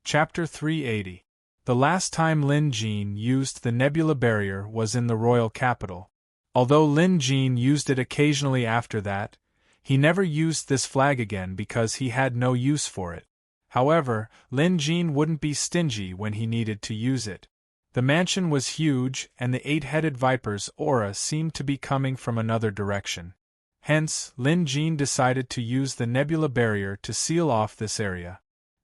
Chapter 380. The last time Lin Jin used the nebula barrier was in the royal capital. Although Lin Jin used it occasionally after that, he never used this flag again because he had no use for it. However, Lin Jin wouldn't be stingy when he needed to use it. The mansion was huge, and the eight-headed viper's aura seemed to be coming from another direction. Hence, Lin Jin decided to use the nebula barrier to seal off this area.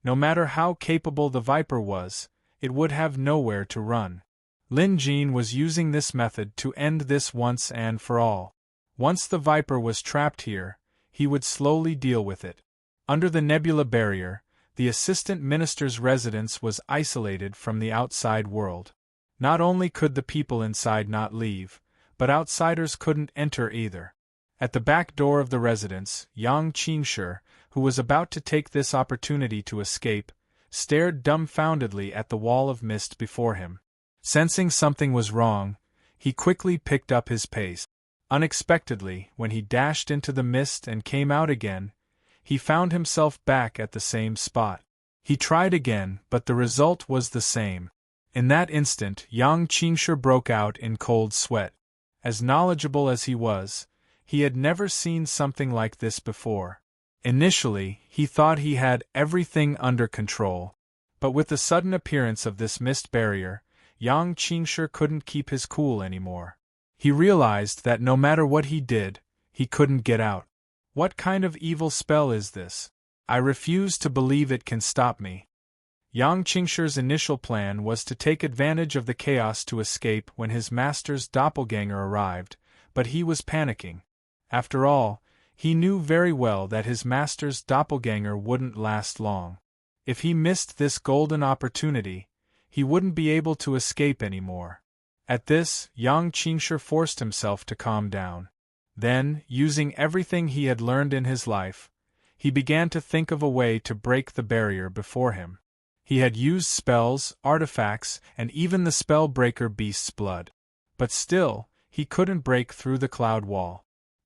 No matter how capable the viper was, it would have nowhere to run. Lin Jin was using this method to end this once and for all. Once the viper was trapped here, he would slowly deal with it. Under the nebula barrier, the assistant minister's residence was isolated from the outside world. Not only could the people inside not leave, but outsiders couldn't enter either. At the back door of the residence, Yang Qingshi, who was about to take this opportunity to escape, stared dumbfoundedly at the wall of mist before him. Sensing something was wrong, he quickly picked up his pace. Unexpectedly, when he dashed into the mist and came out again, he found himself back at the same spot. He tried again, but the result was the same. In that instant, Yang Qingshi broke out in cold sweat. As knowledgeable as he was, he had never seen something like this before. Initially, he thought he had everything under control, but with the sudden appearance of this mist barrier, Yang Qingshi couldn't keep his cool anymore. He realized that no matter what he did, he couldn't get out. What kind of evil spell is this? I refuse to believe it can stop me. Yang Qingshi's initial plan was to take advantage of the chaos to escape when his master's doppelganger arrived, but he was panicking. After all, he knew very well that his master's doppelganger wouldn't last long. If he missed this golden opportunity, he wouldn't be able to escape anymore. At this, Yang Qingshi forced himself to calm down. Then, using everything he had learned in his life, he began to think of a way to break the barrier before him. He had used spells, artifacts, and even the spell-breaker beast's blood. But still, he couldn't break through the cloud wall.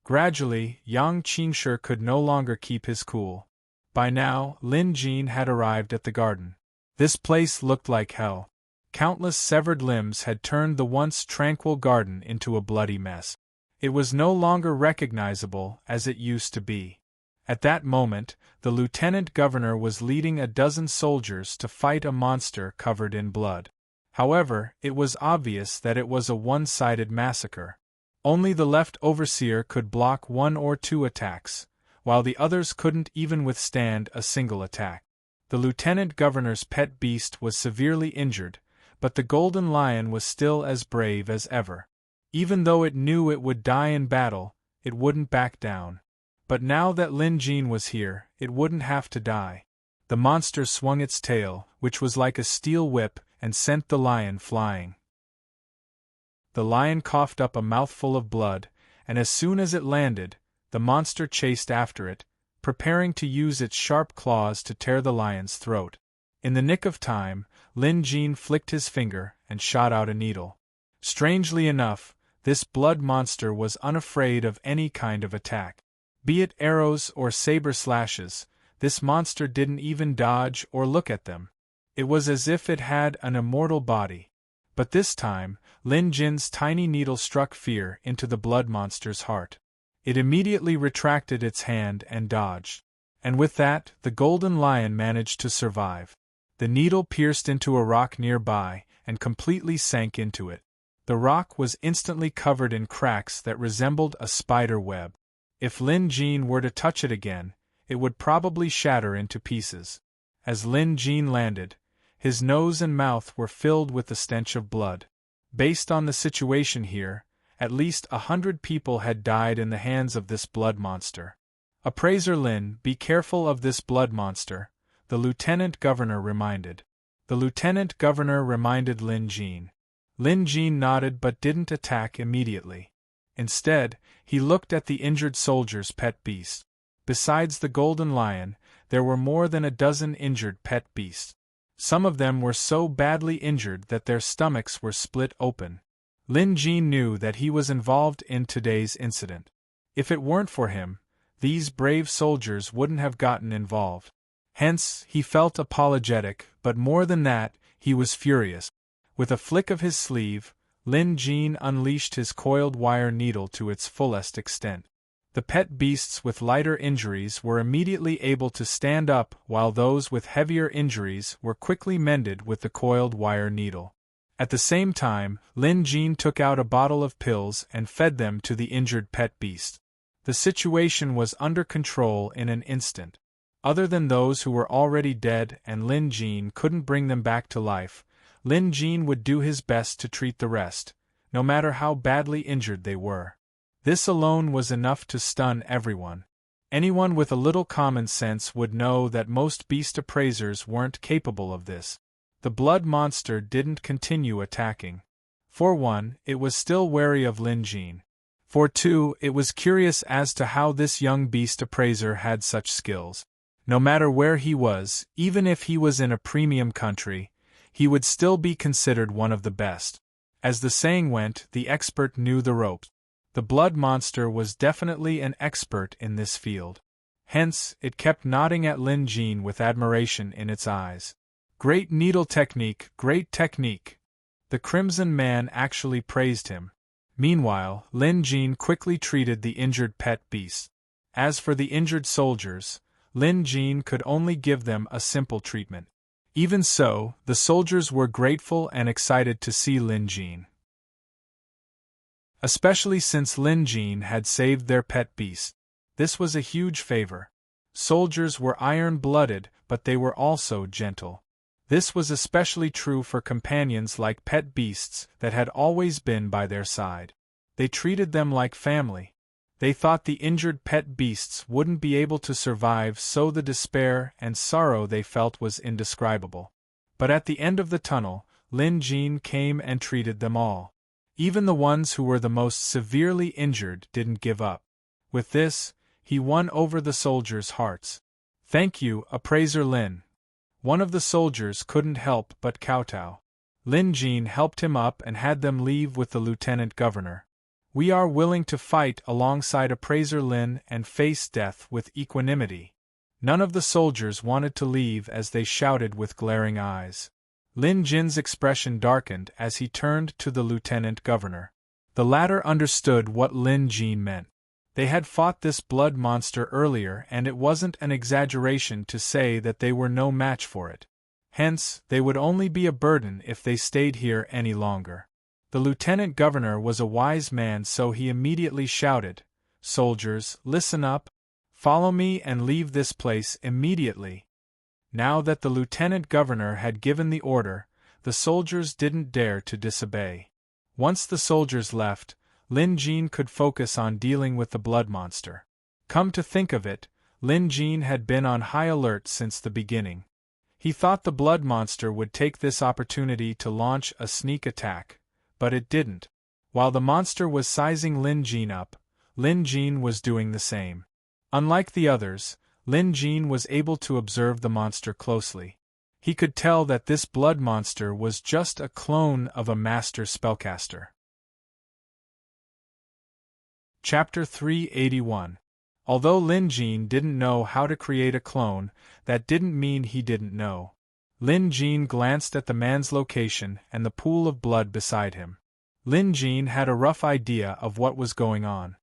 Gradually, Yang Qingshi could no longer keep his cool. By now, Lin Jin had arrived at the garden. This place looked like hell. Countless severed limbs had turned the once tranquil garden into a bloody mess. It was no longer recognizable as it used to be. At that moment, the lieutenant governor was leading a dozen soldiers to fight a monster covered in blood. However, it was obvious that it was a one-sided massacre. Only the left overseer could block one or two attacks, while the others couldn't even withstand a single attack. The lieutenant governor's pet beast was severely injured, but the golden lion was still as brave as ever. Even though it knew it would die in battle, it wouldn't back down. But now that Lin Jin was here, it wouldn't have to die. The monster swung its tail, which was like a steel whip, and sent the lion flying. The lion coughed up a mouthful of blood, and as soon as it landed, the monster chased after it, preparing to use its sharp claws to tear the lion's throat. In the nick of time, Lin Jin flicked his finger and shot out a needle. Strangely enough, this blood monster was unafraid of any kind of attack. Be it arrows or saber slashes, this monster didn't even dodge or look at them. It was as if it had an immortal body. But this time, Lin Jin's tiny needle struck fear into the blood monster's heart. It immediately retracted its hand and dodged. And with that, the golden lion managed to survive. The needle pierced into a rock nearby and completely sank into it. The rock was instantly covered in cracks that resembled a spider web. If Lin Jin were to touch it again, it would probably shatter into pieces. As Lin Jin landed, his nose and mouth were filled with the stench of blood. Based on the situation here, at least 100 people had died in the hands of this blood monster. Appraiser Lin, be careful of this blood monster, the lieutenant governor reminded. The lieutenant governor reminded Lin Jin. Lin Jin nodded but didn't attack immediately. Instead, he looked at the injured soldier's pet beast. Besides the golden lion, there were more than a dozen injured pet beasts. Some of them were so badly injured that their stomachs were split open. Lin Jin knew that he was involved in today's incident. If it weren't for him, these brave soldiers wouldn't have gotten involved. Hence, he felt apologetic, but more than that, he was furious. With a flick of his sleeve, Lin Jin unleashed his coiled wire needle to its fullest extent. The pet beasts with lighter injuries were immediately able to stand up, while those with heavier injuries were quickly mended with the coiled wire needle. At the same time, Lin Jin took out a bottle of pills and fed them to the injured pet beast. The situation was under control in an instant. Other than those who were already dead and Lin Jin couldn't bring them back to life, Lin Jin would do his best to treat the rest, no matter how badly injured they were. This alone was enough to stun everyone. Anyone with a little common sense would know that most beast appraisers weren't capable of this. The blood monster didn't continue attacking. For one, it was still wary of Lin Jin. For two, it was curious as to how this young beast appraiser had such skills. No matter where he was, even if he was in a premium country, he would still be considered one of the best. As the saying went, the expert knew the ropes. The blood monster was definitely an expert in this field. Hence, it kept nodding at Lin Jin with admiration in its eyes. Great needle technique, great technique. The Crimson Man actually praised him. Meanwhile, Lin Jin quickly treated the injured pet beast. As for the injured soldiers, Lin Jin could only give them a simple treatment. Even so, the soldiers were grateful and excited to see Lin Jin. Especially since Lin Jin had saved their pet beast. This was a huge favor. Soldiers were iron-blooded, but they were also gentle. This was especially true for companions like pet beasts that had always been by their side. They treated them like family. They thought the injured pet beasts wouldn't be able to survive, so the despair and sorrow they felt was indescribable. But at the end of the tunnel, Lin Jin came and treated them all. Even the ones who were the most severely injured didn't give up. With this, he won over the soldiers' hearts. "Thank you, Appraiser Lin." One of the soldiers couldn't help but kowtow. Lin Jin helped him up and had them leave with the lieutenant governor. "We are willing to fight alongside Appraiser Lin and face death with equanimity." None of the soldiers wanted to leave as they shouted with glaring eyes. Lin Jin's expression darkened as he turned to the lieutenant governor. The latter understood what Lin Jin meant. They had fought this blood monster earlier, and it wasn't an exaggeration to say that they were no match for it. Hence, they would only be a burden if they stayed here any longer. The lieutenant governor was a wise man, so he immediately shouted, "Soldiers, listen up. Follow me and leave this place immediately." Now that the lieutenant governor had given the order, the soldiers didn't dare to disobey. Once the soldiers left, Lin Jin could focus on dealing with the blood monster. Come to think of it, Lin Jin had been on high alert since the beginning. He thought the blood monster would take this opportunity to launch a sneak attack, but it didn't. While the monster was sizing Lin Jin up, Lin Jin was doing the same. Unlike the others, Lin Jin was able to observe the monster closely. He could tell that this blood monster was just a clone of a master spellcaster. Chapter 381. Although Lin Jin didn't know how to create a clone, that didn't mean he didn't know. Lin Jin glanced at the man's location and the pool of blood beside him. Lin Jin had a rough idea of what was going on.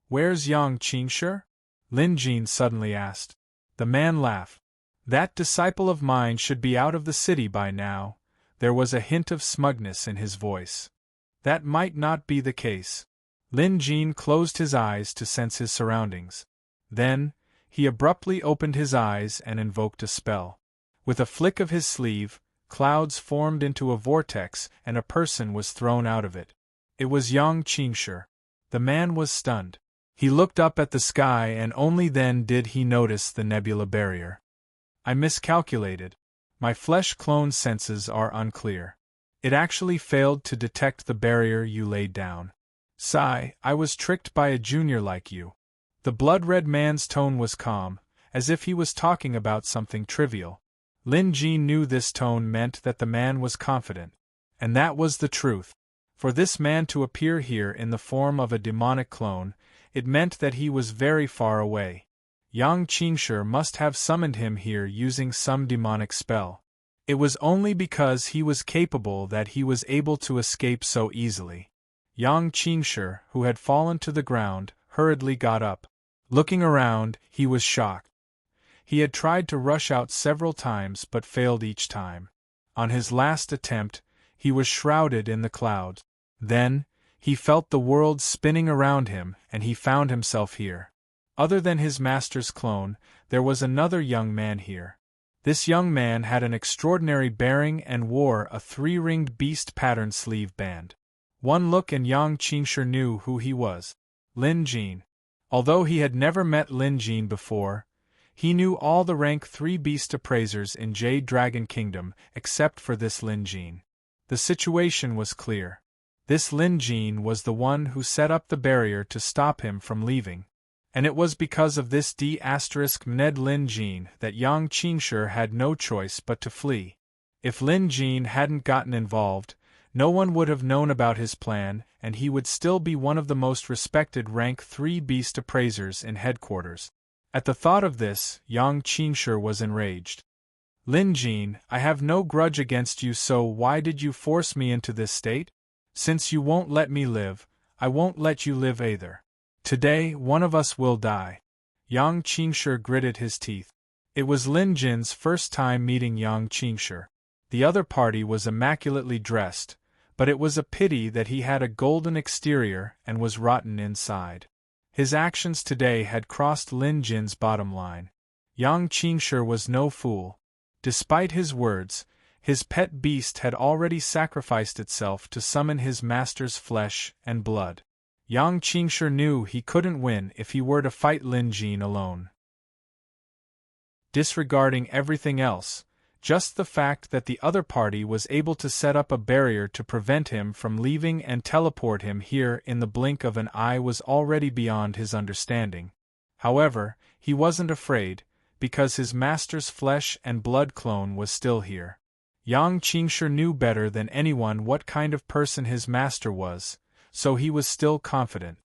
"Where's Yang Qingshi?" Lin Jin suddenly asked. The man laughed. "That disciple of mine should be out of the city by now." There was a hint of smugness in his voice. That might not be the case. Lin Jin closed his eyes to sense his surroundings. Then, he abruptly opened his eyes and invoked a spell. With a flick of his sleeve, clouds formed into a vortex and a person was thrown out of it. It was Yang Qingshi. The man was stunned. He looked up at the sky and only then did he notice the nebula barrier. "I miscalculated. My flesh clone senses are unclear. It actually failed to detect the barrier you laid down. Sigh, I was tricked by a junior like you." The blood-red man's tone was calm, as if he was talking about something trivial. Lin Jin knew this tone meant that the man was confident. And that was the truth. For this man to appear here in the form of a demonic clone, it meant that he was very far away. Yang Qingshi must have summoned him here using some demonic spell. It was only because he was capable that he was able to escape so easily. Yang Qingshi, who had fallen to the ground, hurriedly got up. Looking around, he was shocked. He had tried to rush out several times but failed each time. On his last attempt, he was shrouded in the clouds. Then, he felt the world spinning around him and he found himself here. Other than his master's clone, there was another young man here. This young man had an extraordinary bearing and wore a three-ringed beast-patterned sleeve band. One look and Yang Qingshi knew who he was. Lin Jin. Although he had never met Lin Jin before, he knew all the rank 3 beast appraisers in Jade Dragon Kingdom except for this Lin Jin. The situation was clear. This Lin Jin was the one who set up the barrier to stop him from leaving. And it was because of this D***Ned Lin Jin that Yang Qingshi had no choice but to flee. If Lin Jin hadn't gotten involved, no one would have known about his plan and he would still be one of the most respected rank 3 beast appraisers in headquarters. At the thought of this, Yang Qingshi was enraged. Lin Jin, I have no grudge against you, so why did you force me into this state? Since you won't let me live, I won't let you live either. Today, one of us will die. Yang Qingshi gritted his teeth. It was Lin Jin's first time meeting Yang Qingshi. The other party was immaculately dressed, but it was a pity that he had a golden exterior and was rotten inside. His actions today had crossed Lin Jin's bottom line. Yang Qingshi was no fool. Despite his words, his pet beast had already sacrificed itself to summon his master's flesh and blood. Yang Qingshi knew he couldn't win if he were to fight Lin Jin alone. Disregarding everything else, just the fact that the other party was able to set up a barrier to prevent him from leaving and teleport him here in the blink of an eye was already beyond his understanding. However, he wasn't afraid, because his master's flesh and blood clone was still here. Yang Qingshi knew better than anyone what kind of person his master was, so he was still confident.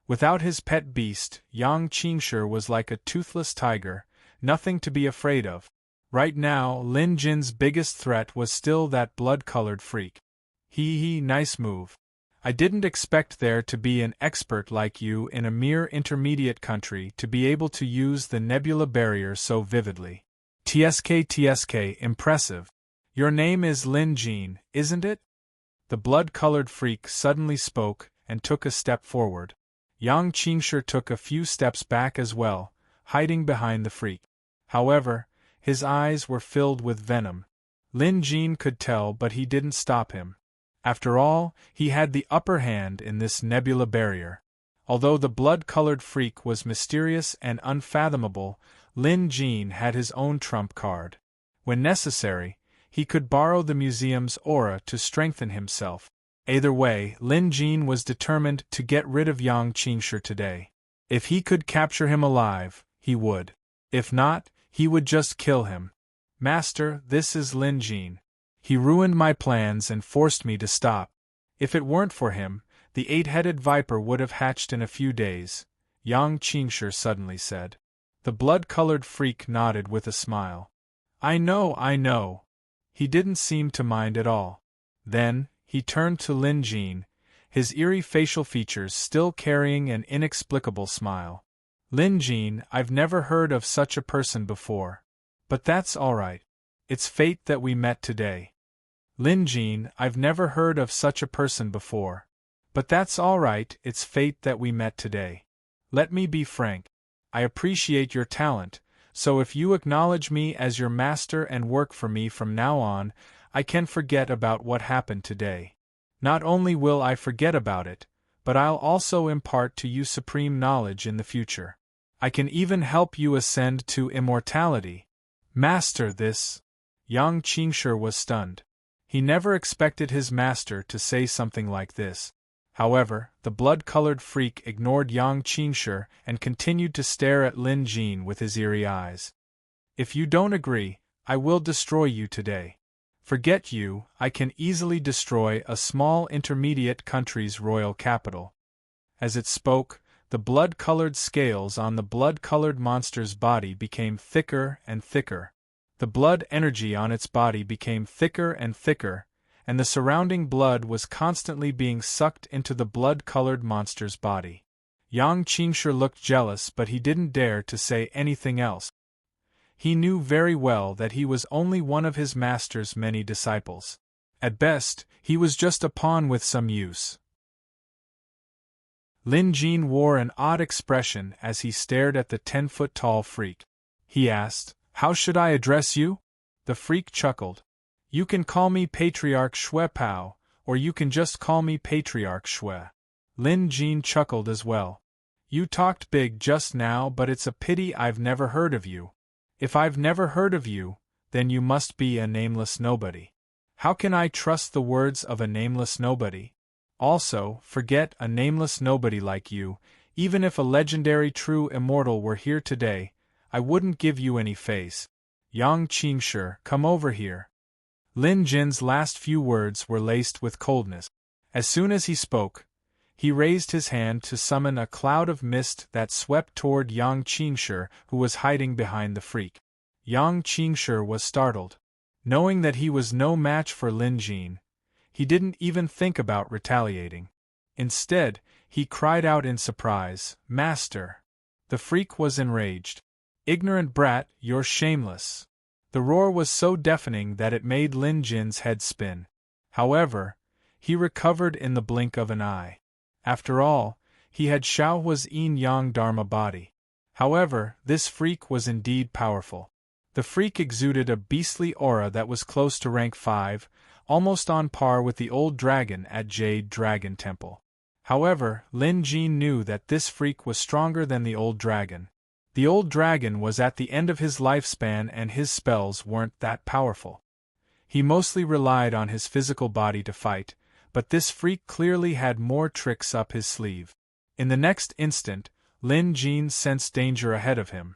Without his pet beast, Yang Qingshi was like a toothless tiger, nothing to be afraid of. Right now, Lin Jin's biggest threat was still that blood-colored freak. Nice move. I didn't expect there to be an expert like you in a mere intermediate country to be able to use the nebula barrier so vividly. TSK, impressive. Your name is Lin Jin, isn't it? The blood-colored freak suddenly spoke and took a step forward. Yang Qingshi took a few steps back as well, hiding behind the freak. However, his eyes were filled with venom. Lin Jin could tell, but he didn't stop him. After all, he had the upper hand in this nebula barrier. Although the blood-colored freak was mysterious and unfathomable, Lin Jin had his own trump card. When necessary, he could borrow the museum's aura to strengthen himself. Either way, Lin Jin was determined to get rid of Yang Qingshi today. If he could capture him alive, he would. If not, he would just kill him. Master, this is Lin Jin. He ruined my plans and forced me to stop. If it weren't for him, the 8-headed viper would have hatched in a few days, Yang Qingshi suddenly said. The blood-colored freak nodded with a smile. I know. He didn't seem to mind at all. Then, he turned to Lin Jin, his eerie facial features still carrying an inexplicable smile. Lin Jin, I've never heard of such a person before. But that's all right. It's fate that we met today. Lin Jin, I've never heard of such a person before. But that's all right, it's fate that we met today. Let me be frank. I appreciate your talent, so if you acknowledge me as your master and work for me from now on, I can forget about what happened today. Not only will I forget about it, but I'll also impart to you supreme knowledge in the future. I can even help you ascend to immortality. Master, this. Yang Qingshi was stunned. He never expected his master to say something like this. However, the blood-colored freak ignored Yang Qingshi and continued to stare at Lin Jin with his eerie eyes. If you don't agree, I will destroy you today. Forget you, I can easily destroy a small intermediate country's royal capital. As it spoke, the blood-colored scales on the blood-colored monster's body became thicker and thicker. The blood energy on its body became thicker and thicker, and the surrounding blood was constantly being sucked into the blood-colored monster's body. Yang Qingshi looked jealous, but he didn't dare to say anything else. He knew very well that he was only one of his master's many disciples. At best, he was just a pawn with some use. Lin Jin wore an odd expression as he stared at the 10-foot-tall freak. He asked, "How should I address you?" The freak chuckled. "You can call me Patriarch Shui Pao, or you can just call me Patriarch Shui." Lin Jin chuckled as well. "You talked big just now, but it's a pity I've never heard of you. If I've never heard of you, then you must be a nameless nobody. How can I trust the words of a nameless nobody? Also, forget a nameless nobody like you. Even if a legendary true immortal were here today, I wouldn't give you any face. Yang Qingshi, come over here." Lin Jin's last few words were laced with coldness. As soon as he spoke, he raised his hand to summon a cloud of mist that swept toward Yang Qingshi, who was hiding behind the freak. Yang Qingshi was startled. Knowing that he was no match for Lin Jin, he didn't even think about retaliating. Instead, he cried out in surprise, "Master!" The freak was enraged. "Ignorant brat, you're shameless!" The roar was so deafening that it made Lin Jin's head spin. However, he recovered in the blink of an eye. After all, he had Xiaohua's yin-yang dharma body. However, this freak was indeed powerful. The freak exuded a beastly aura that was close to rank 5, almost on par with the old dragon at Jade Dragon Temple. However, Lin Jin knew that this freak was stronger than the old dragon. The old dragon was at the end of his lifespan and his spells weren't that powerful. He mostly relied on his physical body to fight, but this freak clearly had more tricks up his sleeve. In the next instant, Lin Jin sensed danger ahead of him.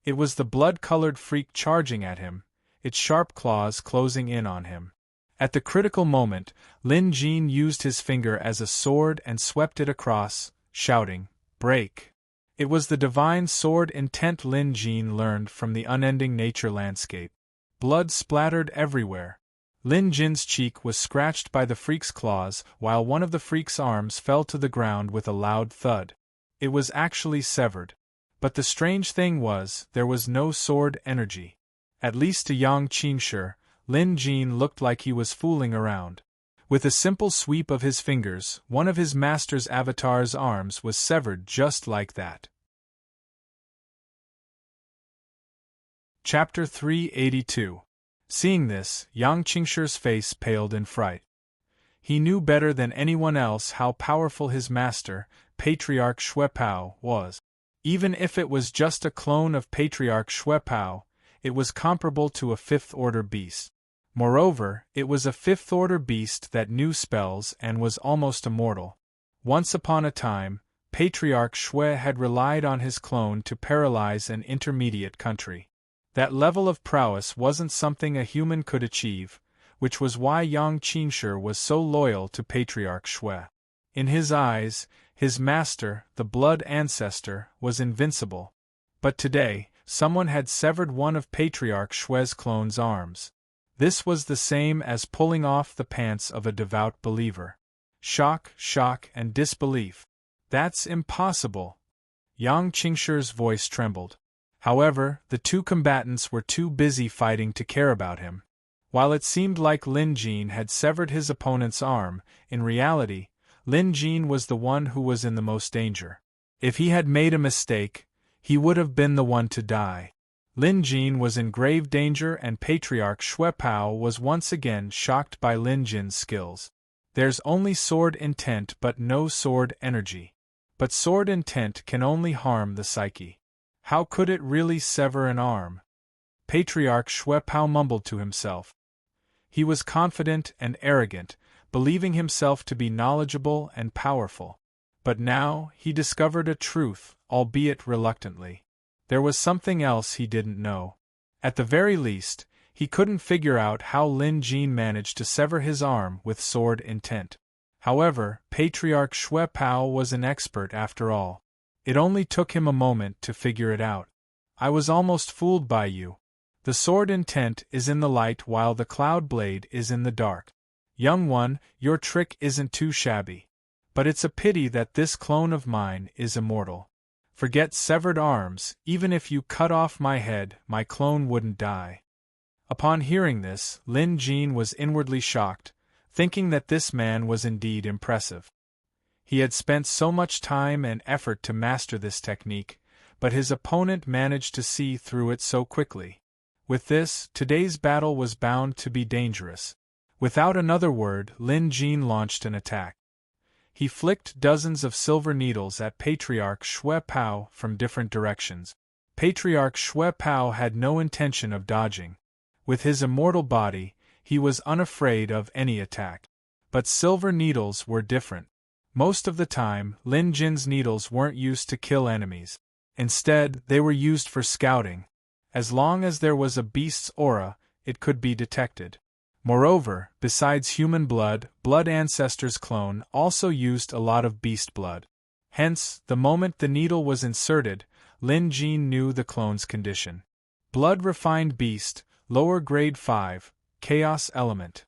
It was the blood-colored freak charging at him, its sharp claws closing in on him. At the critical moment, Lin Jin used his finger as a sword and swept it across, shouting, "Break!" It was the divine sword intent Lin Jin learned from the unending nature landscape. Blood splattered everywhere. Lin Jin's cheek was scratched by the freak's claws, while one of the freak's arms fell to the ground with a loud thud. It was actually severed. But the strange thing was, there was no sword energy. At least to Yang Qingshi, Lin Jin looked like he was fooling around. With a simple sweep of his fingers, one of his master's avatar's arms was severed just like that. Chapter 382. Seeing this, Yang Qingshi's face paled in fright. He knew better than anyone else how powerful his master, Patriarch Shui Pao, was. Even if it was just a clone of Patriarch Shui Pao, it was comparable to a fifth-order beast. Moreover, it was a fifth-order beast that knew spells and was almost immortal. Once upon a time, Patriarch Shui had relied on his clone to paralyze an intermediate country. That level of prowess wasn't something a human could achieve, which was why Yang Qingshi was so loyal to Patriarch Shui. In his eyes, his master, the blood ancestor, was invincible. But today, someone had severed one of Patriarch Shui's clone's arms. This was the same as pulling off the pants of a devout believer. Shock, and disbelief. "That's impossible." Yang Qingshi's voice trembled. However, the two combatants were too busy fighting to care about him. While it seemed like Lin Jin had severed his opponent's arm, in reality, Lin Jin was the one who was in the most danger. If he had made a mistake, he would have been the one to die. Lin Jin was in grave danger and Patriarch Shui Pao was once again shocked by Lin Jin's skills. There's only sword intent but no sword energy. But sword intent can only harm the psyche. How could it really sever an arm? Patriarch Shui Pao mumbled to himself. He was confident and arrogant, believing himself to be knowledgeable and powerful. But now, he discovered a truth, albeit reluctantly. There was something else he didn't know. At the very least, he couldn't figure out how Lin Jin managed to sever his arm with sword intent. However, Patriarch Shui Pao was an expert after all. It only took him a moment to figure it out. I was almost fooled by you. The sword intent is in the light while the cloud blade is in the dark. Young one, your trick isn't too shabby. But it's a pity that this clone of mine is immortal. Forget severed arms, even if you cut off my head, my clone wouldn't die. Upon hearing this, Lin Jin was inwardly shocked, thinking that this man was indeed impressive. He had spent so much time and effort to master this technique, but his opponent managed to see through it so quickly. With this, today's battle was bound to be dangerous. Without another word, Lin Jin launched an attack. He flicked dozens of silver needles at Patriarch Xue Pao from different directions. Patriarch Xue Pao had no intention of dodging. With his immortal body, he was unafraid of any attack. But silver needles were different. Most of the time, Lin Jin's needles weren't used to kill enemies. Instead, they were used for scouting. As long as there was a beast's aura, it could be detected. Moreover, besides human blood, Blood Ancestor's clone also used a lot of beast blood. Hence, the moment the needle was inserted, Lin Jin knew the clone's condition. Blood Refined Beast, Lower Grade 5, Chaos Element.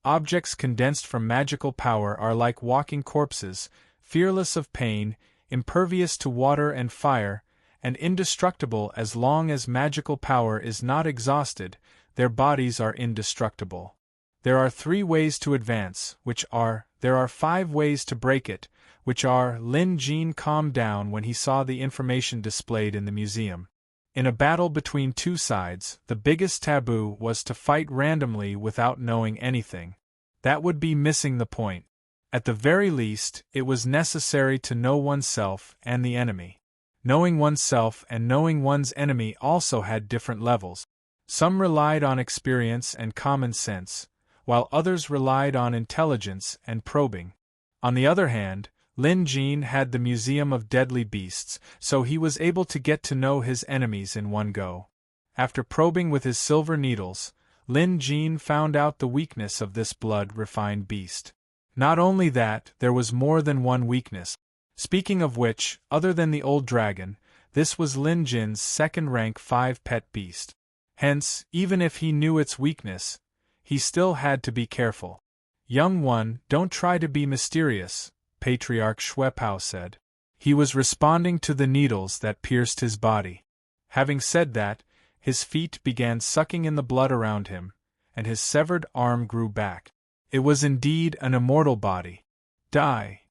Objects condensed from magical power are like walking corpses, fearless of pain, impervious to water and fire, and indestructible as long as magical power is not exhausted. Their bodies are indestructible. There are 3 ways to advance, which are, there are 5 ways to break it, which are. Lin Jin calmed down when he saw the information displayed in the museum. In a battle between 2 sides, the biggest taboo was to fight randomly without knowing anything. That would be missing the point. At the very least, it was necessary to know oneself and the enemy. Knowing oneself and knowing one's enemy also had different levels. Some relied on experience and common sense, while others relied on intelligence and probing. On the other hand, Lin Jin had the Museum of Deadly Beasts, so he was able to get to know his enemies in one go. After probing with his silver needles, Lin Jin found out the weakness of this blood-refined beast. Not only that, there was more than one weakness. Speaking of which, other than the old dragon, this was Lin Jin's second-rank 5 pet beast. Hence, even if he knew its weakness, he still had to be careful. Young one, don't try to be mysterious, Patriarch Xue Pao said. He was responding to the needles that pierced his body. Having said that, his feet began sucking in the blood around him, and his severed arm grew back. It was indeed an immortal body. Die!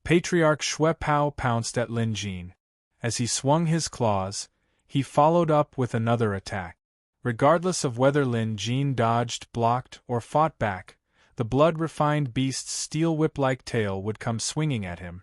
Patriarch Xue Pao pounced at Lin Jin. As he swung his claws, he followed up with another attack. Regardless of whether Lin Jin dodged, blocked, or fought back, the blood-refined beast's steel whip-like tail would come swinging at him.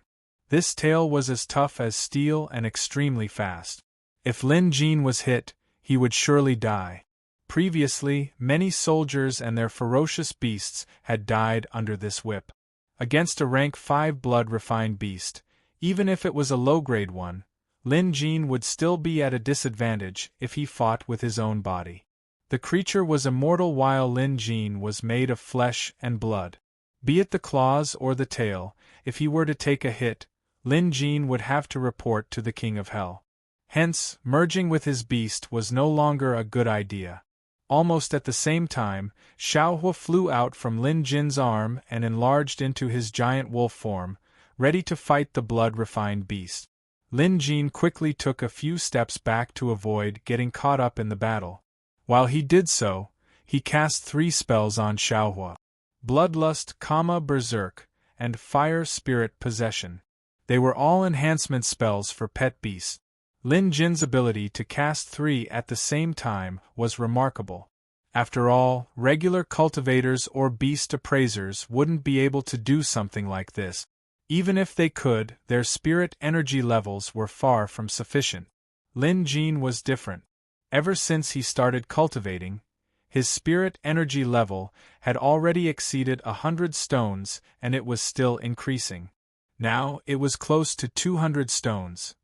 This tail was as tough as steel and extremely fast. If Lin Jin was hit, he would surely die. Previously, many soldiers and their ferocious beasts had died under this whip. Against a rank 5 blood-refined beast, even if it was a low-grade one, Lin Jin would still be at a disadvantage if he fought with his own body. The creature was immortal while Lin Jin was made of flesh and blood. Be it the claws or the tail, if he were to take a hit, Lin Jin would have to report to the King of Hell. Hence, merging with his beast was no longer a good idea. Almost at the same time, Xiaohua flew out from Lin Jin's arm and enlarged into his giant wolf form, ready to fight the blood-refined beast. Lin Jin quickly took a few steps back to avoid getting caught up in the battle. While he did so, he cast 3 spells on Xiaohua: Bloodlust, Berserk, and Fire Spirit Possession. They were all enhancement spells for pet beasts. Lin Jin's ability to cast 3 at the same time was remarkable. After all, regular cultivators or beast appraisers wouldn't be able to do something like this. Even if they could, their spirit energy levels were far from sufficient. Lin Jin was different. Ever since he started cultivating, his spirit energy level had already exceeded 100 stones, and it was still increasing. Now it was close to 200 stones.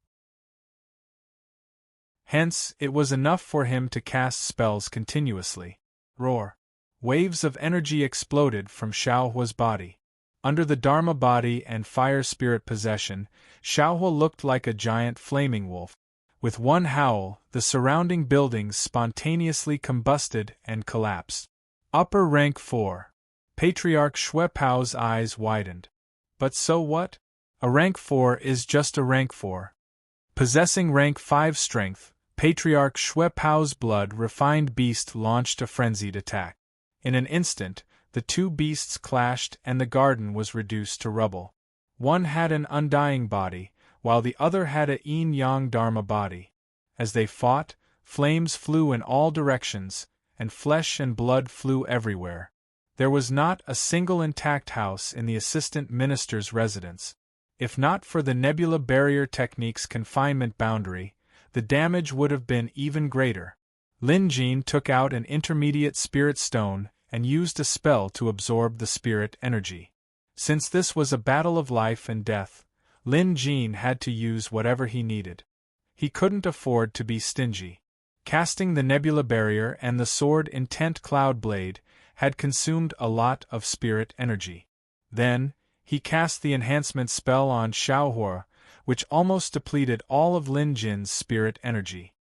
Hence, it was enough for him to cast spells continuously. Roar! Waves of energy exploded from Xiaohua's body. Under the Dharma body and fire spirit possession, Xiaohua looked like a giant flaming wolf. With one howl, the surrounding buildings spontaneously combusted and collapsed. Upper rank 4. Patriarch Xuepao's eyes widened. But so what? A rank 4 is just a rank 4. Possessing rank 5 strength, Patriarch Xuepao's blood-refined beast launched a frenzied attack. In an instant, the two beasts clashed and the garden was reduced to rubble. One had an undying body, while the other had a yin-yang dharma body. As they fought, flames flew in all directions, and flesh and blood flew everywhere. There was not a single intact house in the assistant minister's residence. If not for the nebula barrier technique's confinement boundary, the damage would have been even greater. Lin Jin took out an intermediate spirit stone and used a spell to absorb the spirit energy. Since this was a battle of life and death, Lin Jin had to use whatever he needed. He couldn't afford to be stingy. Casting the nebula barrier and the sword intent cloud blade had consumed a lot of spirit energy. Then, he cast the enhancement spell on Xiaohua, which almost depleted all of Lin Jin's spirit energy.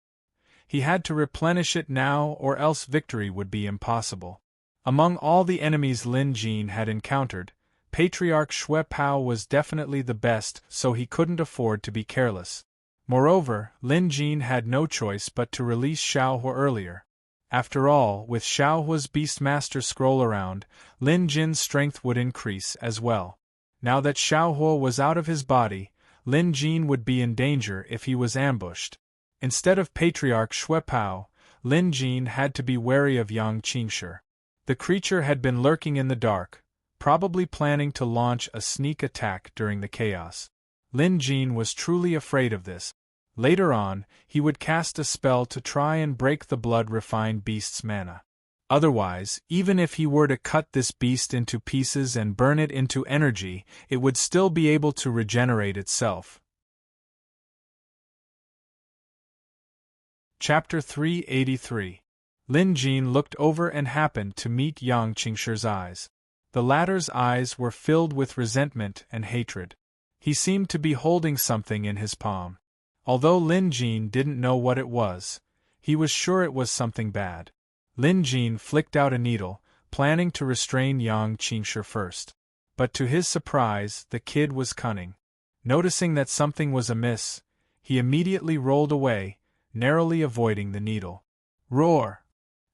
He had to replenish it now or else victory would be impossible. Among all the enemies Lin Jin had encountered, Patriarch Xuepao was definitely the best, so he couldn't afford to be careless. Moreover, Lin Jin had no choice but to release Xiaohua earlier. After all, with Xiaohua's Beastmaster scroll around, Lin Jin's strength would increase as well. Now that Xiaohua was out of his body, Lin Jin would be in danger if he was ambushed. Instead of Patriarch Xuepao, Lin Jin had to be wary of Yang Qingshi. The creature had been lurking in the dark, probably planning to launch a sneak attack during the chaos. Lin Jin was truly afraid of this. Later on, he would cast a spell to try and break the blood-refined beast's mana. Otherwise, even if he were to cut this beast into pieces and burn it into energy, it would still be able to regenerate itself. Chapter 383. Lin Jin looked over and happened to meet Yang Qingshi's eyes. The latter's eyes were filled with resentment and hatred. He seemed to be holding something in his palm. Although Lin Jin didn't know what it was, he was sure it was something bad. Lin Jin flicked out a needle, planning to restrain Yang Qingshi first. But to his surprise, the kid was cunning. Noticing that something was amiss, he immediately rolled away, narrowly avoiding the needle. Roar!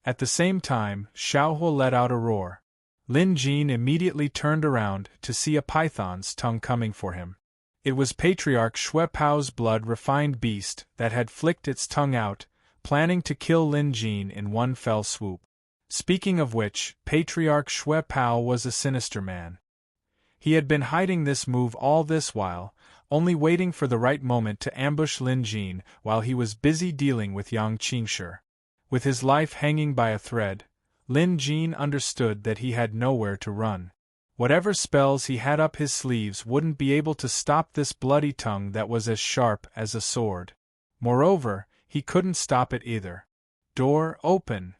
At the same time, Xiaohua let out a roar. Lin Jin immediately turned around to see a python's tongue coming for him. It was Patriarch Xuepao's blood-refined beast that had flicked its tongue out, planning to kill Lin Jin in one fell swoop. Speaking of which, Patriarch Xuepao was a sinister man. He had been hiding this move all this while, only waiting for the right moment to ambush Lin Jin while he was busy dealing with Yang Qingshi. With his life hanging by a thread, Lin Jin understood that he had nowhere to run. Whatever spells he had up his sleeves wouldn't be able to stop this bloody tongue that was as sharp as a sword. Moreover, he couldn't stop it either. Door open!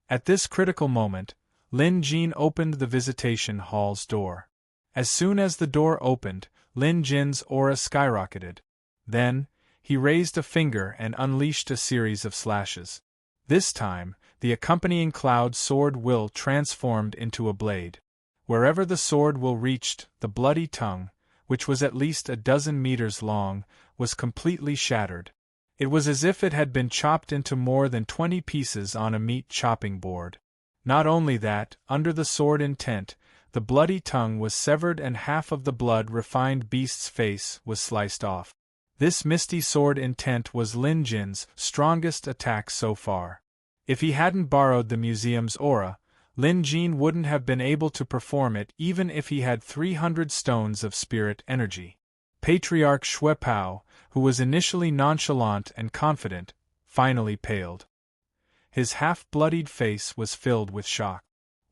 At this critical moment, Lin Jin opened the visitation hall's door. As soon as the door opened, Lin Jin's aura skyrocketed. Then, he raised a finger and unleashed a series of slashes. This time, the accompanying cloud sword will transformed into a blade. Wherever the sword will reached, the bloody tongue, which was at least a dozen meters long, was completely shattered. It was as if it had been chopped into more than 20 pieces on a meat chopping board. Not only that, under the sword intent, the bloody tongue was severed and half of the blood-refined beast's face was sliced off. This misty sword intent was Lin Jin's strongest attack so far. If he hadn't borrowed the museum's aura, Lin Jin wouldn't have been able to perform it even if he had 300 stones of spirit energy. Patriarch Xuepao, who was initially nonchalant and confident, finally paled. His half-bloodied face was filled with shock.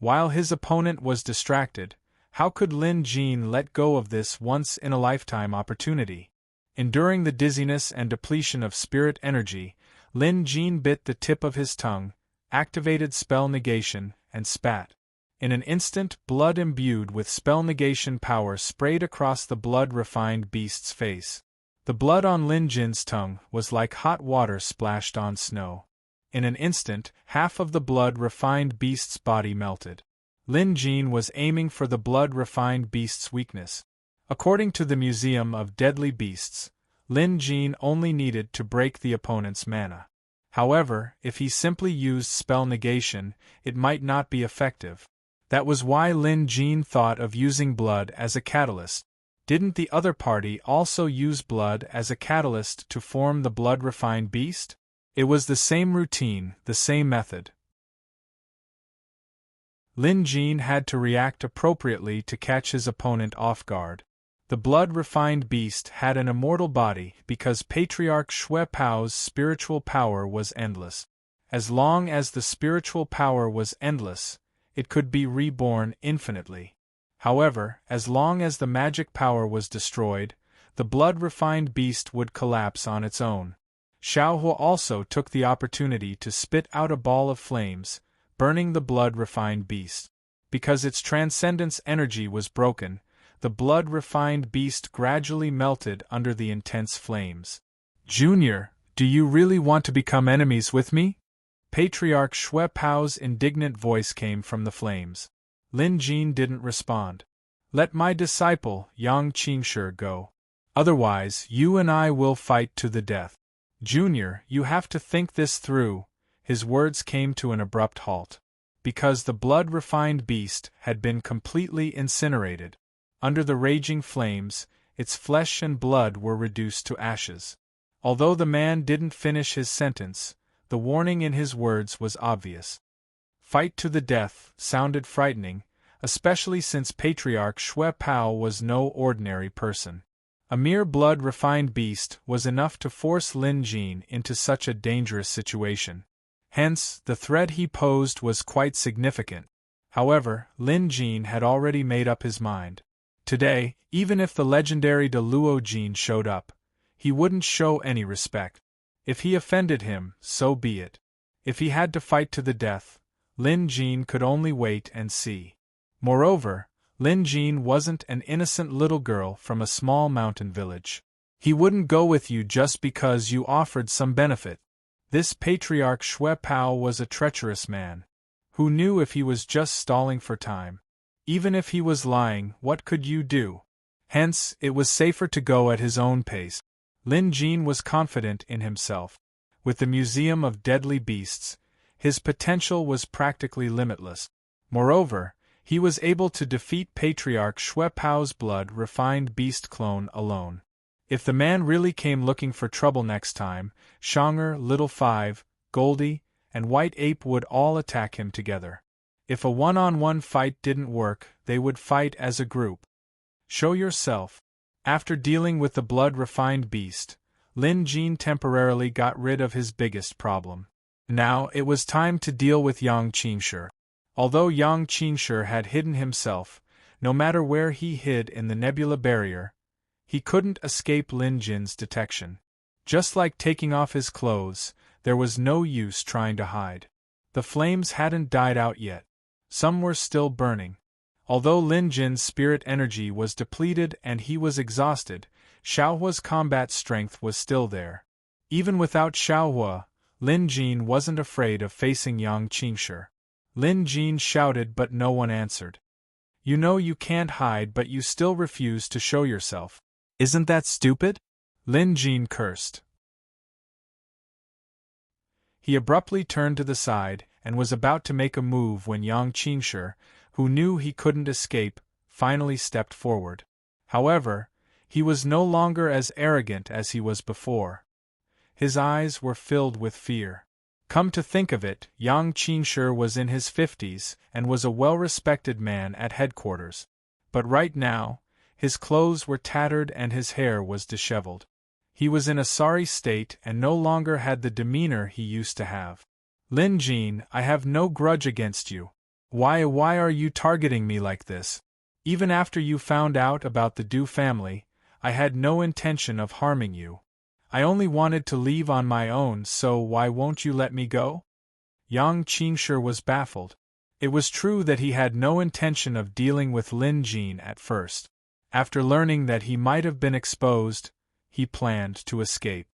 While his opponent was distracted, how could Lin Jin let go of this once-in-a-lifetime opportunity? Enduring the dizziness and depletion of spirit energy, Lin Jin bit the tip of his tongue, activated spell negation, and spat. In an instant, blood imbued with spell negation power sprayed across the blood-refined beast's face. The blood on Lin Jin's tongue was like hot water splashed on snow. In an instant, half of the blood-refined beast's body melted. Lin Jin was aiming for the blood-refined beast's weakness. According to the Museum of Deadly Beasts, Lin Jin only needed to break the opponent's mana. However, if he simply used spell negation, it might not be effective. That was why Lin Jin thought of using blood as a catalyst. Didn't the other party also use blood as a catalyst to form the blood-refined beast? It was the same routine, the same method. Lin Jin had to react appropriately to catch his opponent off guard. The blood-refined beast had an immortal body because Patriarch Shui Pao's spiritual power was endless. As long as the spiritual power was endless, it could be reborn infinitely. However, as long as the magic power was destroyed, the blood-refined beast would collapse on its own. Xiaohua also took the opportunity to spit out a ball of flames, burning the blood-refined beast. Because its transcendence energy was broken, the blood-refined beast gradually melted under the intense flames. "Junior, do you really want to become enemies with me?" Patriarch Shui Pao's indignant voice came from the flames. Lin Jin didn't respond. "Let my disciple, Yang Qingshi, go. Otherwise, you and I will fight to the death. Junior, you have to think this through." His words came to an abrupt halt. Because the blood-refined beast had been completely incinerated. Under the raging flames, its flesh and blood were reduced to ashes. Although the man didn't finish his sentence, the warning in his words was obvious. Fight to the death sounded frightening, especially since Patriarch Shui Pao was no ordinary person. A mere blood-refined beast was enough to force Lin Jin into such a dangerous situation. Hence, the threat he posed was quite significant. However, Lin Jin had already made up his mind. Today, even if the legendary De Luo Jin showed up, he wouldn't show any respect. If he offended him, so be it. If he had to fight to the death, Lin Jin could only wait and see. Moreover, Lin Jin wasn't an innocent little girl from a small mountain village. He wouldn't go with you just because you offered some benefit. This Patriarch Shui Pao was a treacherous man. Who knew if he was just stalling for time? Even if he was lying, what could you do? Hence, it was safer to go at his own pace. Lin Jin was confident in himself. With the Museum of Deadly Beasts, his potential was practically limitless. Moreover, he was able to defeat Patriarch Shui Pao's blood-refined beast clone alone. If the man really came looking for trouble next time, Shonger, Little Five, Goldie, and White Ape would all attack him together. If a one-on-one fight didn't work, they would fight as a group. Show yourself. After dealing with the blood-refined beast, Lin Jin temporarily got rid of his biggest problem. Now it was time to deal with Yang Qingshi. Although Yang Qingshi had hidden himself, no matter where he hid in the nebula barrier, he couldn't escape Lin Jin's detection. Just like taking off his clothes, there was no use trying to hide. The flames hadn't died out yet. Some were still burning. Although Lin Jin's spirit energy was depleted and he was exhausted, Xiaohua's combat strength was still there. Even without Xiaohua, Lin Jin wasn't afraid of facing Yang Qingshi. Lin Jin shouted but no one answered. "You know you can't hide but you still refuse to show yourself. Isn't that stupid?" Lin Jin cursed. He abruptly turned to the side and was about to make a move when Yang Qingshi, who knew he couldn't escape, finally stepped forward. However, he was no longer as arrogant as he was before. His eyes were filled with fear. Come to think of it, Yang Qingshi was in his 50s and was a well-respected man at headquarters. But right now, his clothes were tattered and his hair was disheveled. He was in a sorry state and no longer had the demeanor he used to have. "Lin Jin, I have no grudge against you. Why are you targeting me like this? Even after you found out about the Du family, I had no intention of harming you. I only wanted to leave on my own, so why won't you let me go?" Yang Qingshi was baffled. It was true that he had no intention of dealing with Lin Jin at first. After learning that he might have been exposed, he planned to escape.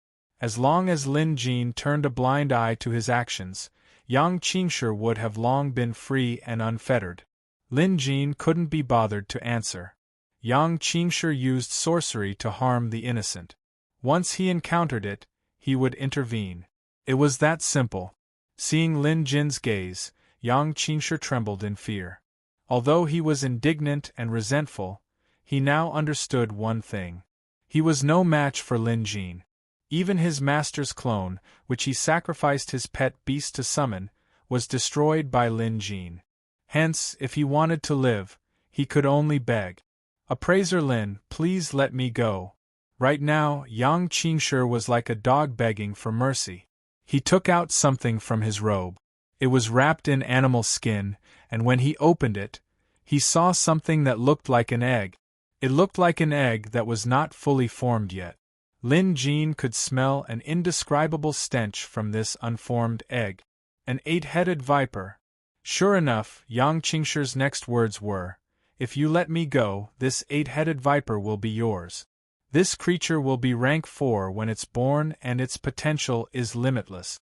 As long as Lin Jin turned a blind eye to his actions, Yang Qingshi would have long been free and unfettered. Lin Jin couldn't be bothered to answer. Yang Qingshi used sorcery to harm the innocent. Once he encountered it, he would intervene. It was that simple. Seeing Lin Jin's gaze, Yang Qingshi trembled in fear. Although he was indignant and resentful, he now understood one thing. He was no match for Lin Jin. Even his master's clone, which he sacrificed his pet beast to summon, was destroyed by Lin Jin. Hence, if he wanted to live, he could only beg. "Appraiser Lin, please let me go." Right now, Yang Qingshi was like a dog begging for mercy. He took out something from his robe. It was wrapped in animal skin, and when he opened it, he saw something that looked like an egg. It looked like an egg that was not fully formed yet. Lin Jin could smell an indescribable stench from this unformed egg. An 8-headed viper. Sure enough, Yang Qingshi's next words were, "If you let me go, this 8-headed viper will be yours. This creature will be rank 4 when it's born and its potential is limitless."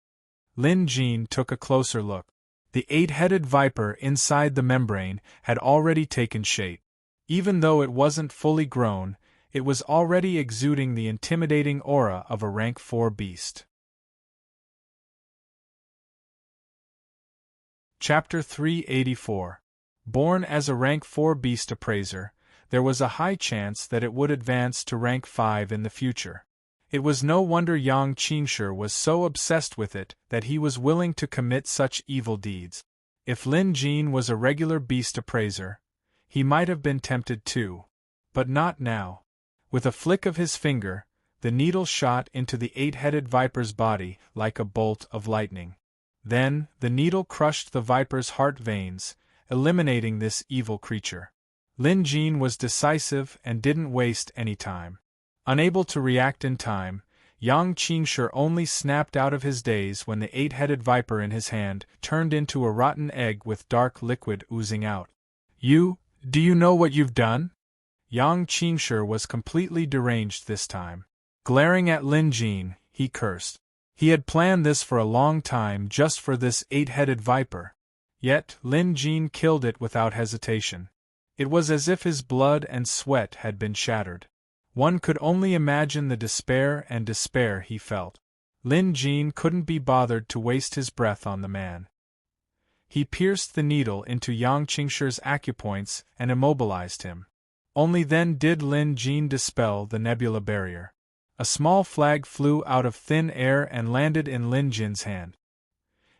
Lin Jin took a closer look. The 8-headed viper inside the membrane had already taken shape. Even though it wasn't fully grown, it was already exuding the intimidating aura of a rank 4 beast. Chapter 384. Born as a rank 4 beast appraiser, there was a high chance that it would advance to rank 5 in the future. It was no wonder Yang Qingshi was so obsessed with it that he was willing to commit such evil deeds. If Lin Jin was a regular beast appraiser, he might have been tempted too. But not now. With a flick of his finger, the needle shot into the 8-headed viper's body like a bolt of lightning. Then, the needle crushed the viper's heart veins, eliminating this evil creature. Lin Jin was decisive and didn't waste any time. Unable to react in time, Yang Qingshi only snapped out of his daze when the 8-headed viper in his hand turned into a rotten egg with dark liquid oozing out. Do you know what you've done?" Yang Qingshi was completely deranged this time. Glaring at Lin Jin, he cursed. He had planned this for a long time just for this 8-headed viper. Yet, Lin Jin killed it without hesitation. It was as if his blood and sweat had been shattered. One could only imagine the despair he felt. Lin Jin couldn't be bothered to waste his breath on the man. He pierced the needle into Yang Qingshi's acupoints and immobilized him. Only then did Lin Jin dispel the nebula barrier. A small flag flew out of thin air and landed in Lin Jin's hand.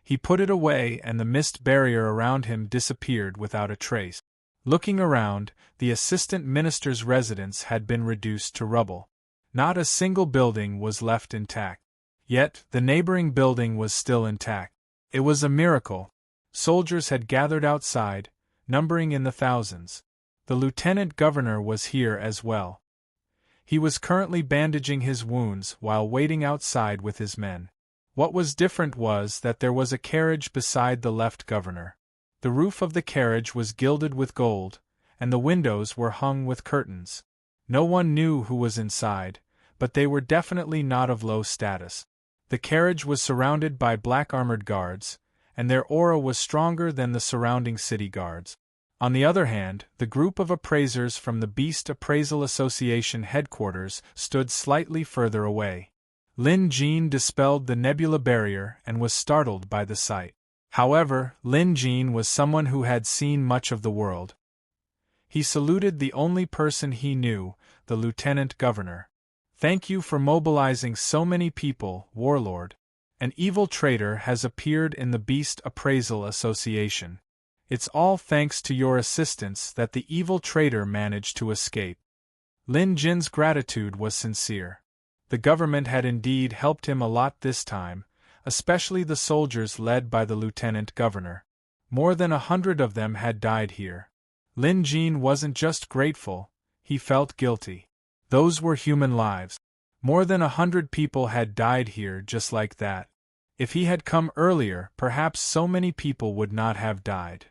He put it away and the mist barrier around him disappeared without a trace. Looking around, the assistant minister's residence had been reduced to rubble. Not a single building was left intact. Yet, the neighboring building was still intact. It was a miracle. Soldiers had gathered outside, numbering in the thousands. The lieutenant governor was here as well. He was currently bandaging his wounds while waiting outside with his men. What was different was that there was a carriage beside the left governor. The roof of the carriage was gilded with gold, and the windows were hung with curtains. No one knew who was inside, but they were definitely not of low status. The carriage was surrounded by black armored guards, and their aura was stronger than the surrounding city guards. On the other hand, the group of appraisers from the Beast Appraisal Association headquarters stood slightly further away. Lin Jin dispelled the nebula barrier and was startled by the sight. However, Lin Jin was someone who had seen much of the world. He saluted the only person he knew, the lieutenant governor. "Thank you for mobilizing so many people, warlord. An evil traitor has appeared in the Beast Appraisal Association. It's all thanks to your assistance that the evil traitor managed to escape." Lin Jin's gratitude was sincere. The government had indeed helped him a lot this time, especially the soldiers led by the lieutenant governor. More than 100 of them had died here. Lin Jin wasn't just grateful, he felt guilty. Those were human lives. More than 100 people had died here just like that. If he had come earlier, perhaps so many people would not have died.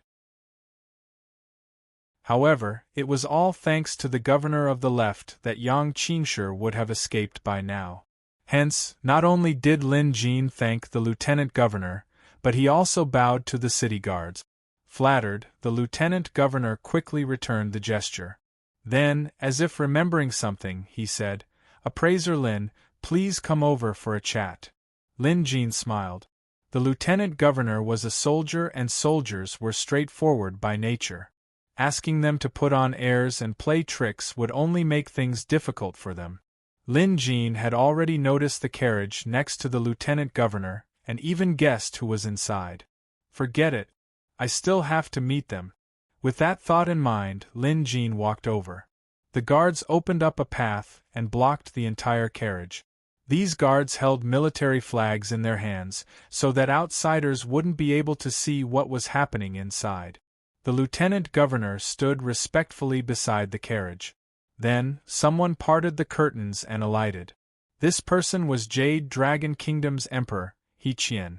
However, it was all thanks to the governor of the left that Yang Qingshi would have escaped by now. Hence, not only did Lin Jin thank the lieutenant governor, but he also bowed to the city guards. Flattered, the lieutenant governor quickly returned the gesture. Then, as if remembering something, he said, "Appraiser Lin, please come over for a chat." Lin Jin smiled. The lieutenant governor was a soldier, and soldiers were straightforward by nature. Asking them to put on airs and play tricks would only make things difficult for them. Lin Jin had already noticed the carriage next to the lieutenant governor, and even guessed who was inside. Forget it. I still have to meet them. With that thought in mind, Lin Jin walked over. The guards opened up a path and blocked the entire carriage. These guards held military flags in their hands, so that outsiders wouldn't be able to see what was happening inside. The lieutenant governor stood respectfully beside the carriage. Then, someone parted the curtains and alighted. This person was Jade Dragon Kingdom's emperor, He Qian.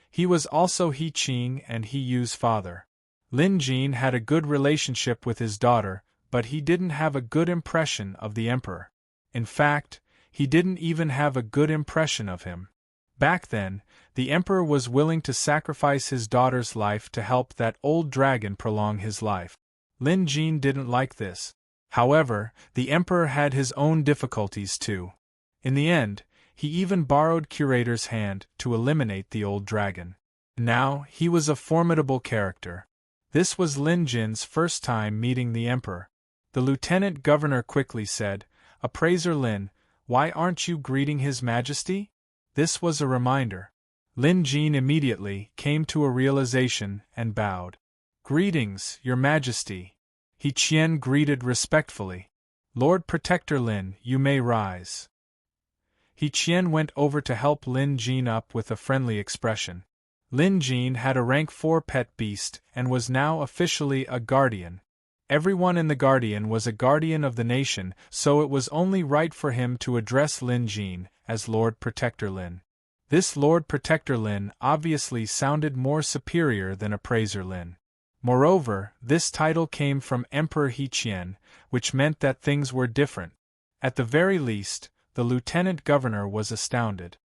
He was also He Qing and He Yu's father. Lin Jin had a good relationship with his daughter, but he didn't have a good impression of the emperor. In fact, he didn't even have a good impression of him. Back then, the emperor was willing to sacrifice his daughter's life to help that old dragon prolong his life. Lin Jin didn't like this. However, the emperor had his own difficulties too. In the end, he even borrowed Curator's hand to eliminate the old dragon. Now, he was a formidable character. This was Lin Jin's first time meeting the emperor. The lieutenant governor quickly said, "Appraiser Lin, why aren't you greeting His Majesty?" This was a reminder. Lin Jin immediately came to a realization and bowed. "Greetings, Your Majesty." He Qian greeted respectfully. "Lord Protector Lin, you may rise." He Qian went over to help Lin Jin up with a friendly expression. Lin Jin had a rank 4 pet beast and was now officially a guardian. Everyone in the Guardian was a guardian of the nation, so it was only right for him to address Lin Jin as Lord Protector Lin. This Lord Protector Lin obviously sounded more superior than Appraiser Lin. Moreover, this title came from Emperor He Qian, which meant that things were different. At the very least, the lieutenant governor was astounded.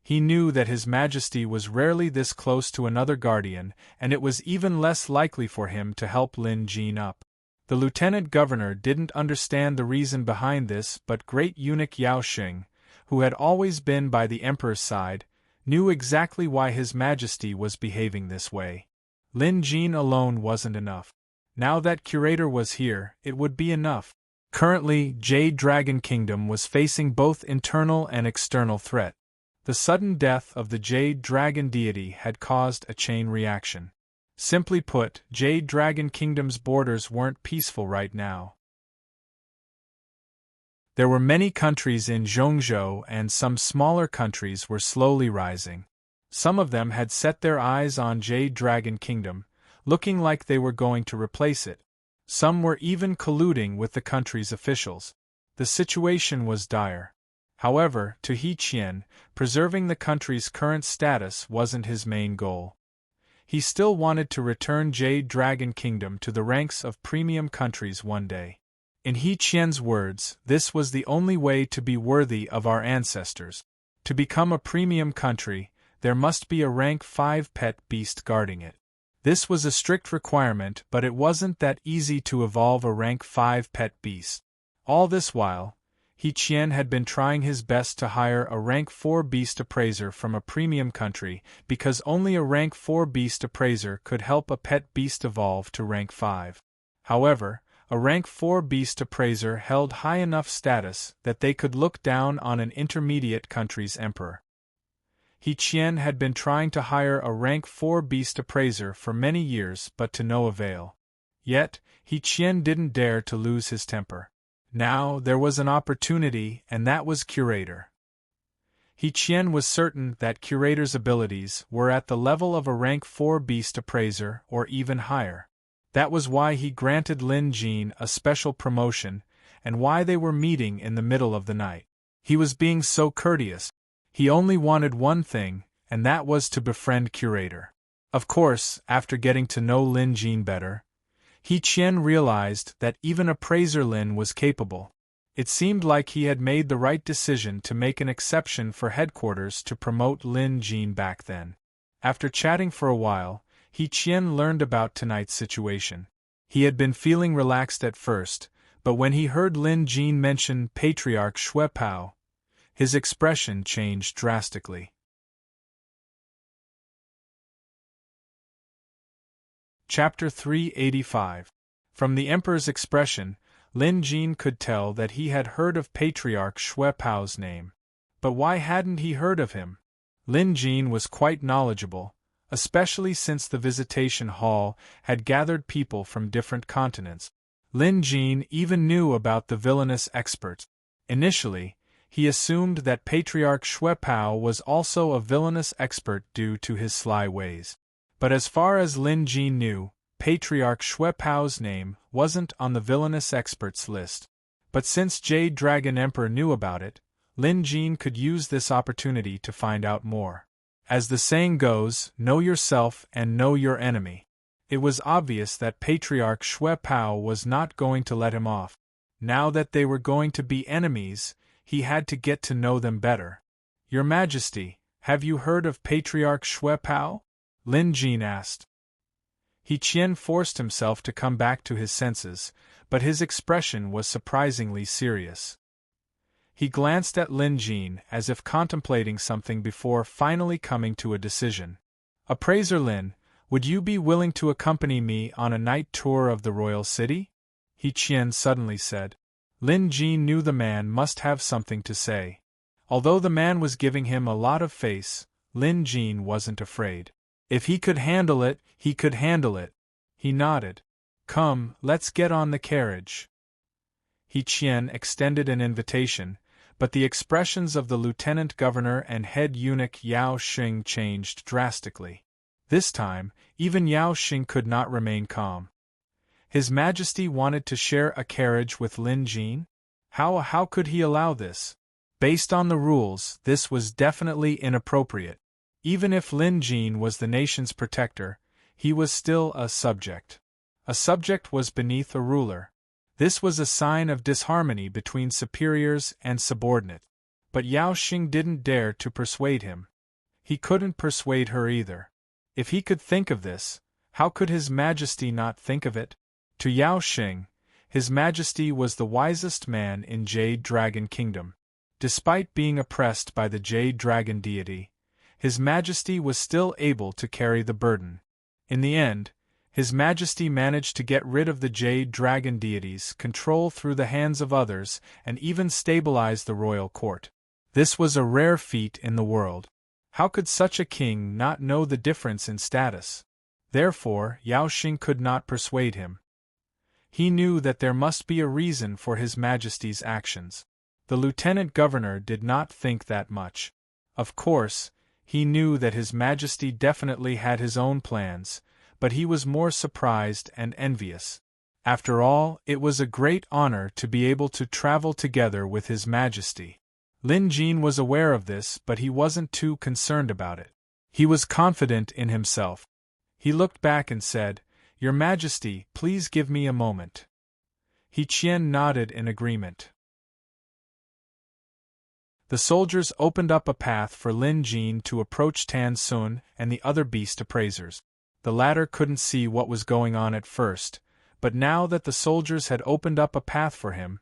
He knew that His Majesty was rarely this close to another guardian, and it was even less likely for him to help Lin Jin up. The lieutenant governor didn't understand the reason behind this, but great eunuch Yao Xing, who had always been by the emperor's side, knew exactly why His Majesty was behaving this way. Lin Jin alone wasn't enough. Now that Curator was here, it would be enough. Currently, Jade Dragon Kingdom was facing both internal and external threat. The sudden death of the Jade Dragon deity had caused a chain reaction. Simply put, Jade Dragon Kingdom's borders weren't peaceful right now. There were many countries in Zhongzhou, and some smaller countries were slowly rising. Some of them had set their eyes on Jade Dragon Kingdom, looking like they were going to replace it. Some were even colluding with the country's officials. The situation was dire. However, to He Qian, preserving the country's current status wasn't his main goal. He still wanted to return Jade Dragon Kingdom to the ranks of premium countries one day. In He Qian's words, this was the only way to be worthy of our ancestors. To become a premium country, there must be a rank 5 pet beast guarding it. This was a strict requirement, but it wasn't that easy to evolve a rank 5 pet beast. All this while, He Qian had been trying his best to hire a rank 4 beast appraiser from a premium country, because only a rank 4 beast appraiser could help a pet beast evolve to rank 5. However, a rank 4 beast appraiser held high enough status that they could look down on an intermediate country's emperor. He Qian had been trying to hire a rank 4 beast appraiser for many years, but to no avail. Yet, He Qian didn't dare to lose his temper. Now, there was an opportunity, and that was Curator. He Qian was certain that Curator's abilities were at the level of a rank 4 beast appraiser or even higher. That was why he granted Lin Jin a special promotion, and why they were meeting in the middle of the night. He was being so courteous. He only wanted one thing, and that was to befriend Curator. Of course, after getting to know Lin Jin better, He Qian realized that even appraiser Lin was capable. It seemed like he had made the right decision to make an exception for headquarters to promote Lin Jin back then. After chatting for a while, He Qian learned about tonight's situation. He had been feeling relaxed at first, but when he heard Lin Jin mention Patriarch Shui Pao, his expression changed drastically. Chapter 385. From the Emperor's expression, Lin Jin could tell that he had heard of Patriarch Shui Pao's name. But why hadn't he heard of him? Lin Jin was quite knowledgeable, especially since the visitation hall had gathered people from different continents. Lin Jin even knew about the villainous expert. Initially, he assumed that Patriarch Shui Pao was also a villainous expert due to his sly ways. But as far as Lin Jin knew, Patriarch Shui Pao's name wasn't on the villainous experts list. But since Jade Dragon Emperor knew about it, Lin Jin could use this opportunity to find out more. As the saying goes, know yourself and know your enemy. It was obvious that Patriarch Shui Pao was not going to let him off. Now that they were going to be enemies, he had to get to know them better. Your Majesty, have you heard of Patriarch Shui Pao? Lin Jin asked. He Qian forced himself to come back to his senses, but his expression was surprisingly serious. He glanced at Lin Jin as if contemplating something before finally coming to a decision. Appraiser Lin, would you be willing to accompany me on a night tour of the royal city? He Qian suddenly said. Lin Jin knew the man must have something to say. Although the man was giving him a lot of face, Lin Jin wasn't afraid. If he could handle it, he could handle it. He nodded. Come, let's get on the carriage. He Qian extended an invitation, but the expressions of the lieutenant governor and head eunuch Yao Xing changed drastically. This time, even Yao Xing could not remain calm. His Majesty wanted to share a carriage with Lin Jin? How could he allow this? Based on the rules, this was definitely inappropriate. Even if Lin Jin was the nation's protector, he was still a subject. A subject was beneath a ruler. This was a sign of disharmony between superiors and subordinates. But Yao Xing didn't dare to persuade him. He couldn't persuade her either. If he could think of this, how could His Majesty not think of it? To Yao Xing, His Majesty was the wisest man in Jade Dragon Kingdom. Despite being oppressed by the Jade Dragon deity, His Majesty was still able to carry the burden. In the end, His Majesty managed to get rid of the Jade Dragon deity's control through the hands of others and even stabilize the royal court. This was a rare feat in the world. How could such a king not know the difference in status? Therefore, Yao Xing could not persuade him. He knew that there must be a reason for His Majesty's actions. The lieutenant governor did not think that much. Of course, he knew that His Majesty definitely had his own plans, but he was more surprised and envious. After all, it was a great honor to be able to travel together with His Majesty. Lin Jin was aware of this, but he wasn't too concerned about it. He was confident in himself. He looked back and said, Your Majesty, please give me a moment. He Qian nodded in agreement. The soldiers opened up a path for Lin Jin to approach Tan Sun and the other beast appraisers. The latter couldn't see what was going on at first, but now that the soldiers had opened up a path for him,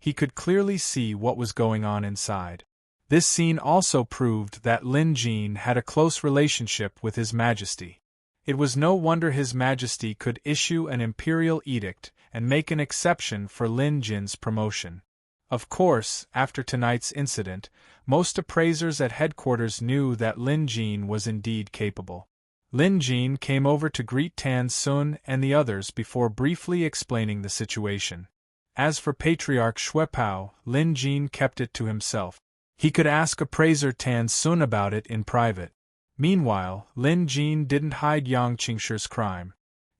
he could clearly see what was going on inside. This scene also proved that Lin Jin had a close relationship with His Majesty. It was no wonder His Majesty could issue an imperial edict and make an exception for Lin Jin's promotion. Of course, after tonight's incident, most appraisers at headquarters knew that Lin Jin was indeed capable. Lin Jin came over to greet Tan Sun and the others before briefly explaining the situation. As for Patriarch Shui Pao, Lin Jin kept it to himself. He could ask appraiser Tan Sun about it in private. Meanwhile, Lin Jin didn't hide Yang Qingshi's crime.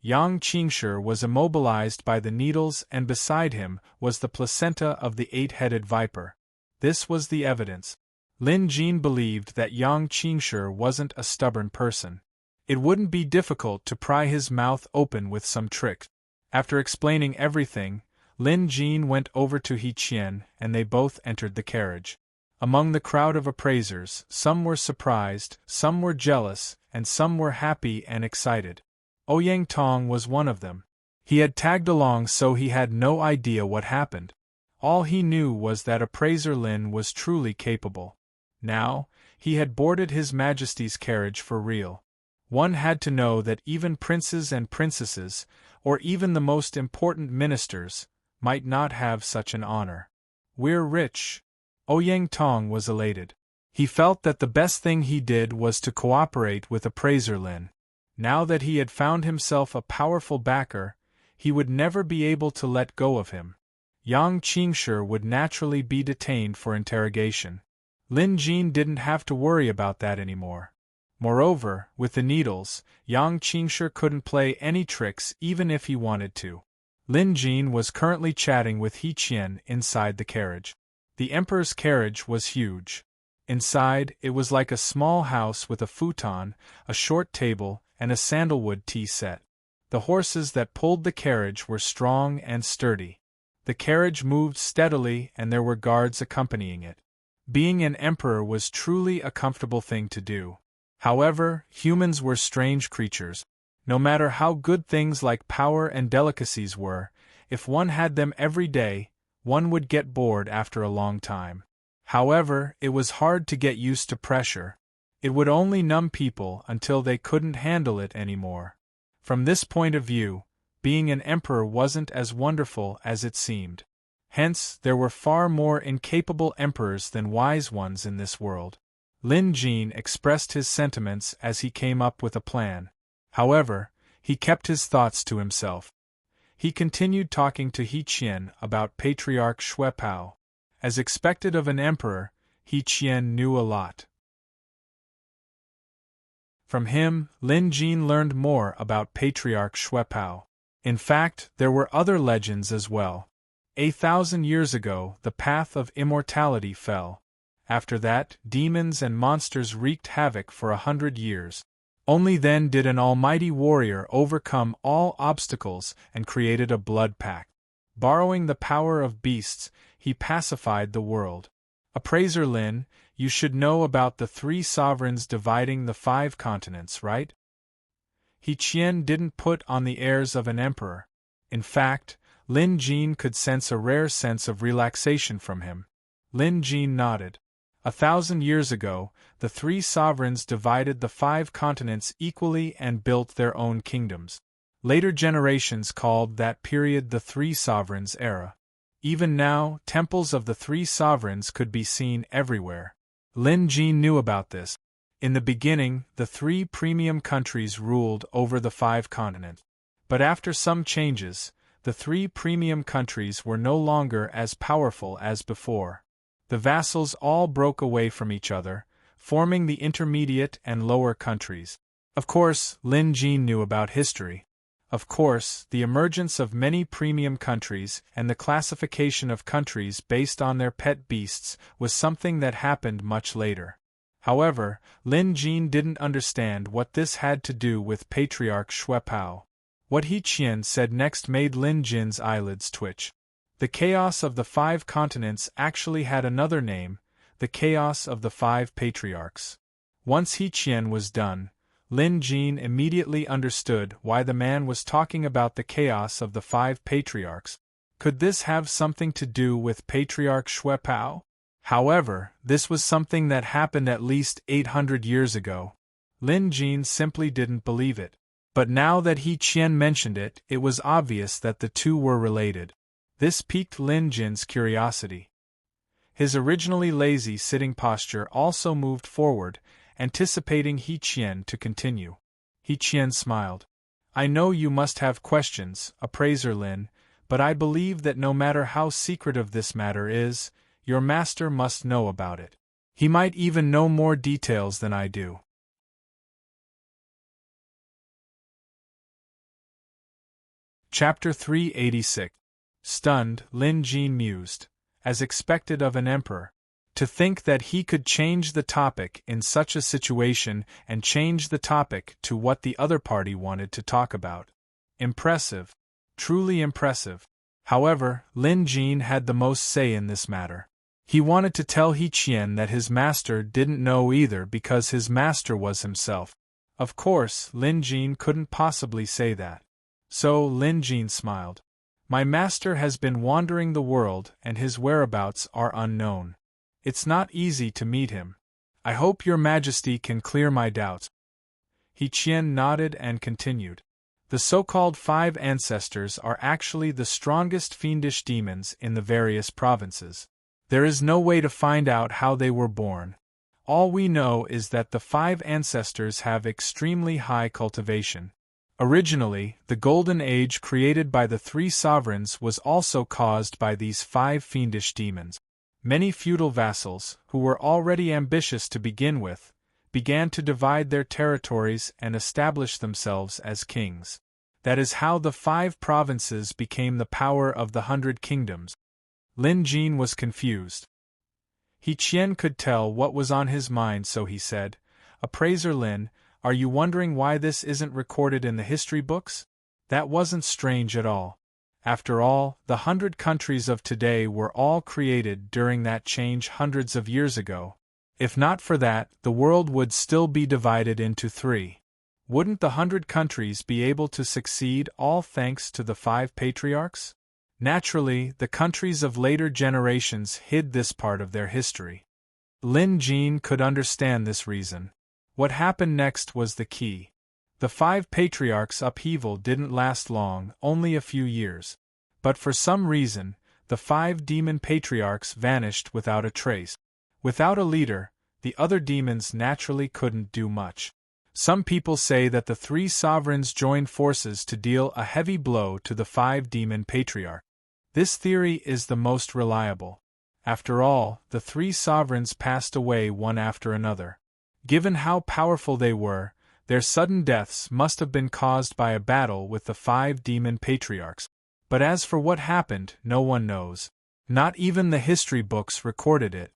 Yang Qingshi was immobilized by the needles, and beside him was the placenta of the eight-headed viper. This was the evidence. Lin Jin believed that Yang Qingshi wasn't a stubborn person. It wouldn't be difficult to pry his mouth open with some trick. After explaining everything, Lin Jin went over to He Qian and they both entered the carriage. Among the crowd of appraisers, some were surprised, some were jealous, and some were happy and excited. Ouyang Tong was one of them. He had tagged along so he had no idea what happened. All he knew was that appraiser Lin was truly capable. Now, he had boarded His Majesty's carriage for real. One had to know that even princes and princesses, or even the most important ministers, might not have such an honor. "We're rich." Ouyang Tong was elated. He felt that the best thing he did was to cooperate with appraiser Lin. Now that he had found himself a powerful backer, he would never be able to let go of him. Yang Qingshi would naturally be detained for interrogation. Lin Jin didn't have to worry about that anymore. Moreover, with the needles, Yang Qingshi couldn't play any tricks even if he wanted to. Lin Jin was currently chatting with He Qian inside the carriage. The emperor's carriage was huge. Inside, it was like a small house with a futon, a short table, and a sandalwood tea set. The horses that pulled the carriage were strong and sturdy. The carriage moved steadily and there were guards accompanying it. Being an emperor was truly a comfortable thing to do. However, humans were strange creatures. No matter how good things like power and delicacies were, if one had them every day, one would get bored after a long time. However, it was hard to get used to pressure. It would only numb people until they couldn't handle it anymore. From this point of view, being an emperor wasn't as wonderful as it seemed. Hence, there were far more incapable emperors than wise ones in this world. Lin Jin expressed his sentiments as he came up with a plan. However, he kept his thoughts to himself. He continued talking to He Qian about Patriarch Xuepao. As expected of an emperor, He Qian knew a lot. From him, Lin Jin learned more about Patriarch Xuepao. In fact, there were other legends as well. 1,000 years ago, the path of immortality fell. After that, demons and monsters wreaked havoc for 100 years. Only then did an almighty warrior overcome all obstacles and created a blood pact. Borrowing the power of beasts, he pacified the world. Appraiser Lin, you should know about the 3 sovereigns dividing the 5 continents, right? He Qian didn't put on the airs of an emperor. In fact, Lin Jin could sense a rare sense of relaxation from him. Lin Jin nodded. 1,000 years ago, the 3 sovereigns divided the 5 continents equally and built their own kingdoms. Later generations called that period the 3 sovereigns era. Even now, temples of the 3 sovereigns could be seen everywhere. Lin Jin knew about this. In the beginning, the 3 premium countries ruled over the 5 continents. But after some changes, the 3 premium countries were no longer as powerful as before. The vassals all broke away from each other, forming the intermediate and lower countries. Of course, Lin Jin knew about history. Of course, the emergence of many premium countries and the classification of countries based on their pet beasts was something that happened much later. However, Lin Jin didn't understand what this had to do with Patriarch Xuepao. What He Qian said next made Lin Jin's eyelids twitch. The chaos of the 5 continents actually had another name, the chaos of the 5 patriarchs. Once He Qian was done, Lin Jin immediately understood why the man was talking about the chaos of the 5 patriarchs. Could this have something to do with Patriarch Xuepao? However, this was something that happened at least 800 years ago. Lin Jin simply didn't believe it. But now that He Qian mentioned it, it was obvious that the two were related. This piqued Lin Jin's curiosity. His originally lazy sitting posture also moved forward, anticipating He Qian to continue. He Qian smiled. I know you must have questions, appraiser Lin, but I believe that no matter how secretive this matter is, your master must know about it. He might even know more details than I do. Chapter 386. Stunned, Lin Jin mused, as expected of an emperor. To think that he could change the topic in such a situation and change the topic to what the other party wanted to talk about. Impressive. truly impressive. However, Lin Jin had the most say in this matter. He wanted to tell He Qian that his master didn't know either because his master was himself. Of course, Lin Jin couldn't possibly say that. So Lin Jin smiled. My master has been wandering the world and his whereabouts are unknown. It's not easy to meet him. I hope your majesty can clear my doubts. He Qian nodded and continued. The so-called 5 ancestors are actually the strongest fiendish demons in the various provinces. There is no way to find out how they were born. All we know is that the 5 ancestors have extremely high cultivation. Originally, the Golden Age created by the 3 sovereigns was also caused by these 5 fiendish demons. Many feudal vassals, who were already ambitious to begin with, began to divide their territories and establish themselves as kings. That is how the 5 provinces became the power of the 100 kingdoms. Lin Jin was confused. He Qian could tell what was on his mind, so he said, Appraiser Lin, are you wondering why this isn't recorded in the history books? That wasn't strange at all. After all, the 100 countries of today were all created during that change hundreds of years ago. If not for that, the world would still be divided into 3. Wouldn't the 100 countries be able to succeed all thanks to the 5 patriarchs? Naturally, the countries of later generations hid this part of their history. Lin Jin could understand this reason. What happened next was the key. The 5 patriarchs' upheaval didn't last long, only a few years. But for some reason, the 5 demon patriarchs vanished without a trace. Without a leader, the other demons naturally couldn't do much. Some people say that the 3 sovereigns joined forces to deal a heavy blow to the 5 demon patriarchs. This theory is the most reliable. After all, the 3 sovereigns passed away one after another. Given how powerful they were, their sudden deaths must have been caused by a battle with the 5 demon patriarchs. But as for what happened, no one knows. Not even the history books recorded it.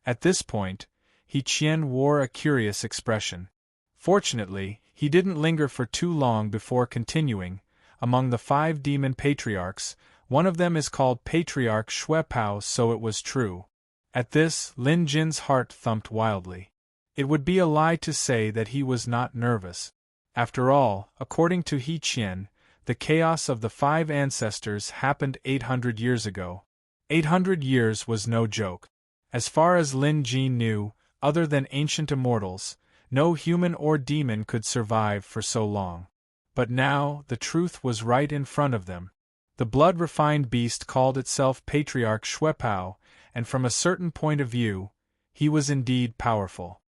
At this point, He Qian wore a curious expression. Fortunately, he didn't linger for too long before continuing. Among the 5 demon patriarchs, one of them is called Patriarch Xuepao, so it was true. At this, Lin Jin's heart thumped wildly. It would be a lie to say that he was not nervous. After all, according to He Qian, the chaos of the 5 ancestors happened 800 years ago. 800 years was no joke. As far as Lin Jin knew, other than ancient immortals, no human or demon could survive for so long. But now, the truth was right in front of them. The blood-refined beast called itself Patriarch Xuepao, and from a certain point of view, he was indeed powerful.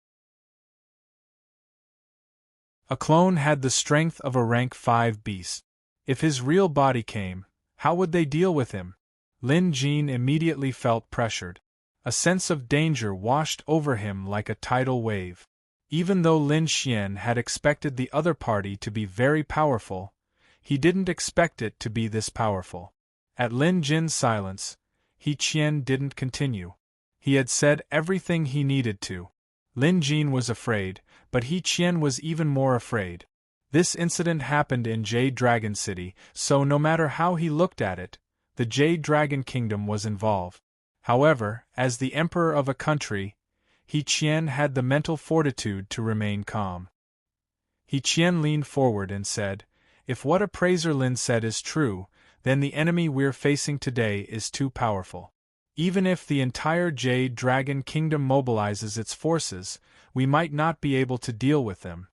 A clone had the strength of a rank 5 beast. If his real body came, how would they deal with him? Lin Jin immediately felt pressured. A sense of danger washed over him like a tidal wave. Even though Lin Xian had expected the other party to be very powerful, he didn't expect it to be this powerful. At Lin Jin's silence, He Qian didn't continue. He had said everything he needed to. Lin Jin was afraid, but He Qian was even more afraid. This incident happened in Jade Dragon City, so no matter how he looked at it, the Jade Dragon Kingdom was involved. However, as the emperor of a country, He Qian had the mental fortitude to remain calm. He Qian leaned forward and said, If what Appraiser Lin said is true, then the enemy we're facing today is too powerful. Even if the entire Jade Dragon Kingdom mobilizes its forces, we might not be able to deal with them.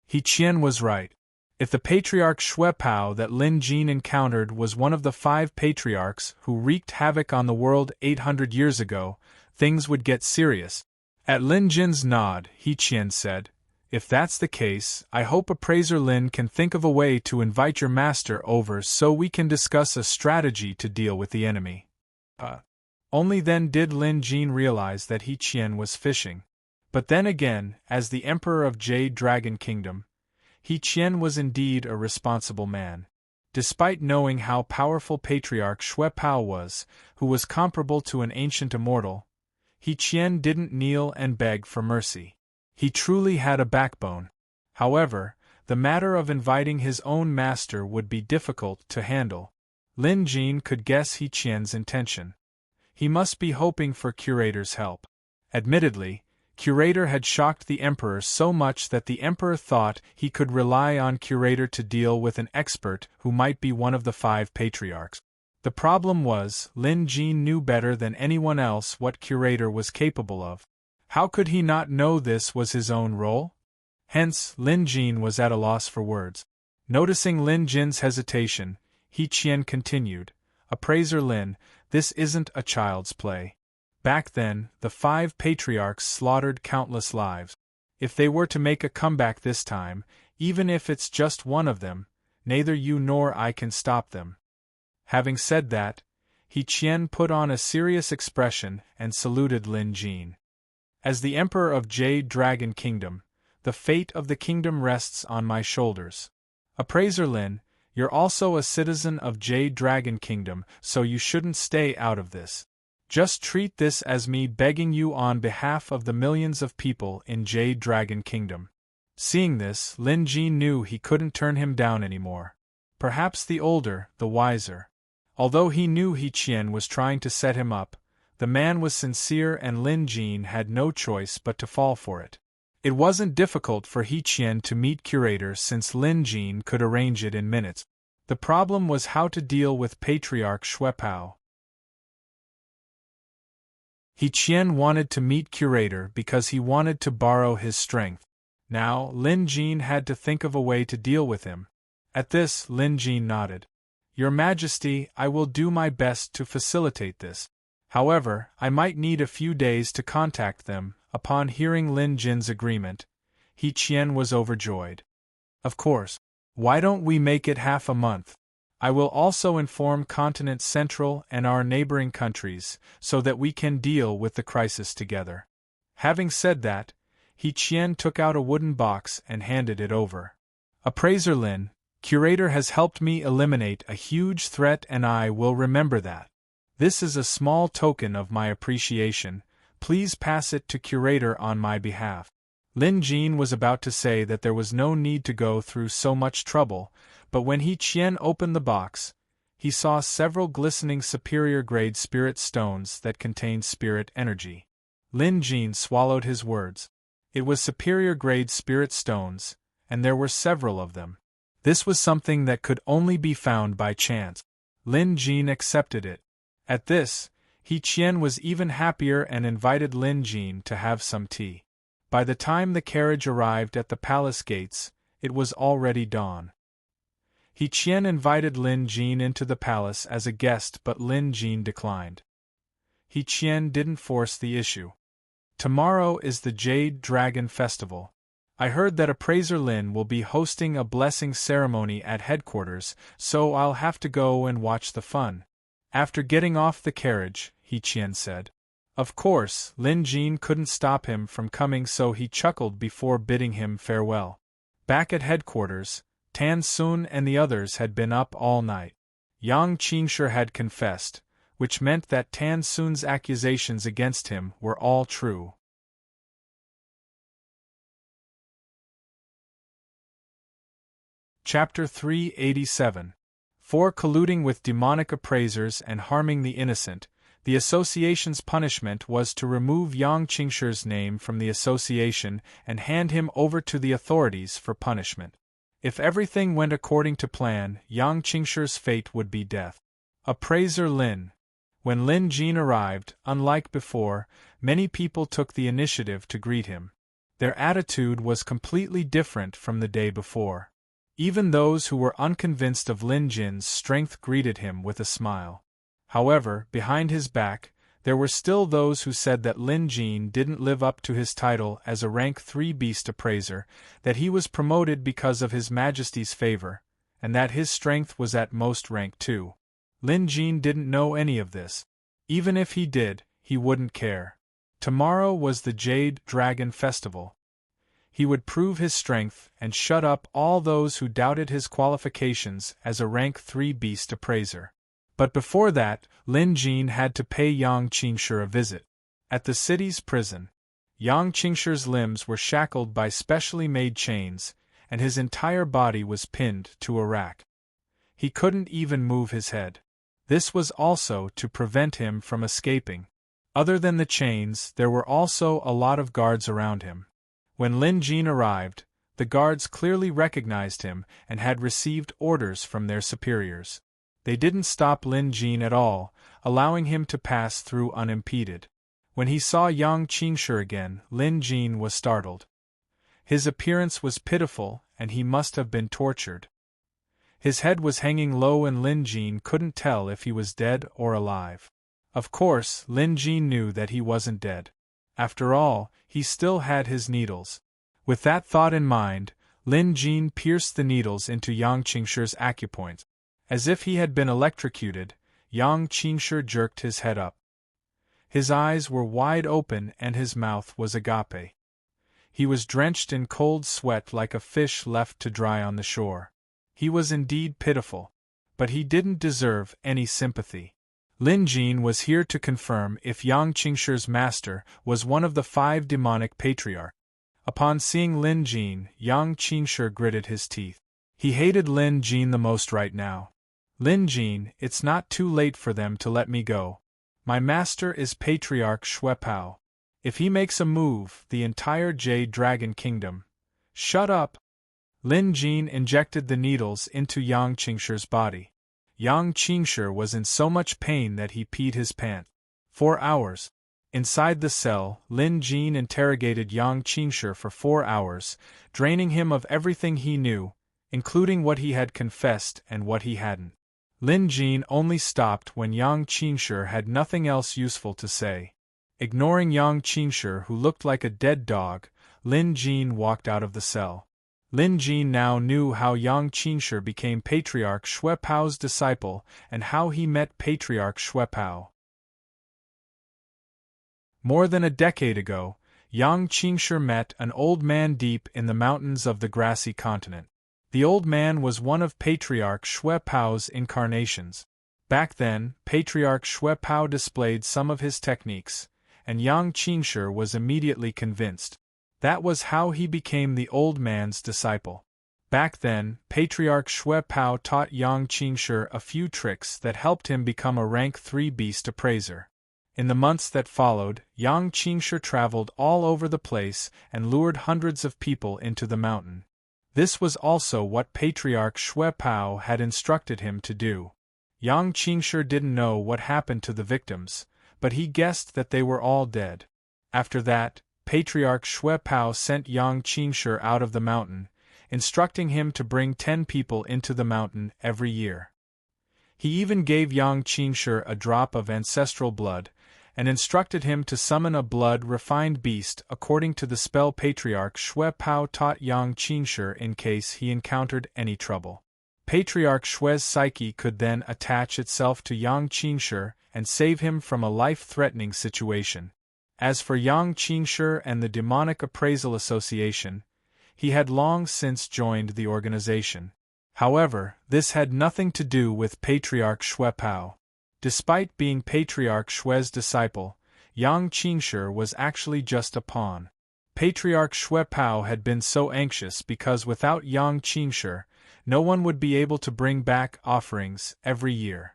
He Qian was right. If the Patriarch Xuepao that Lin Jin encountered was one of the 5 patriarchs who wreaked havoc on the world 800 years ago, things would get serious. At Lin Jin's nod, He Qian said, If that's the case, I hope Appraiser Lin can think of a way to invite your master over so we can discuss a strategy to deal with the enemy. Only then did Lin Jin realize that He Qian was fishing. But then again, as the Emperor of Jade Dragon Kingdom, He Qian was indeed a responsible man. Despite knowing how powerful Patriarch Xuepao was, who was comparable to an ancient immortal, He Qian didn't kneel and beg for mercy. He truly had a backbone. However, the matter of inviting his own master would be difficult to handle. Lin Jin could guess He Qian's intention. He must be hoping for Curator's help. Admittedly, Curator had shocked the Emperor so much that the Emperor thought he could rely on Curator to deal with an expert who might be one of the 5 patriarchs. The problem was, Lin Jin knew better than anyone else what Curator was capable of. How could he not know this was his own role? Hence, Lin Jin was at a loss for words. Noticing Lin Jin's hesitation, He Qian continued, "Appraiser Lin, this isn't a child's play. Back then, the 5 patriarchs slaughtered countless lives. If they were to make a comeback this time, even if it's just one of them, neither you nor I can stop them." Having said that, He Qian put on a serious expression and saluted Lin Jin. "As the Emperor of Jade Dragon Kingdom, the fate of the kingdom rests on my shoulders. Appraiser Lin, you're also a citizen of Jade Dragon Kingdom, so you shouldn't stay out of this. Just treat this as me begging you on behalf of the millions of people in Jade Dragon Kingdom." Seeing this, Lin Jin knew he couldn't turn him down anymore. Perhaps the older, the wiser. Although he knew He Qian was trying to set him up, the man was sincere and Lin Jin had no choice but to fall for it. It wasn't difficult for He Qian to meet Curator since Lin Jin could arrange it in minutes. The problem was how to deal with Patriarch Xuepao. He Qian wanted to meet Curator because he wanted to borrow his strength. Now, Lin Jin had to think of a way to deal with him. At this, Lin Jin nodded. "Your Majesty, I will do my best to facilitate this. However, I might need a few days to contact them." Upon hearing Lin Jin's agreement, He Qian was overjoyed. "Of course. Why don't we make it half a month? I will also inform Continent Central and our neighboring countries, so that we can deal with the crisis together." Having said that, He Qian took out a wooden box and handed it over. "Appraiser Lin, Curator has helped me eliminate a huge threat and I will remember that. This is a small token of my appreciation. Please pass it to Curator on my behalf." Lin Jin was about to say that there was no need to go through so much trouble, but when He Qian opened the box, he saw several glistening superior-grade spirit stones that contained spirit energy. Lin Jin swallowed his words. It was superior-grade spirit stones, and there were several of them. This was something that could only be found by chance. Lin Jin accepted it. At this, He Qian was even happier and invited Lin Jin to have some tea. By the time the carriage arrived at the palace gates, it was already dawn. He Qian invited Lin Jin into the palace as a guest, but Lin Jin declined. He Qian didn't force the issue. "Tomorrow is the Jade Dragon Festival. I heard that Appraiser Lin will be hosting a blessing ceremony at headquarters, so I'll have to go and watch the fun." After getting off the carriage, He Qian said. Of course, Lin Jin couldn't stop him from coming, so he chuckled before bidding him farewell. Back at headquarters, Tan Sun and the others had been up all night. Yang Qingshi had confessed, which meant that Tan Sun's accusations against him were all true. Chapter 387. For colluding with demonic appraisers and harming the innocent, the association's punishment was to remove Yang Qingshi's name from the association and hand him over to the authorities for punishment. If everything went according to plan, Yang Qingshi's fate would be death. Appraiser Lin. When Lin Jin arrived, unlike before, many people took the initiative to greet him. Their attitude was completely different from the day before. Even those who were unconvinced of Lin Jin's strength greeted him with a smile. However, behind his back, there were still those who said that Lin Jin didn't live up to his title as a rank 3 beast appraiser, that he was promoted because of His Majesty's favor, and that his strength was at most rank 2. Lin Jin didn't know any of this. Even if he did, he wouldn't care. Tomorrow was the Jade Dragon Festival. He would prove his strength and shut up all those who doubted his qualifications as a rank 3 beast appraiser. But before that, Lin Jin had to pay Yang Qingshi a visit. At the city's prison, Yang Qingshi's limbs were shackled by specially made chains, and his entire body was pinned to a rack. He couldn't even move his head. This was also to prevent him from escaping. Other than the chains, there were also a lot of guards around him. When Lin Jin arrived, the guards clearly recognized him and had received orders from their superiors. They didn't stop Lin Jin at all, allowing him to pass through unimpeded. When he saw Yang Qingshi again, Lin Jin was startled. His appearance was pitiful, and he must have been tortured. His head was hanging low and Lin Jin couldn't tell if he was dead or alive. Of course, Lin Jin knew that he wasn't dead. After all, he still had his needles. With that thought in mind, Lin Jin pierced the needles into Yang Qingshi's acupoints. As if he had been electrocuted, Yang Qingshi jerked his head up. His eyes were wide open and his mouth was agape. He was drenched in cold sweat like a fish left to dry on the shore. He was indeed pitiful, but he didn't deserve any sympathy. Lin Jin was here to confirm if Yang Qingshi's master was one of the 5 demonic patriarchs. Upon seeing Lin Jin, Yang Qingshi gritted his teeth. He hated Lin Jin the most right now. Lin Jin, it's not too late for them to let me go. My master is Patriarch Xue Pao. If he makes a move, the entire Jade Dragon Kingdom. Shut up! Lin Jin injected the needles into Yang Qingshi's body. Yang Qingshi was in so much pain that he peed his pants. 4 hours. Inside the cell, Lin Jin interrogated Yang Qingshi for 4 hours, draining him of everything he knew, including what he had confessed and what he hadn't. Lin Jin only stopped when Yang Qingshi had nothing else useful to say. Ignoring Yang Qingshi, who looked like a dead dog, Lin Jin walked out of the cell. Lin Jin now knew how Yang Qingshi became Patriarch Xue Pao's disciple and how he met Patriarch Xue Pao. More than a decade ago, Yang Qingshi met an old man deep in the mountains of the grassy continent. The old man was one of Patriarch Xue Pao's incarnations. Back then, Patriarch Xue Pao displayed some of his techniques, and Yang Qingshi was immediately convinced. That was how he became the old man's disciple. Back then, Patriarch Xue Pao taught Yang Qingshi a few tricks that helped him become a rank 3 beast appraiser. In the months that followed, Yang Qingshi traveled all over the place and lured hundreds of people into the mountain. This was also what Patriarch Xue Pao had instructed him to do. Yang Qingshi didn't know what happened to the victims, but he guessed that they were all dead. After that, Patriarch Xue Pao sent Yang Qingshi out of the mountain, instructing him to bring 10 people into the mountain every year. He even gave Yang Qingshi a drop of ancestral blood, and instructed him to summon a blood-refined beast according to the spell Patriarch Xue Pao taught Yang Qingshi in case he encountered any trouble. Patriarch Xue's psyche could then attach itself to Yang Qingshi and save him from a life-threatening situation. As for Yang Qingshi and the Demonic Appraisal Association, he had long since joined the organization. However, this had nothing to do with Patriarch Xue Pao. Despite being Patriarch Xue's disciple, Yang Qingshi was actually just a pawn. Patriarch Xue Pao had been so anxious because without Yang Qingshi, no one would be able to bring back offerings every year.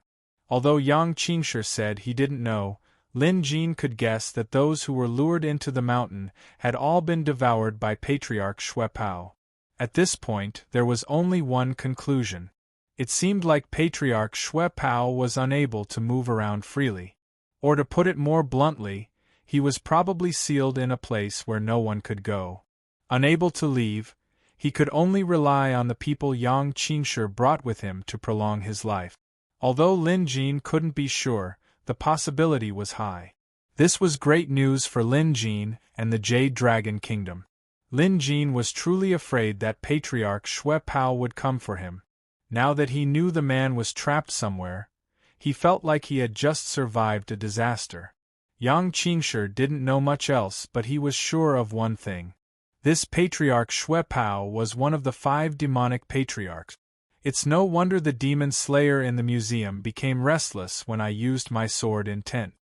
Although Yang Qingshi said he didn't know, Lin Jin could guess that those who were lured into the mountain had all been devoured by Patriarch Xue Pao. At this point, there was only one conclusion. It seemed like Patriarch Xue Pao was unable to move around freely. Or to put it more bluntly, he was probably sealed in a place where no one could go. Unable to leave, he could only rely on the people Yang Qingshi brought with him to prolong his life. Although Lin Jin couldn't be sure, the possibility was high. This was great news for Lin Jin and the Jade Dragon Kingdom. Lin Jin was truly afraid that Patriarch Xue Pao would come for him. Now that he knew the man was trapped somewhere, he felt like he had just survived a disaster. Yang Qingshi didn't know much else, but he was sure of one thing. This Patriarch Xue Pao was one of the 5 demonic patriarchs. It's no wonder the demon slayer in the museum became restless when I used my sword intent.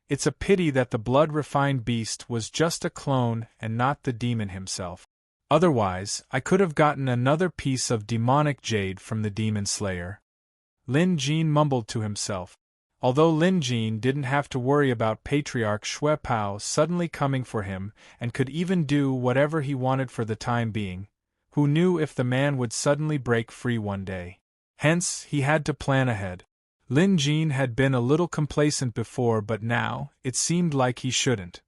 It's a pity that the blood-refined beast was just a clone and not the demon himself. Otherwise, I could have gotten another piece of demonic jade from the demon slayer. Lin Jin mumbled to himself. Although Lin Jin didn't have to worry about Patriarch Xue Pao suddenly coming for him and could even do whatever he wanted for the time being, who knew if the man would suddenly break free one day? Hence, he had to plan ahead. Lin Jin had been a little complacent before, but now, it seemed like he shouldn't.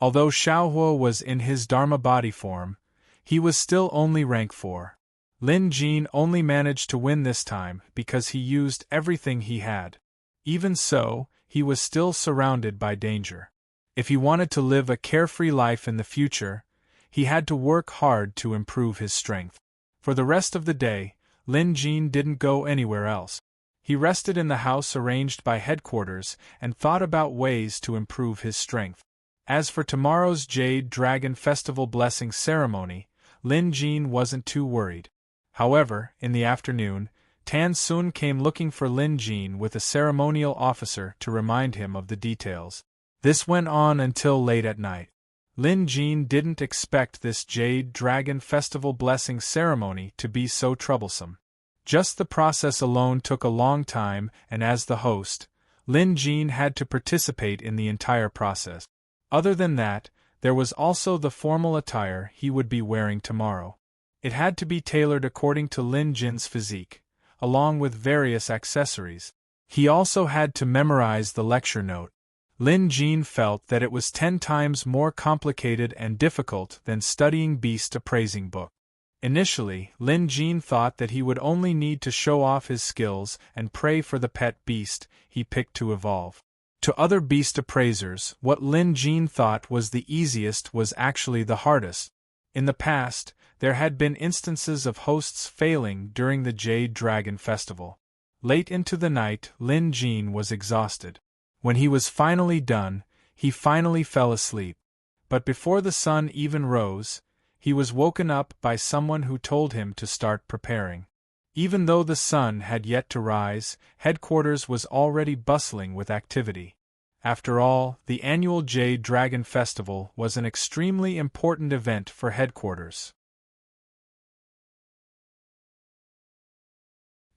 Although Xiaohuo was in his Dharma body form, he was still only rank 4. Lin Jin only managed to win this time because he used everything he had. Even so, he was still surrounded by danger. If he wanted to live a carefree life in the future, he had to work hard to improve his strength. For the rest of the day, Lin Jin didn't go anywhere else. He rested in the house arranged by headquarters and thought about ways to improve his strength. As for tomorrow's Jade Dragon Festival blessing ceremony, Lin Jin wasn't too worried. However, in the afternoon, Tan Sun came looking for Lin Jin with a ceremonial officer to remind him of the details. This went on until late at night. Lin Jin didn't expect this Jade Dragon Festival blessing ceremony to be so troublesome. Just the process alone took a long time, and as the host, Lin Jin had to participate in the entire process. Other than that, there was also the formal attire he would be wearing tomorrow. It had to be tailored according to Lin Jin's physique, along with various accessories. He also had to memorize the lecture note. Lin Jin felt that it was 10 times more complicated and difficult than studying Beast Appraising Book. Initially, Lin Jin thought that he would only need to show off his skills and pray for the pet beast he picked to evolve. To other beast appraisers, what Lin Jin thought was the easiest was actually the hardest. In the past, there had been instances of hosts failing during the Jade Dragon Festival. Late into the night, Lin Jin was exhausted. When he was finally done, he finally fell asleep. But before the sun even rose, he was woken up by someone who told him to start preparing. Even though the sun had yet to rise, headquarters was already bustling with activity. After all, the annual Jade Dragon Festival was an extremely important event for headquarters.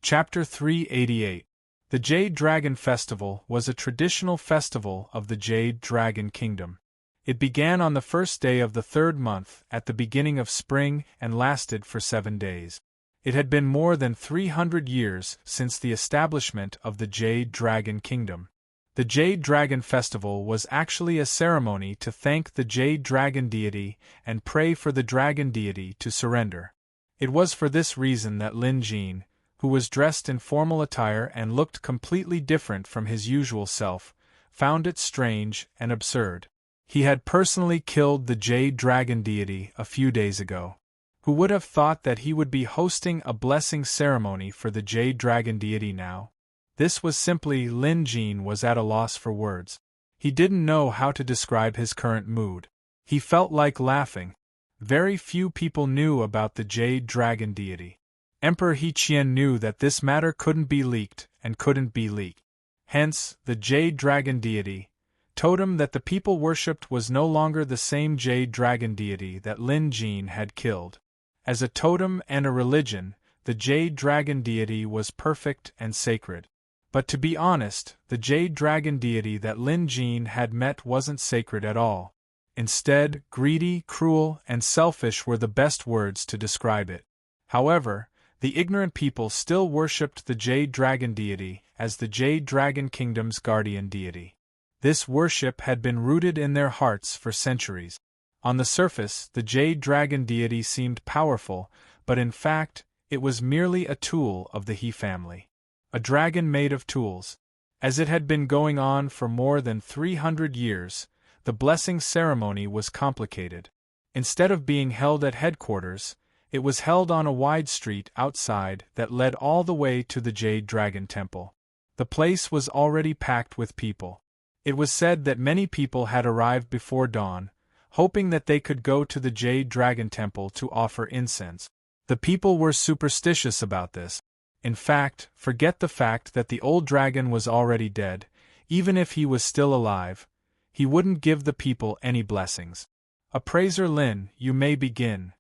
Chapter 388. The Jade Dragon Festival was a traditional festival of the Jade Dragon Kingdom. It began on the first day of the 3rd month at the beginning of spring and lasted for 7 days. It had been more than 300 years since the establishment of the Jade Dragon Kingdom. The Jade Dragon Festival was actually a ceremony to thank the Jade Dragon deity and pray for the dragon deity to surrender. It was for this reason that Lin Jin, who was dressed in formal attire and looked completely different from his usual self, found it strange and absurd. He had personally killed the Jade Dragon deity a few days ago. Who would have thought that he would be hosting a blessing ceremony for the Jade Dragon deity now? This was simply Lin Jin was at a loss for words. He didn't know how to describe his current mood. He felt like laughing. Very few people knew about the Jade Dragon deity. Emperor He Qian knew that this matter couldn't be leaked and couldn't be leaked. Hence, the Jade Dragon deity, totem that the people worshipped, was no longer the same Jade Dragon deity that Lin Jin had killed. As a totem and a religion, the Jade Dragon deity was perfect and sacred. But to be honest, the Jade Dragon deity that Lin Jin had met wasn't sacred at all. Instead, greedy, cruel, and selfish were the best words to describe it. However, the ignorant people still worshipped the Jade Dragon deity as the Jade Dragon Kingdom's guardian deity. This worship had been rooted in their hearts for centuries. On the surface, the Jade Dragon deity seemed powerful, but in fact, it was merely a tool of the He family. A dragon made of tools. As it had been going on for more than 300 years, the blessing ceremony was complicated. Instead of being held at headquarters, it was held on a wide street outside that led all the way to the Jade Dragon Temple. The place was already packed with people. It was said that many people had arrived before dawn, hoping that they could go to the Jade Dragon Temple to offer incense. The people were superstitious about this. In fact, forget the fact that the old dragon was already dead. Even if he was still alive, he wouldn't give the people any blessings. "Appraiser Lin, you may begin."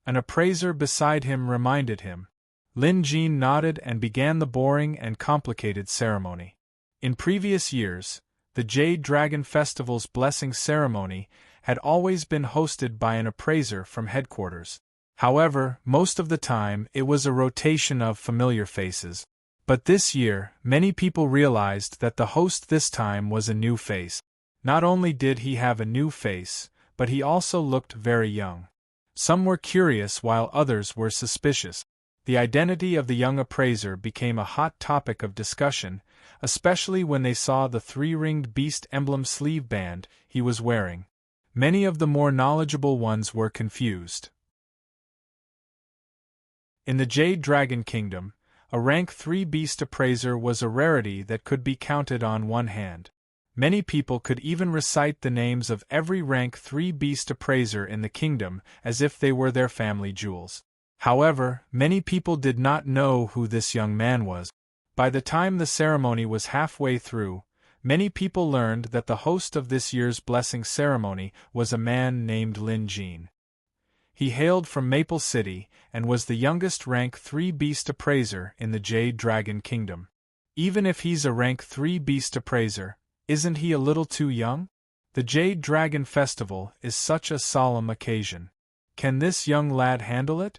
An appraiser beside him reminded him. Lin Jin nodded and began the boring and complicated ceremony. In previous years, the Jade Dragon Festival's blessing ceremony had always been hosted by an appraiser from headquarters. However, most of the time it was a rotation of familiar faces. But this year, many people realized that the host this time was a new face. Not only did he have a new face, but he also looked very young. Some were curious while others were suspicious. The identity of the young appraiser became a hot topic of discussion, especially when they saw the three-ringed beast emblem sleeve band he was wearing. Many of the more knowledgeable ones were confused. In the Jade Dragon Kingdom, a rank 3 beast appraiser was a rarity that could be counted on one hand. Many people could even recite the names of every rank 3 beast appraiser in the kingdom as if they were their family jewels. However, many people did not know who this young man was. By the time the ceremony was halfway through, many people learned that the host of this year's blessing ceremony was a man named Lin Jin. He hailed from Maple City and was the youngest rank 3 beast appraiser in the Jade Dragon Kingdom. Even if he's a rank 3 beast appraiser, isn't he a little too young? The Jade Dragon Festival is such a solemn occasion. Can this young lad handle it?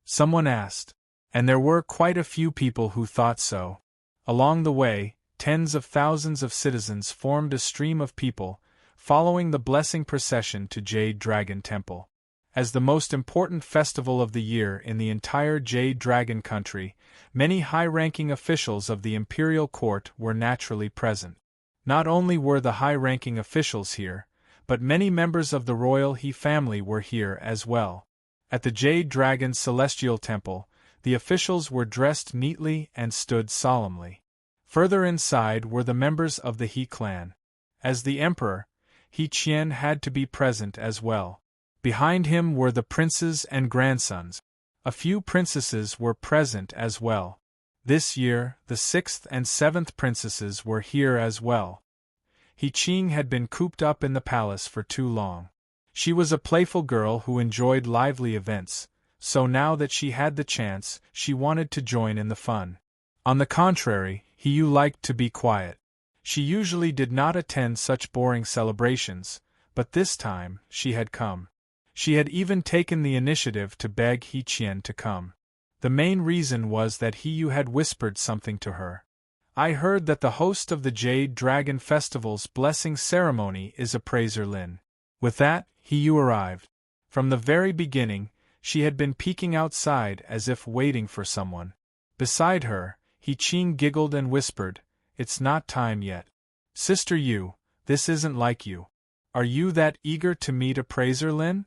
Someone asked. And there were quite a few people who thought so. Along the way, tens of thousands of citizens formed a stream of people, following the blessing procession to Jade Dragon Temple. As the most important festival of the year in the entire Jade Dragon country, many high-ranking officials of the imperial court were naturally present. Not only were the high-ranking officials here, but many members of the royal He family were here as well. At the Jade Dragon's celestial temple, the officials were dressed neatly and stood solemnly. Further inside were the members of the He clan. As the emperor, He Qian had to be present as well. Behind him were the princes and grandsons. A few princesses were present as well. This year, the 6th and 7th princesses were here as well. He Qing had been cooped up in the palace for too long. She was a playful girl who enjoyed lively events, so now that she had the chance, she wanted to join in the fun. On the contrary, He Yu liked to be quiet. She usually did not attend such boring celebrations, but this time, she had come. She had even taken the initiative to beg He Qian to come. The main reason was that He Yu had whispered something to her. "I heard that the host of the Jade Dragon Festival's blessing ceremony is Appraiser Lin." With that, He Yu arrived. From the very beginning, she had been peeking outside as if waiting for someone. Beside her, He Qing giggled and whispered, "It's not time yet. Sister Yu, this isn't like you. Are you that eager to meet Appraiser Lin?"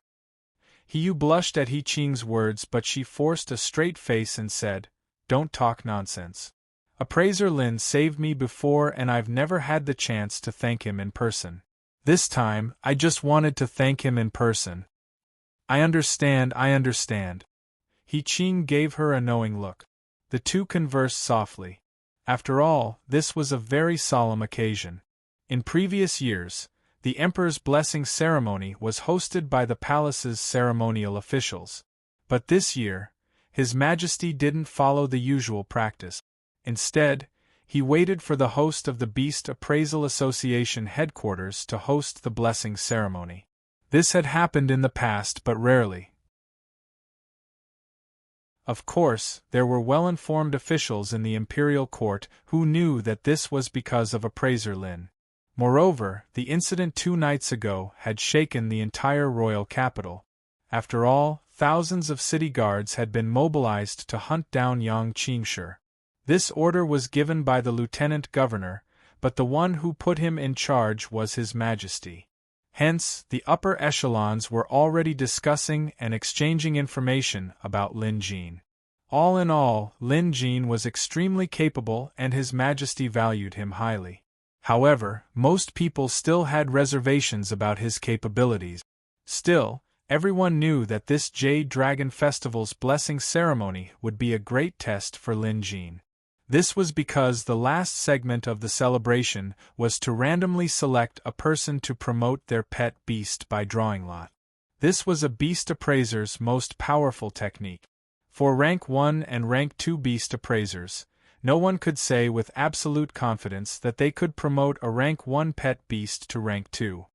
He Yu blushed at He Qing's words, but she forced a straight face and said, "Don't talk nonsense. Appraiser Lin saved me before and I've never had the chance to thank him in person. This time, I just wanted to thank him in person." I understand. He Qing gave her a knowing look. The two conversed softly. After all, this was a very solemn occasion. In previous years, the Emperor's blessing ceremony was hosted by the palace's ceremonial officials. But this year, His Majesty didn't follow the usual practice. Instead, he waited for the host of the Beast Appraisal Association headquarters to host the blessing ceremony. This had happened in the past but rarely. Of course, there were well-informed officials in the imperial court who knew that this was because of Appraiser Lin. Moreover, the incident 2 nights ago had shaken the entire royal capital. After all, thousands of city guards had been mobilized to hunt down Yang Qingshi. This order was given by the lieutenant governor, but the one who put him in charge was His Majesty. Hence, the upper echelons were already discussing and exchanging information about Lin Jin. All in all, Lin Jin was extremely capable and His Majesty valued him highly. However, most people still had reservations about his capabilities. Still, everyone knew that this Jade Dragon Festival's blessing ceremony would be a great test for Lin Jin. This was because the last segment of the celebration was to randomly select a person to promote their pet beast by drawing lot. This was a beast appraiser's most powerful technique. For rank 1 and rank 2 beast appraisers, no one could say with absolute confidence that they could promote a rank 1 pet beast to rank 2.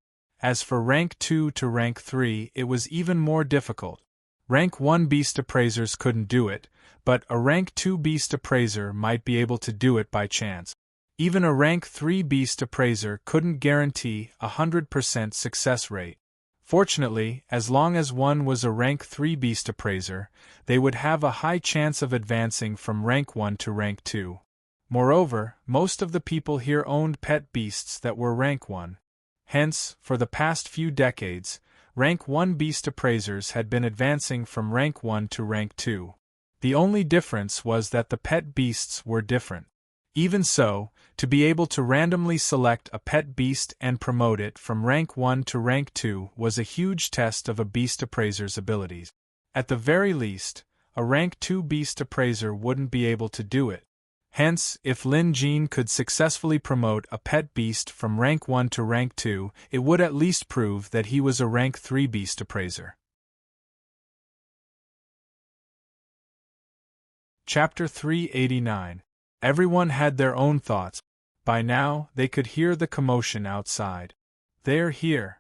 As for rank 2 to rank 3, it was even more difficult. Rank 1 beast appraisers couldn't do it, but a rank 2 beast appraiser might be able to do it by chance. Even a rank 3 beast appraiser couldn't guarantee a 100% success rate. Fortunately, as long as one was a rank 3 beast appraiser, they would have a high chance of advancing from rank 1 to rank 2. Moreover, most of the people here owned pet beasts that were rank 1. Hence, for the past few decades, rank 1 beast appraisers had been advancing from rank 1 to rank 2. The only difference was that the pet beasts were different. Even so, to be able to randomly select a pet beast and promote it from rank 1 to rank 2 was a huge test of a beast appraiser's abilities. At the very least, a rank 2 beast appraiser wouldn't be able to do it. Hence, if Lin Jin could successfully promote a pet beast from rank 1 to rank 2, it would at least prove that he was a rank 3 beast appraiser. Chapter 389. Everyone had their own thoughts. By now, they could hear the commotion outside. They're here.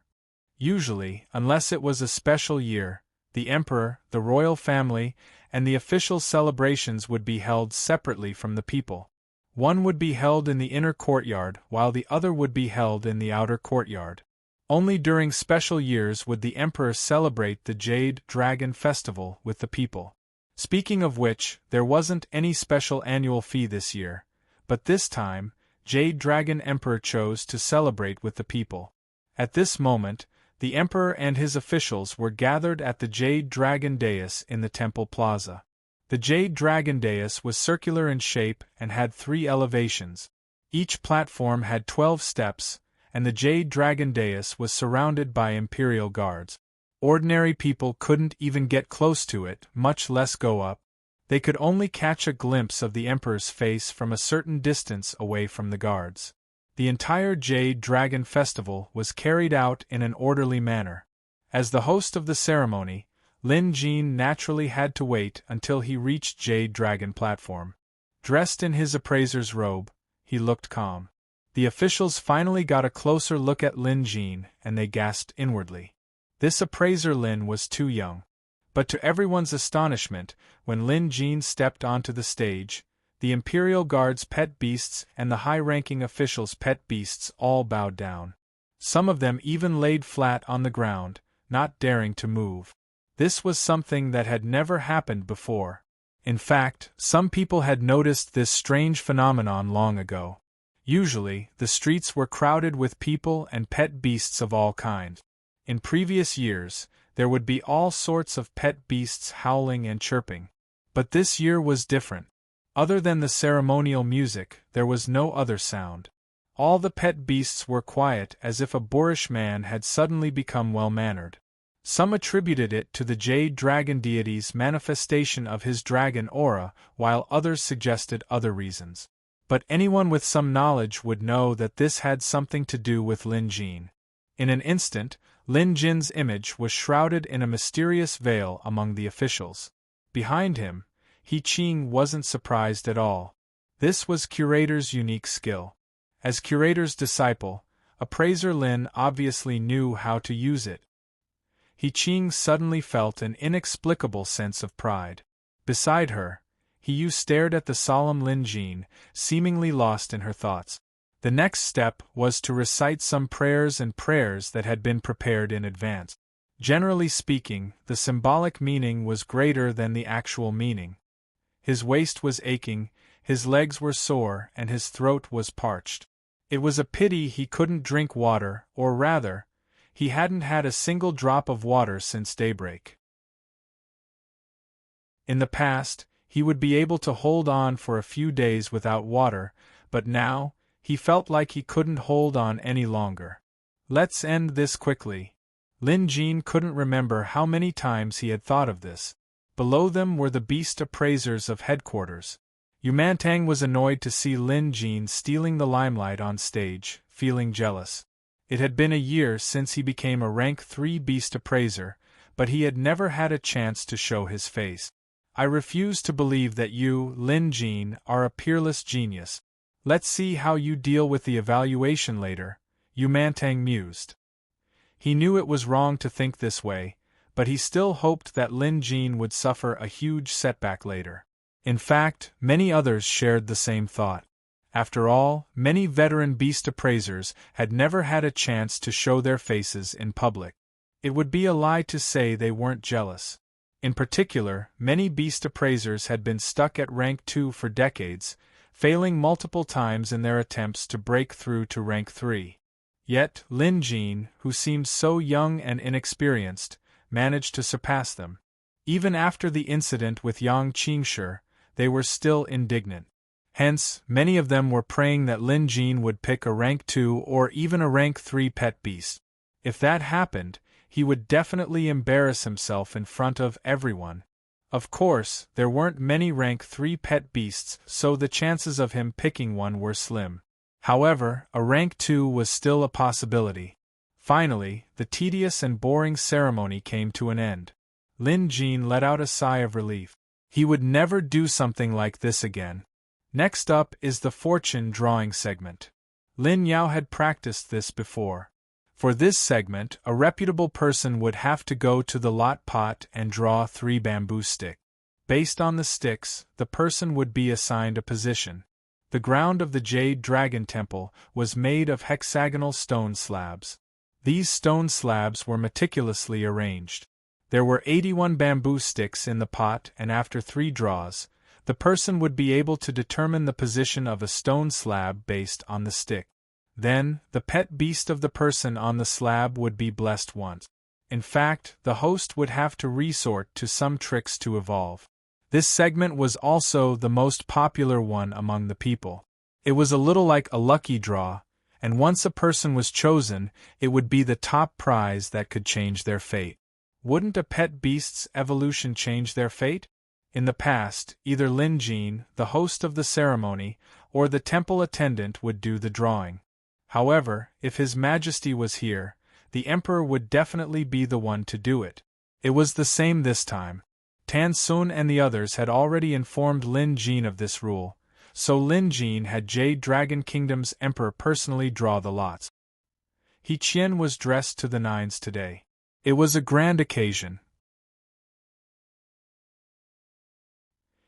Usually, unless it was a special year, the emperor, the royal family, and the official celebrations would be held separately from the people. One would be held in the inner courtyard, while the other would be held in the outer courtyard. Only during special years would the emperor celebrate the Jade Dragon Festival with the people. Speaking of which, there wasn't any special annual fee this year, but this time, Jade Dragon Emperor chose to celebrate with the people. At this moment, the emperor and his officials were gathered at the Jade Dragon Dais in the temple plaza. The Jade Dragon Dais was circular in shape and had 3 elevations. Each platform had 12 steps, and the Jade Dragon Dais was surrounded by imperial guards. Ordinary people couldn't even get close to it, much less go up. They could only catch a glimpse of the emperor's face from a certain distance away from the guards. The entire Jade Dragon Festival was carried out in an orderly manner. As the host of the ceremony, Lin Jin naturally had to wait until he reached Jade Dragon platform. Dressed in his appraiser's robe, he looked calm. The officials finally got a closer look at Lin Jin, and they gasped inwardly. This appraiser Lin was too young. But to everyone's astonishment, when Lin Jin stepped onto the stage, the Imperial Guard's pet beasts and the high-ranking officials' pet beasts all bowed down. Some of them even laid flat on the ground, not daring to move. This was something that had never happened before. In fact, some people had noticed this strange phenomenon long ago. Usually, the streets were crowded with people and pet beasts of all kinds. In previous years, there would be all sorts of pet beasts howling and chirping. But this year was different. Other than the ceremonial music, there was no other sound. All the pet beasts were quiet, as if a boorish man had suddenly become well-mannered. Some attributed it to the Jade Dragon deity's manifestation of his dragon aura, while others suggested other reasons. But anyone with some knowledge would know that this had something to do with Lin Jin. In an instant, Lin Jin's image was shrouded in a mysterious veil among the officials. Behind him, He Qing wasn't surprised at all. This was Curator's unique skill. As Curator's disciple, Appraiser Lin obviously knew how to use it. He Qing suddenly felt an inexplicable sense of pride. Beside her, He Yu stared at the solemn Lin Jin, seemingly lost in her thoughts. The next step was to recite some prayers that had been prepared in advance. Generally speaking, the symbolic meaning was greater than the actual meaning. His waist was aching, his legs were sore, and his throat was parched. It was a pity he couldn't drink water, or rather, he hadn't had a single drop of water since daybreak. In the past, he would be able to hold on for a few days without water, but now, he felt like he couldn't hold on any longer. Let's end this quickly. Lin Jin couldn't remember how many times he had thought of this. Below them were the beast appraisers of headquarters. Yu Mantang was annoyed to see Lin Jin stealing the limelight on stage, feeling jealous. It had been a year since he became a rank 3 beast appraiser, but he had never had a chance to show his face. I refuse to believe that you, Lin Jin, are a peerless genius. Let's see how you deal with the evaluation later, Yu Mantang mused. He knew it was wrong to think this way, but he still hoped that Lin Jin would suffer a huge setback later. In fact, many others shared the same thought. After all, many veteran beast appraisers had never had a chance to show their faces in public. It would be a lie to say they weren't jealous. In particular, many beast appraisers had been stuck at rank 2 for decades, failing multiple times in their attempts to break through to rank 3. Yet, Lin Jin, who seemed so young and inexperienced, managed to surpass them. Even after the incident with Yang Qingshi, they were still indignant. Hence, many of them were praying that Lin Jin would pick a rank 2 or even a rank 3 pet beast. If that happened, he would definitely embarrass himself in front of everyone. Of course, there weren't many rank 3 pet beasts, so the chances of him picking one were slim. However, a rank 2 was still a possibility. Finally, the tedious and boring ceremony came to an end. Lin Jin let out a sigh of relief. He would never do something like this again. Next up is the fortune drawing segment. Lin Yao had practiced this before. For this segment, a reputable person would have to go to the lot pot and draw 3 bamboo sticks. Based on the sticks, the person would be assigned a position. The ground of the Jade Dragon Temple was made of hexagonal stone slabs. These stone slabs were meticulously arranged. There were 81 bamboo sticks in the pot, and after 3 draws, the person would be able to determine the position of a stone slab based on the stick. Then, the pet beast of the person on the slab would be blessed once. In fact, the host would have to resort to some tricks to evolve. This segment was also the most popular one among the people. It was a little like a lucky draw, and once a person was chosen, it would be the top prize that could change their fate. Wouldn't a pet beast's evolution change their fate? In the past, either Lin Jin, the host of the ceremony, or the temple attendant would do the drawing. However, if His Majesty was here, the Emperor would definitely be the one to do it. It was the same this time. Tan Sun and the others had already informed Lin Jin of this rule, so Lin Jin had Jade Dragon Kingdom's Emperor personally draw the lots. He Qian was dressed to the nines today. It was a grand occasion.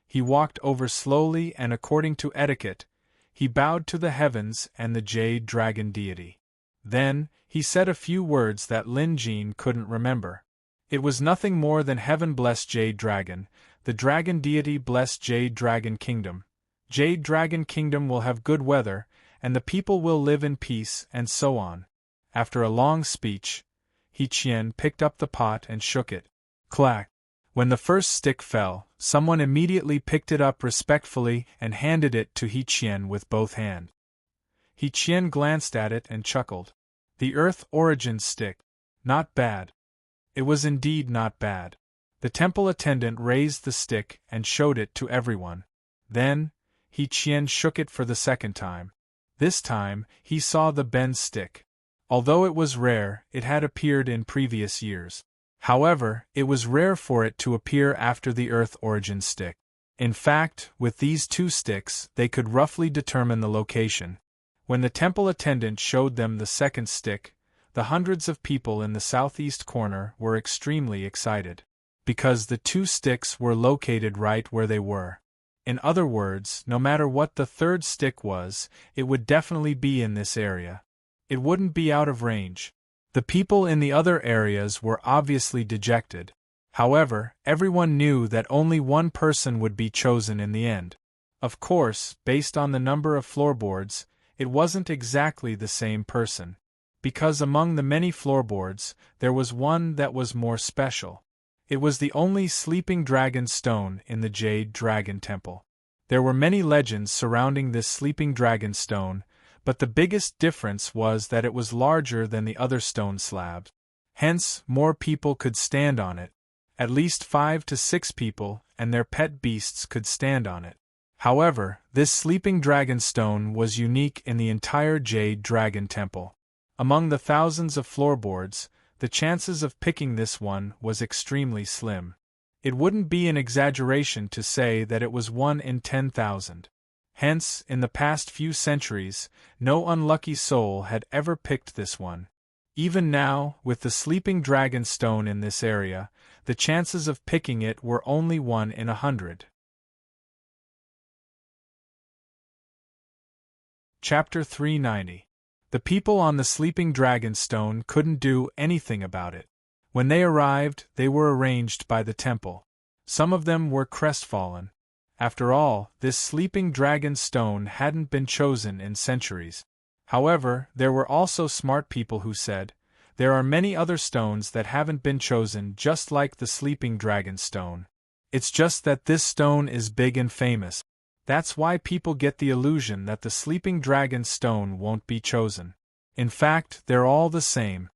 He walked over slowly and according to etiquette, he bowed to the heavens and the Jade Dragon deity. Then, he said a few words that Lin Jin couldn't remember. It was nothing more than Heaven bless Jade Dragon, the Dragon deity bless Jade Dragon Kingdom. Jade Dragon Kingdom will have good weather, and the people will live in peace, and so on. After a long speech, He Qian picked up the pot and shook it. Clack! When the first stick fell, someone immediately picked it up respectfully and handed it to He Qian with both hands. He Qian glanced at it and chuckled. The Earth Origin stick. Not bad. It was indeed not bad. The temple attendant raised the stick and showed it to everyone. Then, He Qian shook it for the second time. This time, he saw the bend stick. Although it was rare, it had appeared in previous years. However, it was rare for it to appear after the Earth Origin stick. In fact, with these 2 sticks, they could roughly determine the location. When the temple attendant showed them the second stick, the hundreds of people in the southeast corner were extremely excited. Because the 2 sticks were located right where they were. In other words, no matter what the third stick was, it would definitely be in this area. It wouldn't be out of range. The people in the other areas were obviously dejected. However, everyone knew that only one person would be chosen in the end. Of course, based on the number of floorboards, it wasn't exactly the same person. Because among the many floorboards, there was one that was more special. It was the only sleeping dragon stone in the Jade Dragon Temple. There were many legends surrounding this sleeping dragon stone, but the biggest difference was that it was larger than the other stone slabs. Hence, more people could stand on it. At least 5 to 6 people and their pet beasts could stand on it. However, this sleeping dragon stone was unique in the entire Jade Dragon Temple. Among the thousands of floorboards, the chances of picking this one was extremely slim. It wouldn't be an exaggeration to say that it was 1 in 10,000. Hence, in the past few centuries, no unlucky soul had ever picked this one. Even now, with the sleeping dragon stone in this area, the chances of picking it were only 1 in 100. Chapter 390. The people on the sleeping dragon stone couldn't do anything about it. When they arrived, they were arranged by the temple. Some of them were crestfallen. After all, this sleeping dragon stone hadn't been chosen in centuries. However, there were also smart people who said, "There are many other stones that haven't been chosen just like the sleeping dragon stone. It's just that this stone is big and famous. That's why people get the illusion that the sleeping dragon stone won't be chosen. In fact, they're all the same."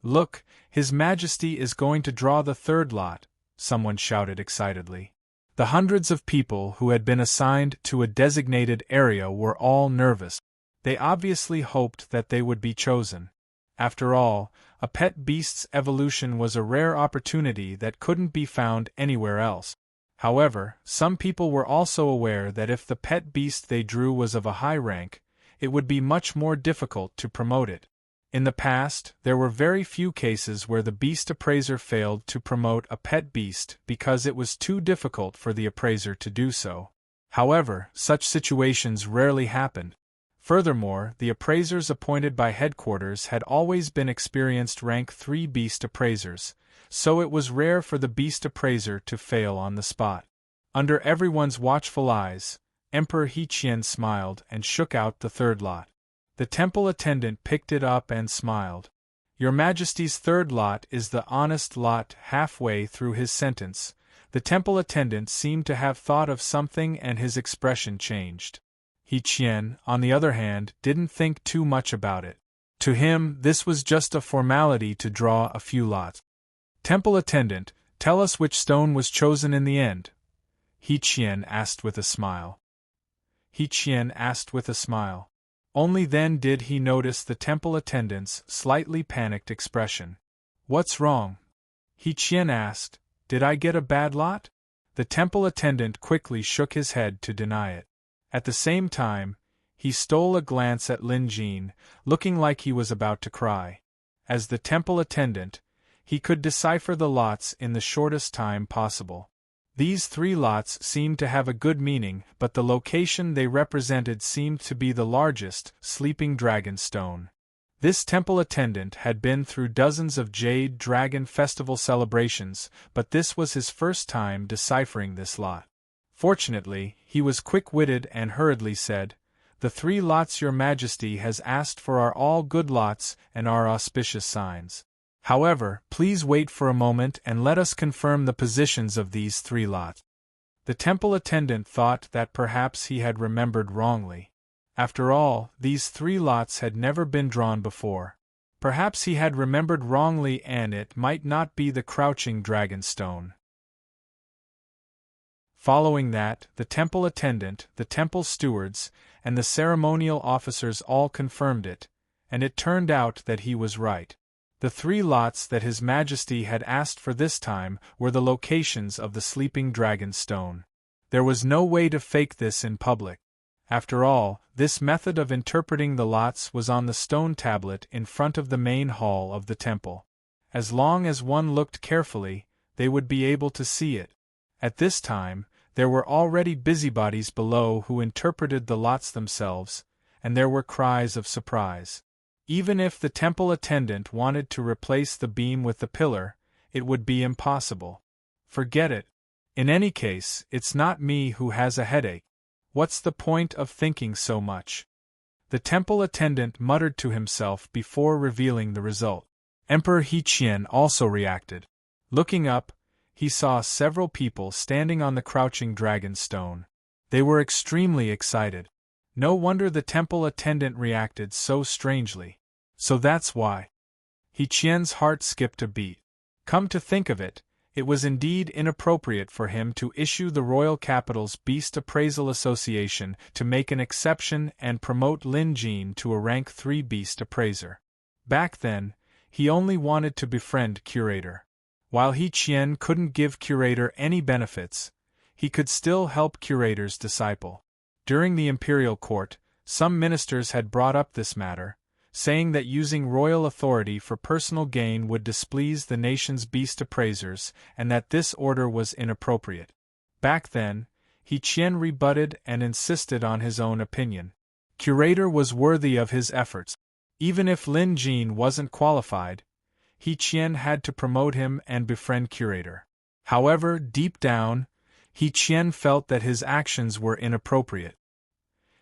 "Look, His Majesty is going to draw the third lot," someone shouted excitedly. The hundreds of people who had been assigned to a designated area were all nervous. They obviously hoped that they would be chosen. After all, a pet beast's evolution was a rare opportunity that couldn't be found anywhere else. However, some people were also aware that if the pet beast they drew was of a high rank, it would be much more difficult to promote it. In the past, there were very few cases where the beast appraiser failed to promote a pet beast because it was too difficult for the appraiser to do so. However, such situations rarely happened. Furthermore, the appraisers appointed by headquarters had always been experienced rank 3 beast appraisers, so it was rare for the beast appraiser to fail on the spot. Under everyone's watchful eyes, Emperor He smiled and shook out the third lot. The temple attendant picked it up and smiled. "Your Majesty's third lot is the honest lot." Halfway through his sentence, the temple attendant seemed to have thought of something and his expression changed. He Qian, on the other hand, didn't think too much about it. To him, this was just a formality to draw a few lots. "Temple attendant, tell us which stone was chosen in the end," He Qian asked with a smile. He Qian asked with a smile. Only then did he notice the temple attendant's slightly panicked expression. "What's wrong?" He Qian asked. "Did I get a bad lot?" The temple attendant quickly shook his head to deny it. At the same time, he stole a glance at Lin Jin, looking like he was about to cry. As the temple attendant, he could decipher the lots in the shortest time possible. These 3 lots seemed to have a good meaning, but the location they represented seemed to be the largest, sleeping dragon stone. This temple attendant had been through dozens of Jade Dragon Festival celebrations, but this was his first time deciphering this lot. Fortunately, he was quick-witted and hurriedly said, "The 3 lots Your Majesty has asked for are all good lots and are auspicious signs. However, please wait for a moment and let us confirm the positions of these 3 lots." The temple attendant thought that perhaps he had remembered wrongly. After all, these 3 lots had never been drawn before. Perhaps he had remembered wrongly and it might not be the crouching dragon stone. Following that, the temple attendant, the temple stewards, and the ceremonial officers all confirmed it, and it turned out that he was right. The 3 lots that His Majesty had asked for this time were the locations of the sleeping dragon stone. There was no way to fake this in public. After all, this method of interpreting the lots was on the stone tablet in front of the main hall of the temple. As long as one looked carefully, they would be able to see it. At this time, there were already busybodies below who interpreted the lots themselves, and there were cries of surprise. Even if the temple attendant wanted to replace the beam with the pillar, it would be impossible. Forget it. In any case, it's not me who has a headache. What's the point of thinking so much? The temple attendant muttered to himself before revealing the result. Emperor He also reacted. Looking up, he saw several people standing on the crouching dragon stone. They were extremely excited. No wonder the temple attendant reacted so strangely. So that's why. He heart skipped a beat. Come to think of it, it was indeed inappropriate for him to issue the Royal Capital's Beast Appraisal Association to make an exception and promote Lin Jin to a rank 3 beast appraiser. Back then, he only wanted to befriend Curator. While He Qian couldn't give Curator any benefits, he could still help Curator's disciple. During the imperial court, some ministers had brought up this matter, saying that using royal authority for personal gain would displease the nation's beast appraisers and that this order was inappropriate. Back then, He Qian rebutted and insisted on his own opinion. Curator was worthy of his efforts. Even if Lin Jin wasn't qualified, He Qian had to promote him and befriend Curator. However, deep down, He Qian felt that his actions were inappropriate.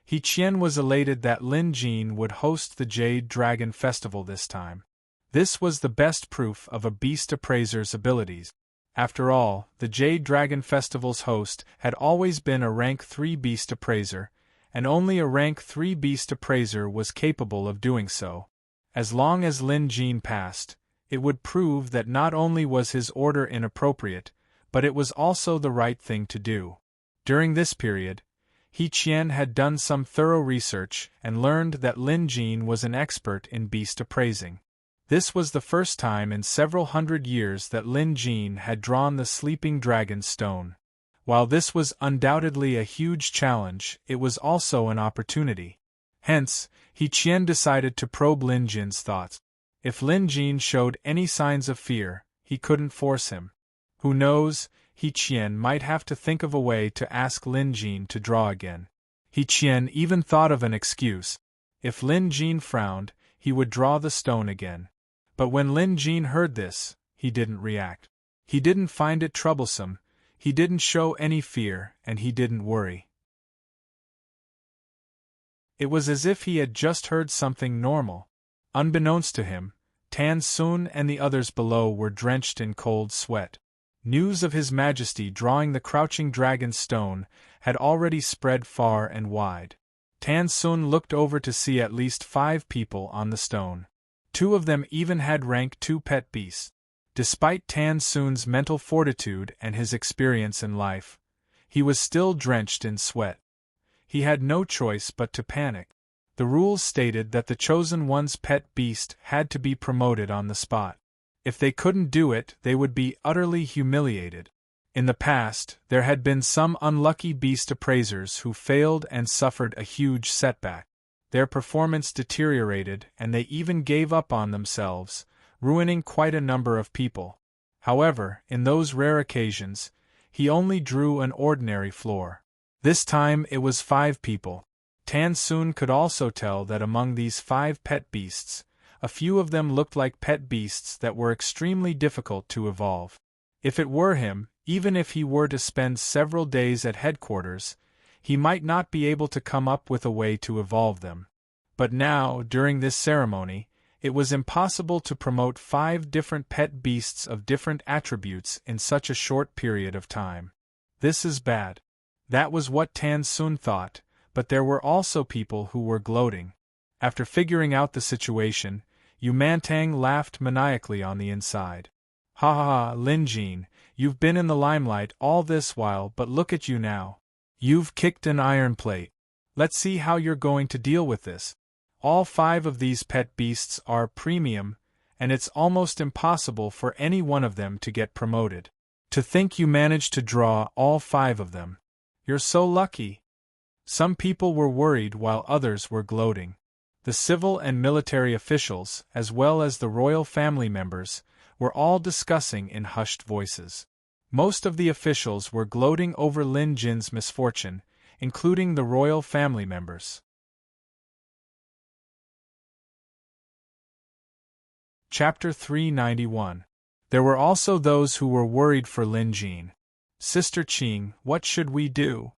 He Qian was elated that Lin Jin would host the Jade Dragon Festival this time. This was the best proof of a beast appraiser's abilities. After all, the Jade Dragon Festival's host had always been a rank 3 beast appraiser, and only a rank 3 beast appraiser was capable of doing so. As long as Lin Jin passed, it would prove that not only was his order inappropriate, but it was also the right thing to do. During this period, He Qian had done some thorough research and learned that Lin Jin was an expert in beast appraising. This was the first time in several hundred years that Lin Jin had drawn the sleeping dragon stone. While this was undoubtedly a huge challenge, it was also an opportunity. Hence, He Qian decided to probe Lin Jin's thoughts. If Lin Jin showed any signs of fear, he couldn't force him. Who knows, He Qian might have to think of a way to ask Lin Jin to draw again. He Qian even thought of an excuse. If Lin Jin frowned, he would draw the stone again. But when Lin Jin heard this, he didn't react. He didn't find it troublesome, he didn't show any fear, and he didn't worry. It was as if he had just heard something normal. Unbeknownst to him, Tan Sun and the others below were drenched in cold sweat. News of His Majesty drawing the crouching dragon stone had already spread far and wide. Tan Sun looked over to see at least 5 people on the stone. 2 of them even had rank 2 pet beasts. Despite Tan Sun's mental fortitude and his experience in life, he was still drenched in sweat. He had no choice but to panic. The rules stated that the chosen one's pet beast had to be promoted on the spot. If they couldn't do it, they would be utterly humiliated. In the past, there had been some unlucky beast appraisers who failed and suffered a huge setback. Their performance deteriorated and they even gave up on themselves, ruining quite a number of people. However, in those rare occasions, he only drew an ordinary floor. This time it was 5 people. Tan Sun could also tell that among these 5 pet beasts, a few of them looked like pet beasts that were extremely difficult to evolve. If it were him, even if he were to spend several days at headquarters, he might not be able to come up with a way to evolve them. But now, during this ceremony, it was impossible to promote 5 different pet beasts of different attributes in such a short period of time. This is bad. That was what Tan Sun thought, but there were also people who were gloating. After figuring out the situation, Yu Mantang laughed maniacally on the inside. Ha ha ha, Lin Jin, you've been in the limelight all this while, but look at you now. You've kicked an iron plate. Let's see how you're going to deal with this. All 5 of these pet beasts are premium, and it's almost impossible for any one of them to get promoted. To think you managed to draw all 5 of them. You're so lucky. Some people were worried while others were gloating. The civil and military officials, as well as the royal family members, were all discussing in hushed voices. Most of the officials were gloating over Lin Jin's misfortune, including the royal family members. Chapter 391. There were also those who were worried for Lin Jin. Sister Qing, what should we do?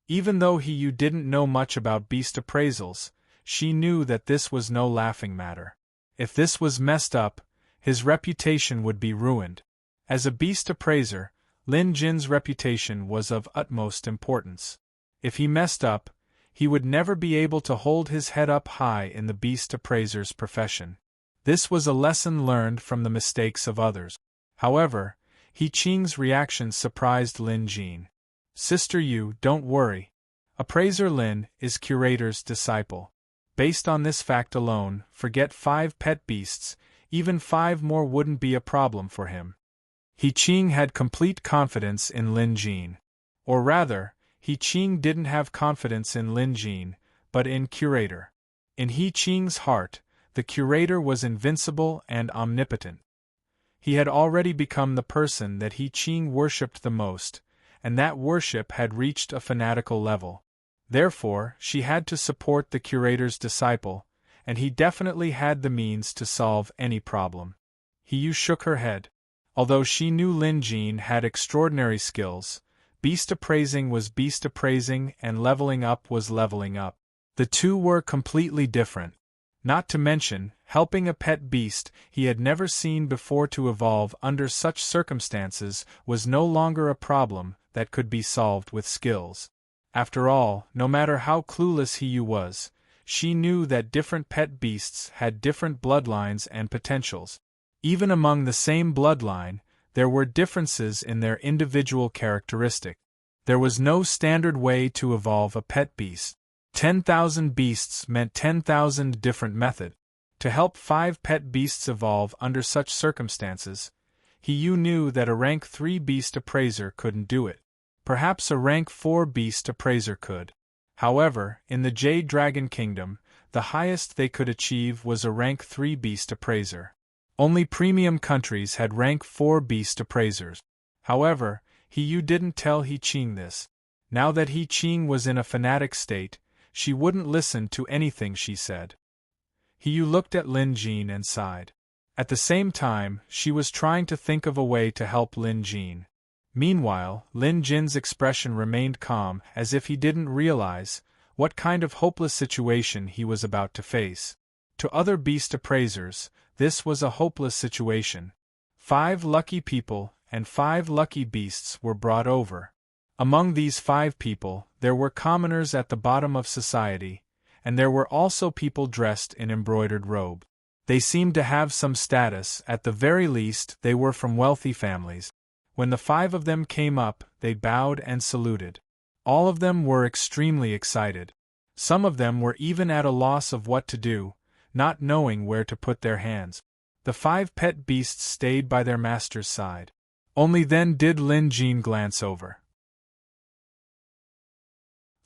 Even though you didn't know much about beast appraisals, she knew that this was no laughing matter. If this was messed up, his reputation would be ruined. As a beast appraiser, Lin Jin's reputation was of utmost importance. If he messed up, he would never be able to hold his head up high in the beast appraiser's profession. This was a lesson learned from the mistakes of others. However, He Qing's reaction surprised Lin Jin. Sister Yu, don't worry. Appraiser Lin is Curator's disciple. Based on this fact alone, forget 5 pet beasts, even 5 more wouldn't be a problem for him. He Qing had complete confidence in Lin Jin. Or rather, He Qing didn't have confidence in Lin Jin, but in Curator. In He Qing's heart, the Curator was invincible and omnipotent. He had already become the person that He Qing worshipped the most, and that worship had reached a fanatical level. Therefore, she had to support the Curator's disciple, and he definitely had the means to solve any problem. He shook her head. Although she knew Lin Jin had extraordinary skills, beast appraising was beast appraising and leveling up was leveling up. The two were completely different. Not to mention, helping a pet beast he had never seen before to evolve under such circumstances was no longer a problem that could be solved with skills. After all, no matter how clueless He was, she knew that different pet beasts had different bloodlines and potentials. Even among the same bloodline, there were differences in their individual characteristics. There was no standard way to evolve a pet beast. 10,000 beasts meant 10,000 different methods. To help 5 pet beasts evolve under such circumstances, He knew that a rank 3 beast appraiser couldn't do it. Perhaps a rank 4 beast appraiser could. However, in the Jade Dragon Kingdom, the highest they could achieve was a rank 3 beast appraiser. Only premium countries had rank 4 beast appraisers. However, He didn't tell He Qing this. Now that He Qing was in a fanatic state, she wouldn't listen to anything she said. He looked at Lin Jin and sighed. At the same time, she was trying to think of a way to help Lin Jin. Meanwhile, Lin Jin's expression remained calm, as if he didn't realize what kind of hopeless situation he was about to face. To other beast appraisers, this was a hopeless situation. 5 lucky people and 5 lucky beasts were brought over. Among these 5 people, there were commoners at the bottom of society, and there were also people dressed in embroidered robes. They seemed to have some status, at the very least they were from wealthy families. When the 5 of them came up, they bowed and saluted. All of them were extremely excited. Some of them were even at a loss of what to do, not knowing where to put their hands. The 5 pet beasts stayed by their master's side. Only then did Lin Jin glance over.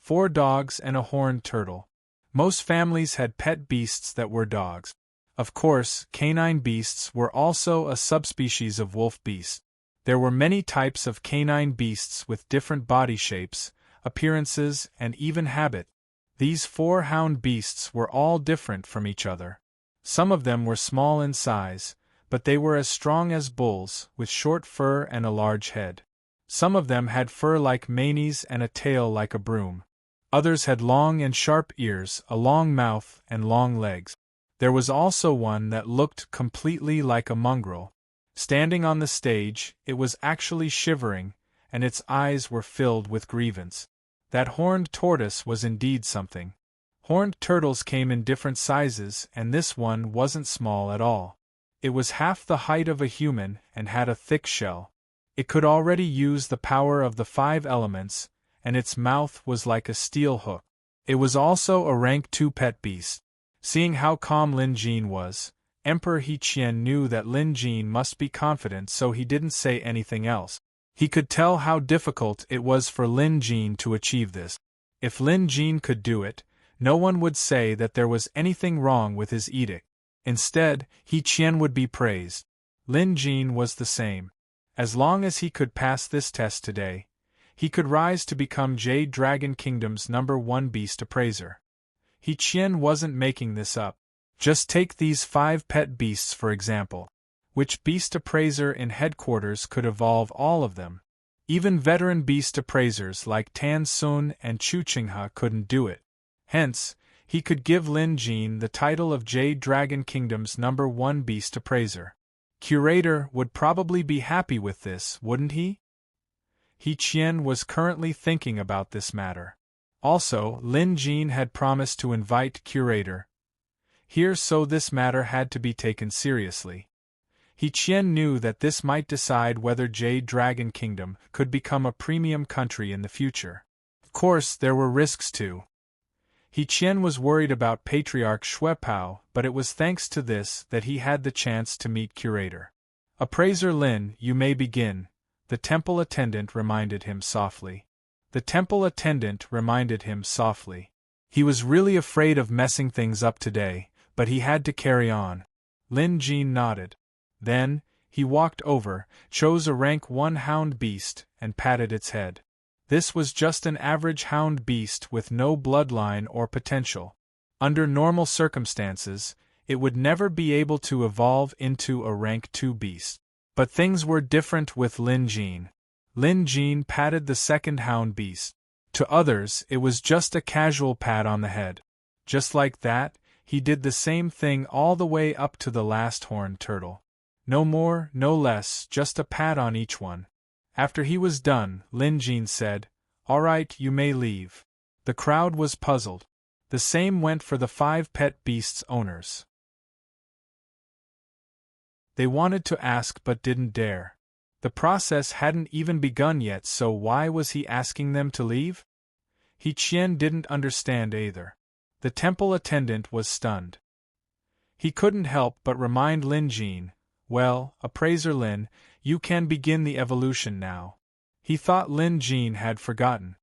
4 dogs and a horned turtle. Most families had pet beasts that were dogs. Of course, canine beasts were also a subspecies of wolf beast. There were many types of canine beasts with different body shapes, appearances, and even habit. These 4 hound beasts were all different from each other. Some of them were small in size, but they were as strong as bulls, with short fur and a large head. Some of them had fur like manes and a tail like a broom. Others had long and sharp ears, a long mouth, and long legs. There was also one that looked completely like a mongrel. Standing on the stage, it was actually shivering, and its eyes were filled with grievance. That horned tortoise was indeed something. Horned turtles came in different sizes, and this one wasn't small at all. It was half the height of a human and had a thick shell. It could already use the power of the 5 elements, and its mouth was like a steel hook. It was also a rank 2 pet beast. Seeing how calm Lin Jin was, Emperor He Qian knew that Lin Jin must be confident, so he didn't say anything else. He could tell how difficult it was for Lin Jin to achieve this. If Lin Jin could do it, no one would say that there was anything wrong with his edict. Instead, He Qian would be praised. Lin Jin was the same. As long as he could pass this test today, he could rise to become Jade Dragon Kingdom's #1 beast appraiser. He Qian wasn't making this up. Just take these 5 pet beasts for example. Which beast appraiser in headquarters could evolve all of them? Even veteran beast appraisers like Tan Sun and Chu Qinghe couldn't do it. Hence, he could give Lin Jin the title of Jade Dragon Kingdom's #1 beast appraiser. Curator would probably be happy with this, wouldn't he? He Qian was currently thinking about this matter. Also, Lin Jin had promised to invite Curator here, so this matter had to be taken seriously. He Qian knew that this might decide whether Jade Dragon Kingdom could become a premium country in the future. Of course, there were risks too. He Qian was worried about Patriarch Xuepao, but it was thanks to this that he had the chance to meet Curator. Appraiser Lin, you may begin, the temple attendant reminded him softly. The temple attendant reminded him softly. He was really afraid of messing things up today, but he had to carry on. Lin Jin nodded. Then, he walked over, chose a rank 1 hound beast, and patted its head. This was just an average hound beast with no bloodline or potential. Under normal circumstances, it would never be able to evolve into a rank 2 beast. But things were different with Lin Jin. Lin Jin patted the second hound beast. To others, it was just a casual pat on the head. Just like that, he did the same thing all the way up to the last horned turtle. No more, no less, just a pat on each one. After he was done, Lin Jin said, "All right, you may leave." The crowd was puzzled. The same went for the 5 pet beasts' owners. They wanted to ask but didn't dare. The process hadn't even begun yet, so why was he asking them to leave? He Qian didn't understand either. The temple attendant was stunned. He couldn't help but remind Lin Jin, "Well, Appraiser Lin, you can begin the evolution now." He thought Lin Jin had forgotten.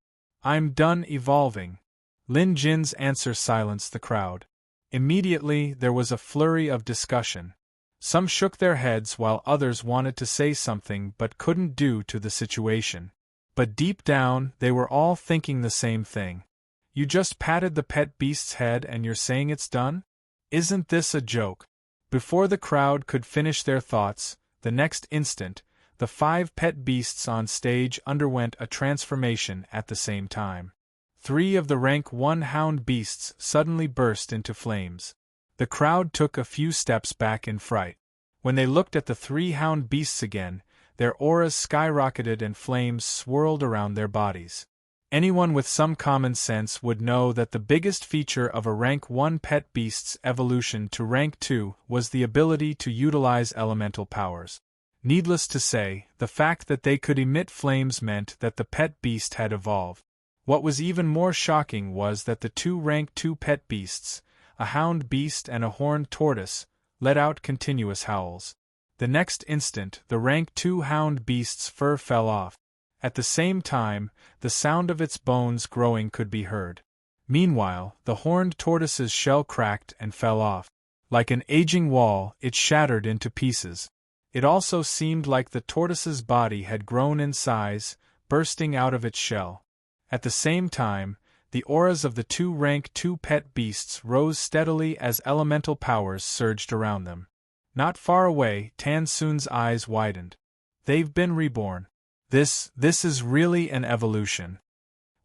"I'm done evolving." Lin Jin's answer silenced the crowd. Immediately there was a flurry of discussion. Some shook their heads while others wanted to say something but couldn't due to the situation. But deep down, they were all thinking the same thing. You just patted the pet beast's head and you're saying it's done? Isn't this a joke? Before the crowd could finish their thoughts, the next instant, the 5 pet beasts on stage underwent a transformation at the same time. 3 of the rank 1 hound beasts suddenly burst into flames. The crowd took a few steps back in fright. When they looked at the 3 hound beasts again, their auras skyrocketed and flames swirled around their bodies. Anyone with some common sense would know that the biggest feature of a rank 1 pet beast's evolution to rank 2 was the ability to utilize elemental powers. Needless to say, the fact that they could emit flames meant that the pet beast had evolved. What was even more shocking was that the 2 rank 2 pet beasts, a hound beast and a horned tortoise, let out continuous howls. The next instant, the rank 2 hound beast's fur fell off. At the same time, the sound of its bones growing could be heard. Meanwhile, the horned tortoise's shell cracked and fell off. Like an aging wall, it shattered into pieces. It also seemed like the tortoise's body had grown in size, bursting out of its shell. At the same time, the auras of the 2 rank 2 pet beasts rose steadily as elemental powers surged around them. Not far away, Tan Sun's eyes widened. They've been reborn. This is really an evolution.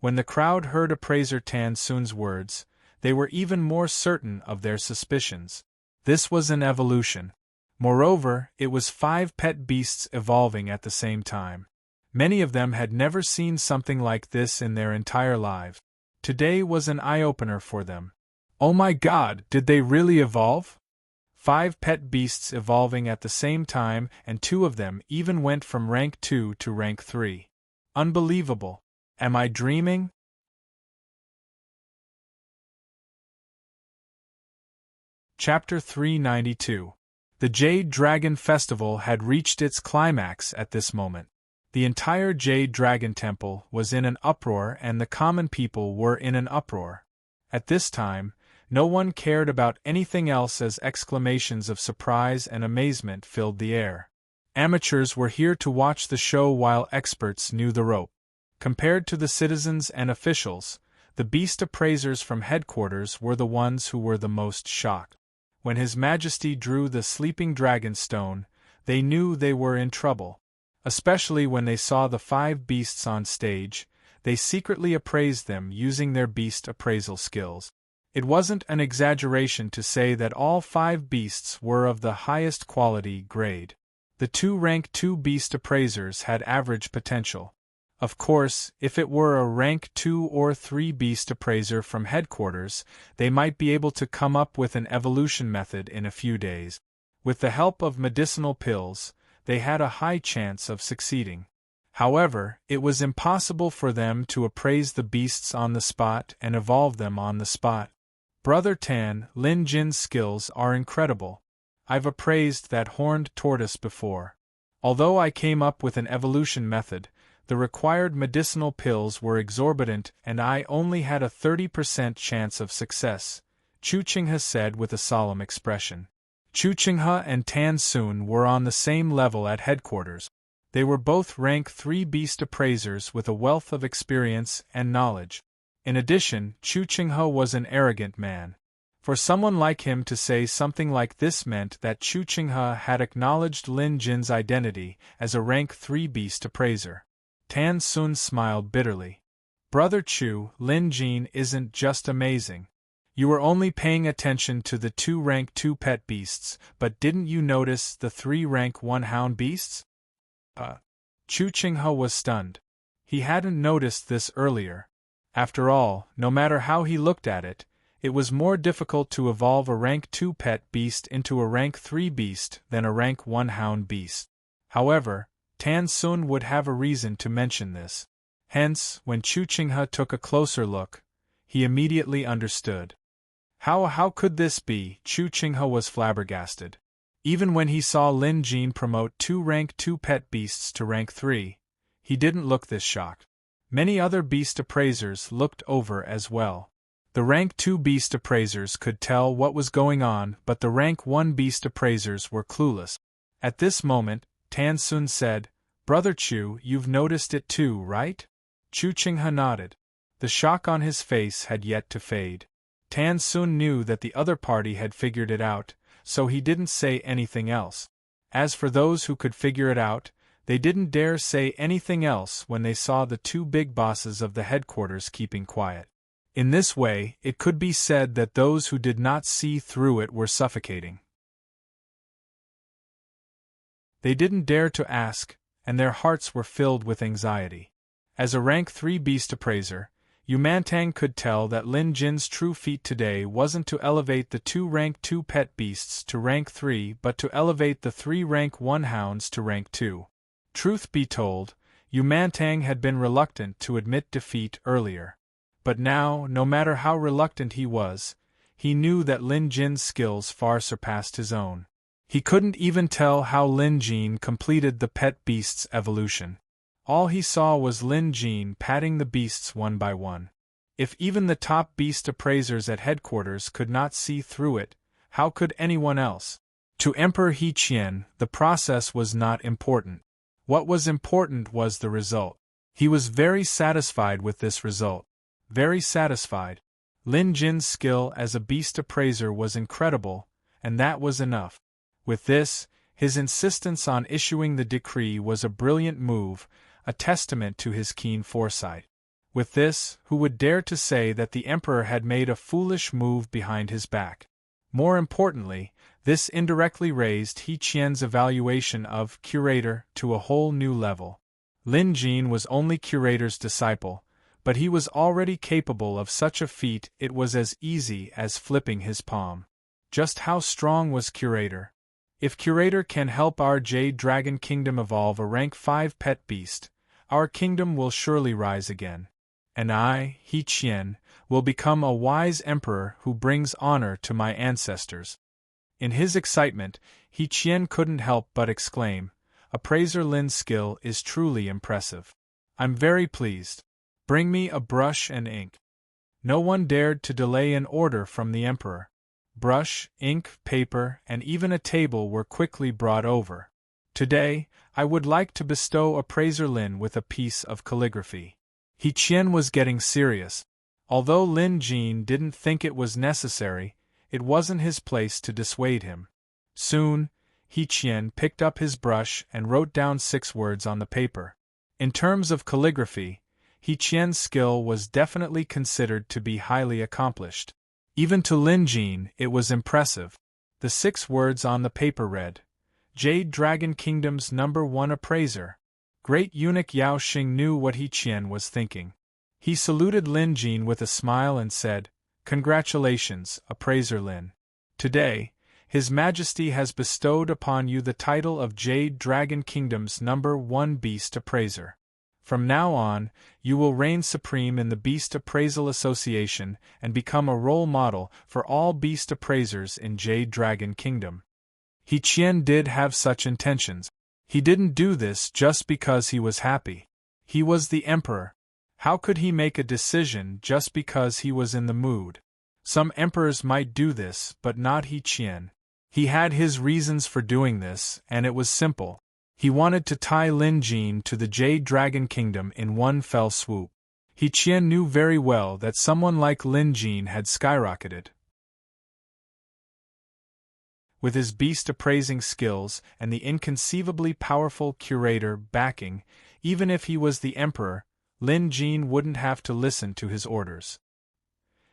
When the crowd heard Appraiser Tan Sun's words, they were even more certain of their suspicions. This was an evolution. Moreover, it was 5 pet beasts evolving at the same time. Many of them had never seen something like this in their entire lives. Today was an eye-opener for them. Oh my God, did they really evolve? 5 pet beasts evolving at the same time, and 2 of them even went from rank 2 to rank 3. Unbelievable. Am I dreaming? Chapter 392. The Jade Dragon Festival had reached its climax at this moment. The entire Jade Dragon Temple was in an uproar and the common people were in an uproar. At this time, no one cared about anything else as exclamations of surprise and amazement filled the air. Amateurs were here to watch the show while experts knew the rope. Compared to the citizens and officials, the beast appraisers from headquarters were the ones who were the most shocked. When His Majesty drew the sleeping dragon stone, they knew they were in trouble. Especially when they saw the 5 beasts on stage, they secretly appraised them using their beast appraisal skills. It wasn't an exaggeration to say that all 5 beasts were of the highest quality grade. The 2 rank 2 beast appraisers had average potential. Of course, if it were a rank 2 or 3 beast appraiser from headquarters, they might be able to come up with an evolution method in a few days. With the help of medicinal pills, they had a high chance of succeeding. However, it was impossible for them to appraise the beasts on the spot and evolve them on the spot. Brother Tan, Lin Jin's skills are incredible. I've appraised that horned tortoise before. Although I came up with an evolution method, the required medicinal pills were exorbitant and I only had a 30% chance of success, Chu Qinghe said with a solemn expression. Chu Qinghe and Tan Sun were on the same level at headquarters. They were both rank 3 beast appraisers with a wealth of experience and knowledge. In addition, Chu Qinghe was an arrogant man. For someone like him to say something like this meant that Chu Qinghe had acknowledged Lin Jin's identity as a rank 3 beast appraiser. Tan Sun smiled bitterly. Brother Chu, Lin Jin isn't just amazing. You were only paying attention to the 2 rank 2 pet beasts, but didn't you notice the 3 rank 1 hound beasts? Chu Qinghe was stunned. He hadn't noticed this earlier. After all, no matter how he looked at it, it was more difficult to evolve a rank 2 pet beast into a rank 3 beast than a rank 1 hound beast. However, Tan Sun would have a reason to mention this. Hence, when Chu Qinghe took a closer look, he immediately understood. How could this be? Chu Qinghe was flabbergasted. Even when he saw Lin Jin promote 2 rank 2 pet beasts to rank 3, he didn't look this shocked. Many other beast appraisers looked over as well. The rank 2 beast appraisers could tell what was going on, but the rank 1 beast appraisers were clueless. At this moment, Tan Sun said, Brother Chu, you've noticed it too, right? Chu Qinghe nodded. The shock on his face had yet to fade. Tan Sun knew that the other party had figured it out, so he didn't say anything else. As for those who could figure it out, they didn't dare say anything else when they saw the 2 big bosses of the headquarters keeping quiet. In this way, it could be said that those who did not see through it were suffocating. They didn't dare to ask, and their hearts were filled with anxiety. As a rank 3 beast appraiser, Yu Mantang could tell that Lin Jin's true feat today wasn't to elevate the 2 rank 2 pet beasts to rank 3 but to elevate the 3 rank 1 hounds to rank 2. Truth be told, Yu Mantang had been reluctant to admit defeat earlier. But now, no matter how reluctant he was, he knew that Lin Jin's skills far surpassed his own. He couldn't even tell how Lin Jin completed the pet beast's evolution. All he saw was Lin Jin patting the beasts one by one. If even the top beast appraisers at headquarters could not see through it, how could anyone else? To Emperor He Qian, the process was not important. What was important was the result. He was very satisfied with this result. Very satisfied. Lin Jin's skill as a beast appraiser was incredible, and that was enough. With this, his insistence on issuing the decree was a brilliant move, a testament to his keen foresight. With this, who would dare to say that the emperor had made a foolish move behind his back? More importantly, this indirectly raised He Qian's evaluation of curator to a whole new level. Lin Jin was only curator's disciple, but he was already capable of such a feat it was as easy as flipping his palm. Just how strong was curator? If curator can help our Jade Dragon Kingdom evolve a rank 5 pet beast, our kingdom will surely rise again. And I, He Qian, will become a wise emperor who brings honor to my ancestors. In his excitement, He Qian couldn't help but exclaim, Appraiser Lin's skill is truly impressive. I'm very pleased. Bring me a brush and ink. No one dared to delay an order from the emperor. Brush, ink, paper, and even a table were quickly brought over. Today, I would like to bestow Appraiser Lin with a piece of calligraphy. He Qian was getting serious. Although Lin Jin didn't think it was necessary, it wasn't his place to dissuade him. Soon, He Qian picked up his brush and wrote down 6 words on the paper. In terms of calligraphy, He Qian's skill was definitely considered to be highly accomplished. Even to Lin Jin, it was impressive. The 6 words on the paper read, Jade Dragon Kingdom's #1 appraiser. Great eunuch Yao Xing knew what He Qian was thinking. He saluted Lin Jin with a smile and said, Congratulations, Appraiser Lin. Today, His Majesty has bestowed upon you the title of Jade Dragon Kingdom's #1 beast appraiser. From now on, you will reign supreme in the Beast Appraisal Association and become a role model for all beast appraisers in Jade Dragon Kingdom. He Qian did have such intentions. He didn't do this just because he was happy. He was the emperor. How could he make a decision just because he was in the mood? Some emperors might do this, but not He Qian. He had his reasons for doing this, and it was simple. He wanted to tie Lin Jin to the Jade Dragon Kingdom in one fell swoop. He Qian knew very well that someone like Lin Jin had skyrocketed. With his beast appraising skills and the inconceivably powerful curator backing, even if he was the emperor, Lin Jin wouldn't have to listen to his orders.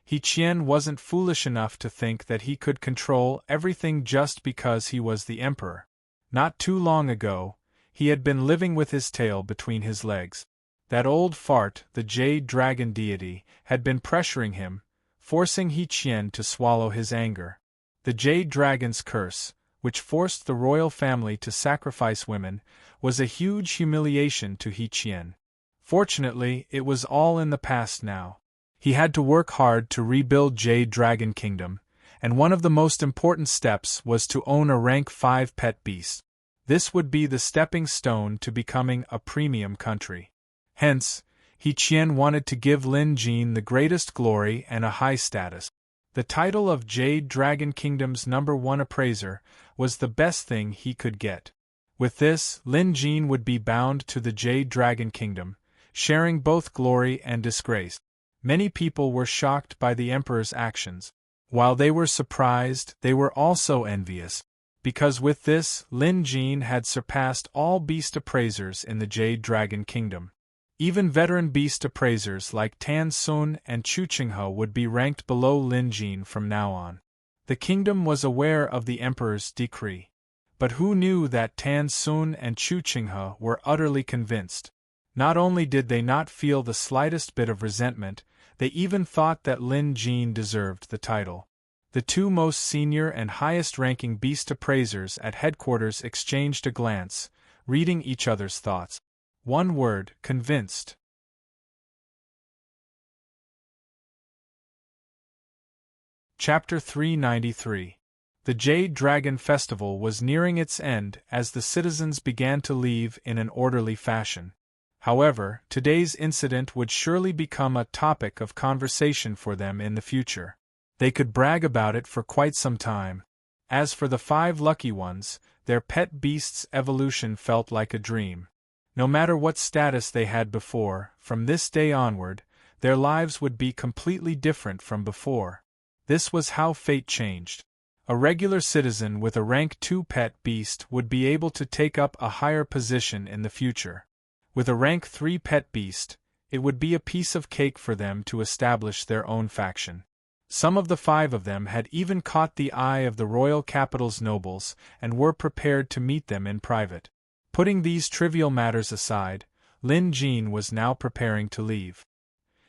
He Qian wasn't foolish enough to think that he could control everything just because he was the emperor. Not too long ago, he had been living with his tail between his legs. That old fart, the Jade Dragon deity, had been pressuring him, forcing He Qian to swallow his anger. The Jade Dragon's curse, which forced the royal family to sacrifice women, was a huge humiliation to He Qian. Fortunately, it was all in the past now. He had to work hard to rebuild Jade Dragon Kingdom, and one of the most important steps was to own a rank 5 pet beast. This would be the stepping stone to becoming a premium country. Hence, He Qian wanted to give Lin Jin the greatest glory and a high status. The title of Jade Dragon Kingdom's #1 appraiser was the best thing he could get. With this, Lin Jin would be bound to the Jade Dragon Kingdom, sharing both glory and disgrace. Many people were shocked by the emperor's actions. While they were surprised, they were also envious. Because with this, Lin Jin had surpassed all beast appraisers in the Jade Dragon Kingdom. Even veteran beast appraisers like Tan Sun and Chu Qinghe would be ranked below Lin Jin from now on. The kingdom was aware of the emperor's decree. But who knew that Tan Sun and Chu Qinghe were utterly convinced? Not only did they not feel the slightest bit of resentment, they even thought that Lin Jin deserved the title. The two most senior and highest-ranking beast appraisers at headquarters exchanged a glance, reading each other's thoughts. One word: convinced. Chapter 393. The Jade Dragon Festival was nearing its end as the citizens began to leave in an orderly fashion. However, today's incident would surely become a topic of conversation for them in the future. They could brag about it for quite some time. As for the 5 lucky ones, their pet beast's evolution felt like a dream. No matter what status they had before, from this day onward, their lives would be completely different from before. This was how fate changed. A regular citizen with a rank 2 pet beast would be able to take up a higher position in the future. With a rank 3 pet beast, it would be a piece of cake for them to establish their own faction. Some of the 5 of them had even caught the eye of the royal capital's nobles and were prepared to meet them in private. Putting these trivial matters aside, Lin Jin was now preparing to leave.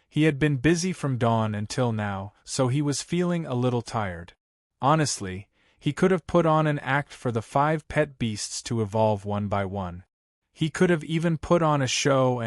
He had been busy from dawn until now, so he was feeling a little tired. Honestly, he could have put on an act for the 5 pet beasts to evolve one by one. He could have even put on a show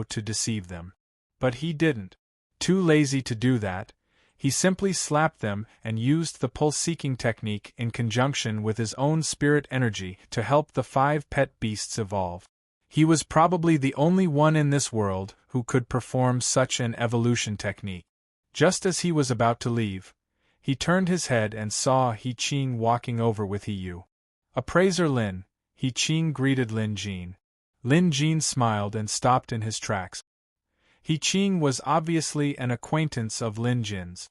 to deceive them. But he didn't. Too lazy to do that, he simply slapped them and used the pulse-seeking technique in conjunction with his own spirit energy to help the 5 pet beasts evolve. He was probably the only one in this world who could perform such an evolution technique. Just as he was about to leave, he turned his head and saw He Qian walking over with He Yu. Appraiser Lin, He Qian greeted Lin Jin. Lin Jin smiled and stopped in his tracks. He Qian was obviously an acquaintance of Lin Jin's.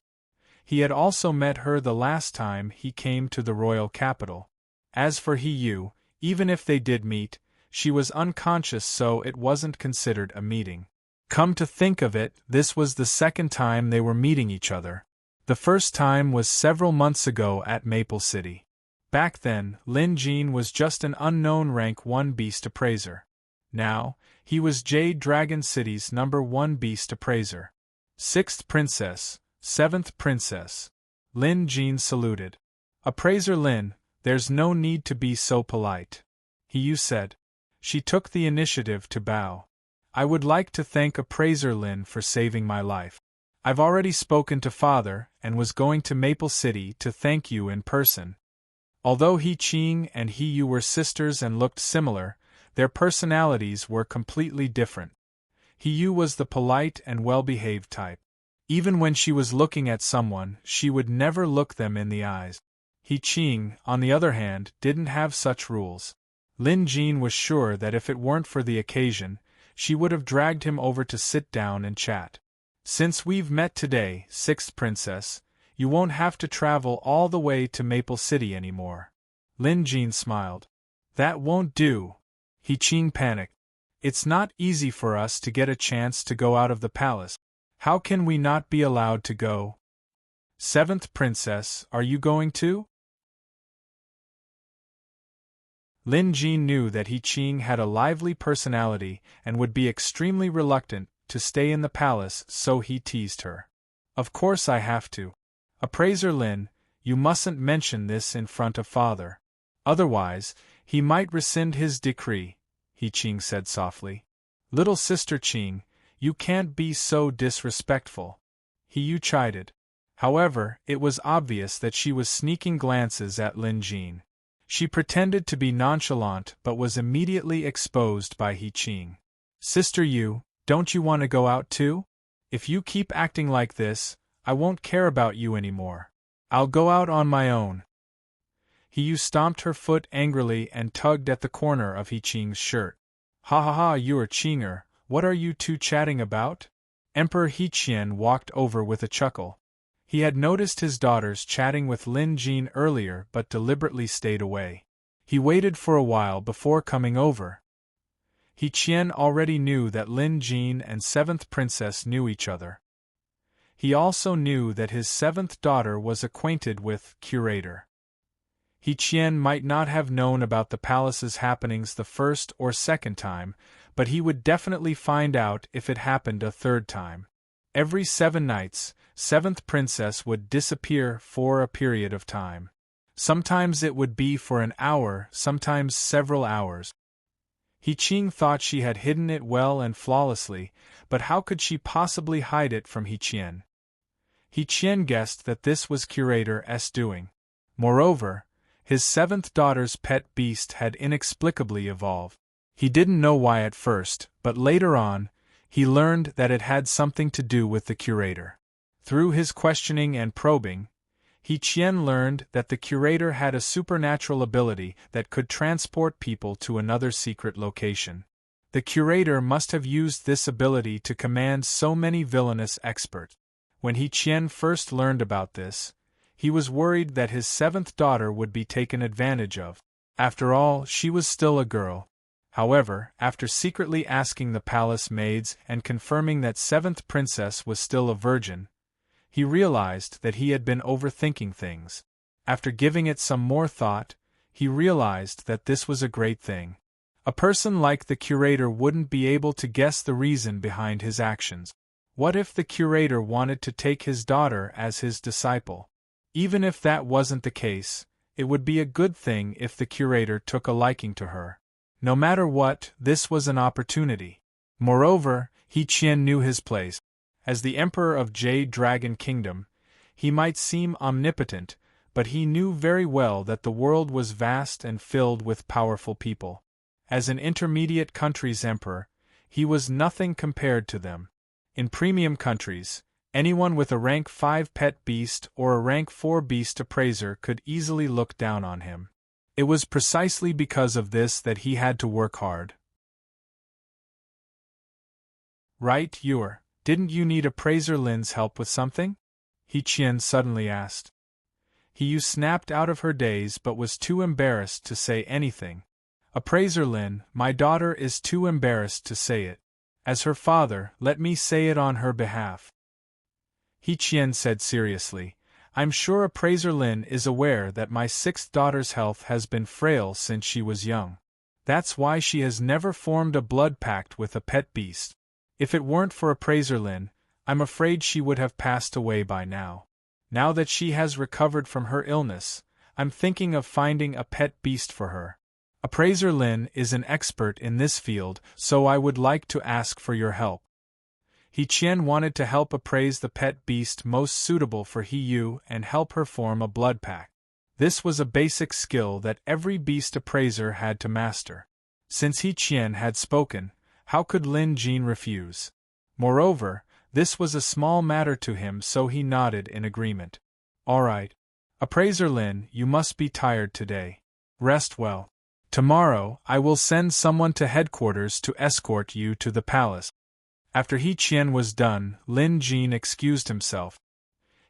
He had also met her the last time he came to the royal capital. As for He Yu, even if they did meet, she was unconscious, so it wasn't considered a meeting. Come to think of it, this was the second time they were meeting each other. The first time was several months ago at Maple City. Back then, Lin Jin was just an unknown rank 1 beast appraiser. Now, he was Jade Dragon City's #1 beast appraiser. 6th Princess, 7th Princess. Lin Jin saluted. Appraiser Lin, there's no need to be so polite. He Yu said. She took the initiative to bow. I would like to thank Appraiser Lin for saving my life. I've already spoken to Father and was going to Maple City to thank you in person. Although He Qing and He Yu were sisters and looked similar, their personalities were completely different. He Yu was the polite and well-behaved type. Even when she was looking at someone, she would never look them in the eyes. He Qing, on the other hand, didn't have such rules. Lin Jin was sure that if it weren't for the occasion, she would have dragged him over to sit down and chat. Since we've met today, Sixth Princess, you won't have to travel all the way to Maple City anymore. Lin Jin smiled. That won't do. He Qing panicked. It's not easy for us to get a chance to go out of the palace. How can we not be allowed to go? Seventh Princess, are you going too? Lin Jin knew that He Qing had a lively personality and would be extremely reluctant to stay in the palace, so he teased her. Of course I have to. Appraiser Lin, you mustn't mention this in front of Father. Otherwise, he might rescind his decree, He Qing said softly. Little sister Qing, you can't be so disrespectful. He Yu chided. However, it was obvious that she was sneaking glances at Lin Jin. She pretended to be nonchalant but was immediately exposed by He Qing. Sister Yu, don't you want to go out too? If you keep acting like this, I won't care about you anymore. I'll go out on my own. He Yu stomped her foot angrily and tugged at the corner of He Qing's shirt. Ha ha ha, you're Qinger, what are you two chatting about? Emperor He Qian walked over with a chuckle. He had noticed his daughters chatting with Lin Jin earlier but deliberately stayed away. He waited for a while before coming over. He Qian already knew that Lin Jin and Seventh Princess knew each other. He also knew that his seventh daughter was acquainted with Curator. He Qian might not have known about the palace's happenings the first or second time, but he would definitely find out if it happened a third time. Every 7 nights, Seventh Princess would disappear for a period of time. Sometimes it would be for an hour, sometimes several hours. He Qing thought she had hidden it well and flawlessly, but how could she possibly hide it from He Qian? He Qian guessed that this was Curator's doing. Moreover, his seventh daughter's pet beast had inexplicably evolved. He didn't know why at first, but later on, he learned that it had something to do with the Curator. Through his questioning and probing, He Qian learned that the Curator had a supernatural ability that could transport people to another secret location. The Curator must have used this ability to command so many villainous experts. When He Qian first learned about this, he was worried that his seventh daughter would be taken advantage of. After all, she was still a girl. However, after secretly asking the palace maids and confirming that Seventh Princess was still a virgin, he realized that he had been overthinking things. After giving it some more thought, he realized that this was a great thing. A person like the Curator wouldn't be able to guess the reason behind his actions. What if the Curator wanted to take his daughter as his disciple? Even if that wasn't the case, it would be a good thing if the Curator took a liking to her. No matter what, this was an opportunity. Moreover, He Qian knew his place. As the Emperor of Jade Dragon Kingdom, he might seem omnipotent, but he knew very well that the world was vast and filled with powerful people. As an intermediate country's emperor, he was nothing compared to them. In premium countries, anyone with a rank 5 pet beast or a rank 4 beast appraiser could easily look down on him. It was precisely because of this that he had to work hard. Right, Ewer, didn't you need Appraiser Lin's help with something? He Qian suddenly asked. He Yu snapped out of her daze but was too embarrassed to say anything. Appraiser Lin, my daughter is too embarrassed to say it. As her father, let me say it on her behalf. He Qian said seriously, I'm sure Appraiser Lin is aware that my sixth daughter's health has been frail since she was young. That's why she has never formed a blood pact with a pet beast. If it weren't for Appraiser Lin, I'm afraid she would have passed away by now. Now that she has recovered from her illness, I'm thinking of finding a pet beast for her. Appraiser Lin is an expert in this field, so I would like to ask for your help. He Qian wanted to help appraise the pet beast most suitable for He Yu and help her form a blood pact. This was a basic skill that every beast appraiser had to master. Since He Qian had spoken, how could Lin Jin refuse? Moreover, this was a small matter to him, so he nodded in agreement. All right. Appraiser Lin, you must be tired today. Rest well. Tomorrow, I will send someone to headquarters to escort you to the palace. After He Qian was done, Lin Jin excused himself.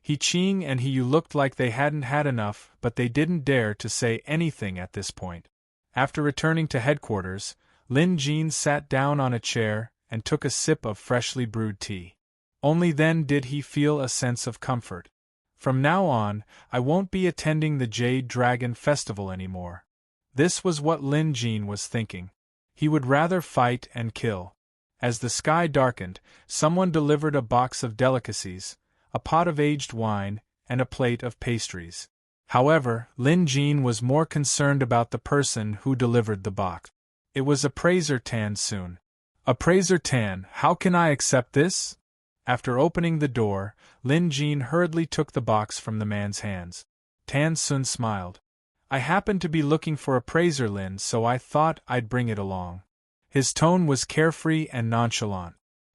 He Qing and He Yu looked like they hadn't had enough, but they didn't dare to say anything at this point. After returning to headquarters, Lin Jin sat down on a chair and took a sip of freshly brewed tea. Only then did he feel a sense of comfort. From now on, I won't be attending the Jade Dragon Festival anymore. This was what Lin Jin was thinking. He would rather fight and kill. As the sky darkened, someone delivered a box of delicacies, a pot of aged wine, and a plate of pastries. However, Lin Jin was more concerned about the person who delivered the box. It was Appraiser Tan Sun. Appraiser Tan, how can I accept this? After opening the door, Lin Jin hurriedly took the box from the man's hands. Tan Sun smiled. I happened to be looking for Appraiser Lin, so I thought I'd bring it along. His tone was carefree and nonchalant.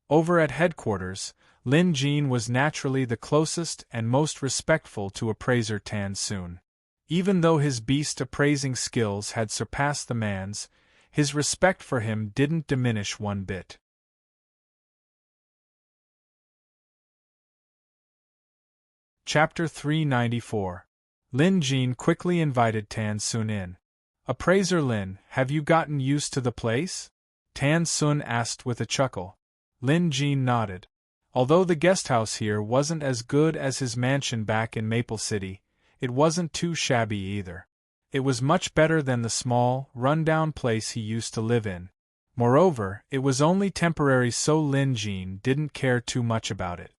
Over at headquarters, Lin Jin was naturally the closest and most respectful to Appraiser Tan Sun. Even though his beast appraising skills had surpassed the man's, his respect for him didn't diminish one bit. Chapter 394. Lin Jin quickly invited Tan Sun in. Appraiser Lin, have you gotten used to the place? Tan Sun asked with a chuckle. Lin Jin nodded. Although the guesthouse here wasn't as good as his mansion back in Maple City, it wasn't too shabby either. It was much better than the small, run-down place he used to live in. Moreover, it was only temporary, so Lin Jin didn't care too much about it.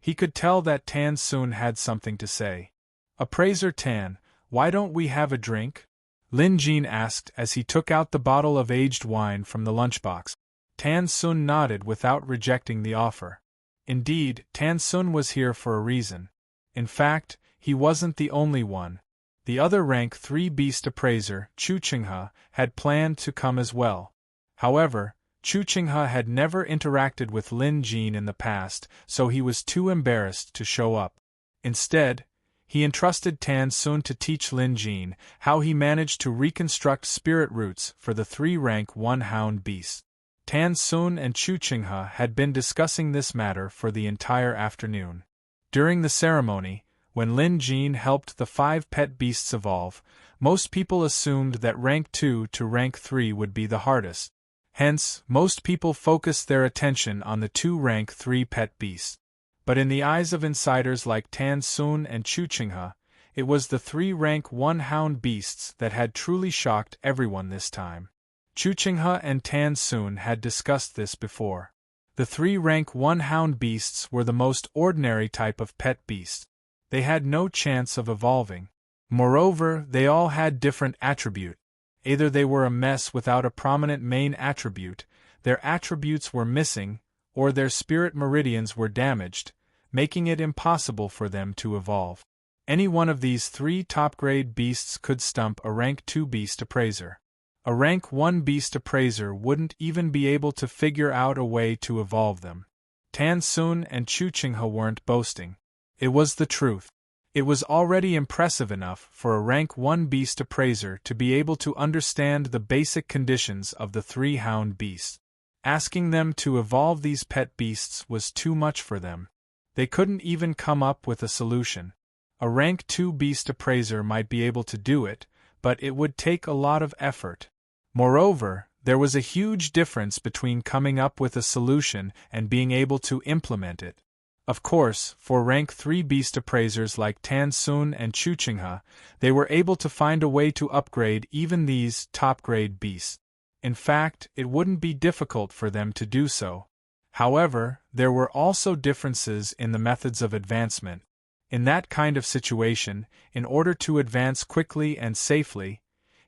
He could tell that Tan Sun had something to say. Appraiser Tan, why don't we have a drink? Lin Jin asked as he took out the bottle of aged wine from the lunchbox. Tan Sun nodded without rejecting the offer. Indeed, Tan Sun was here for a reason. In fact, he wasn't the only one. The other rank 3 beast appraiser, Chu Qinghe, had planned to come as well. However, Chu Qinghe had never interacted with Lin Jin in the past, so he was too embarrassed to show up. Instead, he entrusted Tan Sun to teach Lin Jin how he managed to reconstruct spirit roots for the 3 rank 1 hound beasts. Tan Sun and Chu Qinghe had been discussing this matter for the entire afternoon. During the ceremony, when Lin Jin helped the 5 pet beasts evolve, most people assumed that rank 2 to rank 3 would be the hardest. Hence, most people focused their attention on the 2 rank 3 pet beasts. But in the eyes of insiders like Tan Sun and Chu Qinghe, it was the 3 rank 1 hound beasts that had truly shocked everyone this time. Chu Qinghe and Tan Sun had discussed this before. The 3 rank 1 hound beasts were the most ordinary type of pet beast. They had no chance of evolving. Moreover, they all had different attributes. Either they were a mess without a prominent main attribute, their attributes were missing, or their spirit meridians were damaged, making it impossible for them to evolve. Any one of these 3 top-grade beasts could stump a rank 2 beast appraiser. A rank 1 beast appraiser wouldn't even be able to figure out a way to evolve them. Tan Sun and Chu Qinghe weren't boasting. It was the truth. It was already impressive enough for a rank 1 beast appraiser to be able to understand the basic conditions of the 3 hound beasts. Asking them to evolve these pet beasts was too much for them. They couldn't even come up with a solution. A rank 2 beast appraiser might be able to do it, but it would take a lot of effort. Moreover, there was a huge difference between coming up with a solution and being able to implement it. Of course, for rank 3 beast appraisers like Tan Sun and Chu Qinghe, they were able to find a way to upgrade even these top-grade beasts. In fact, it wouldn't be difficult for them to do so. However, there were also differences in the methods of advancement. In that kind of situation, in order to advance quickly and safely,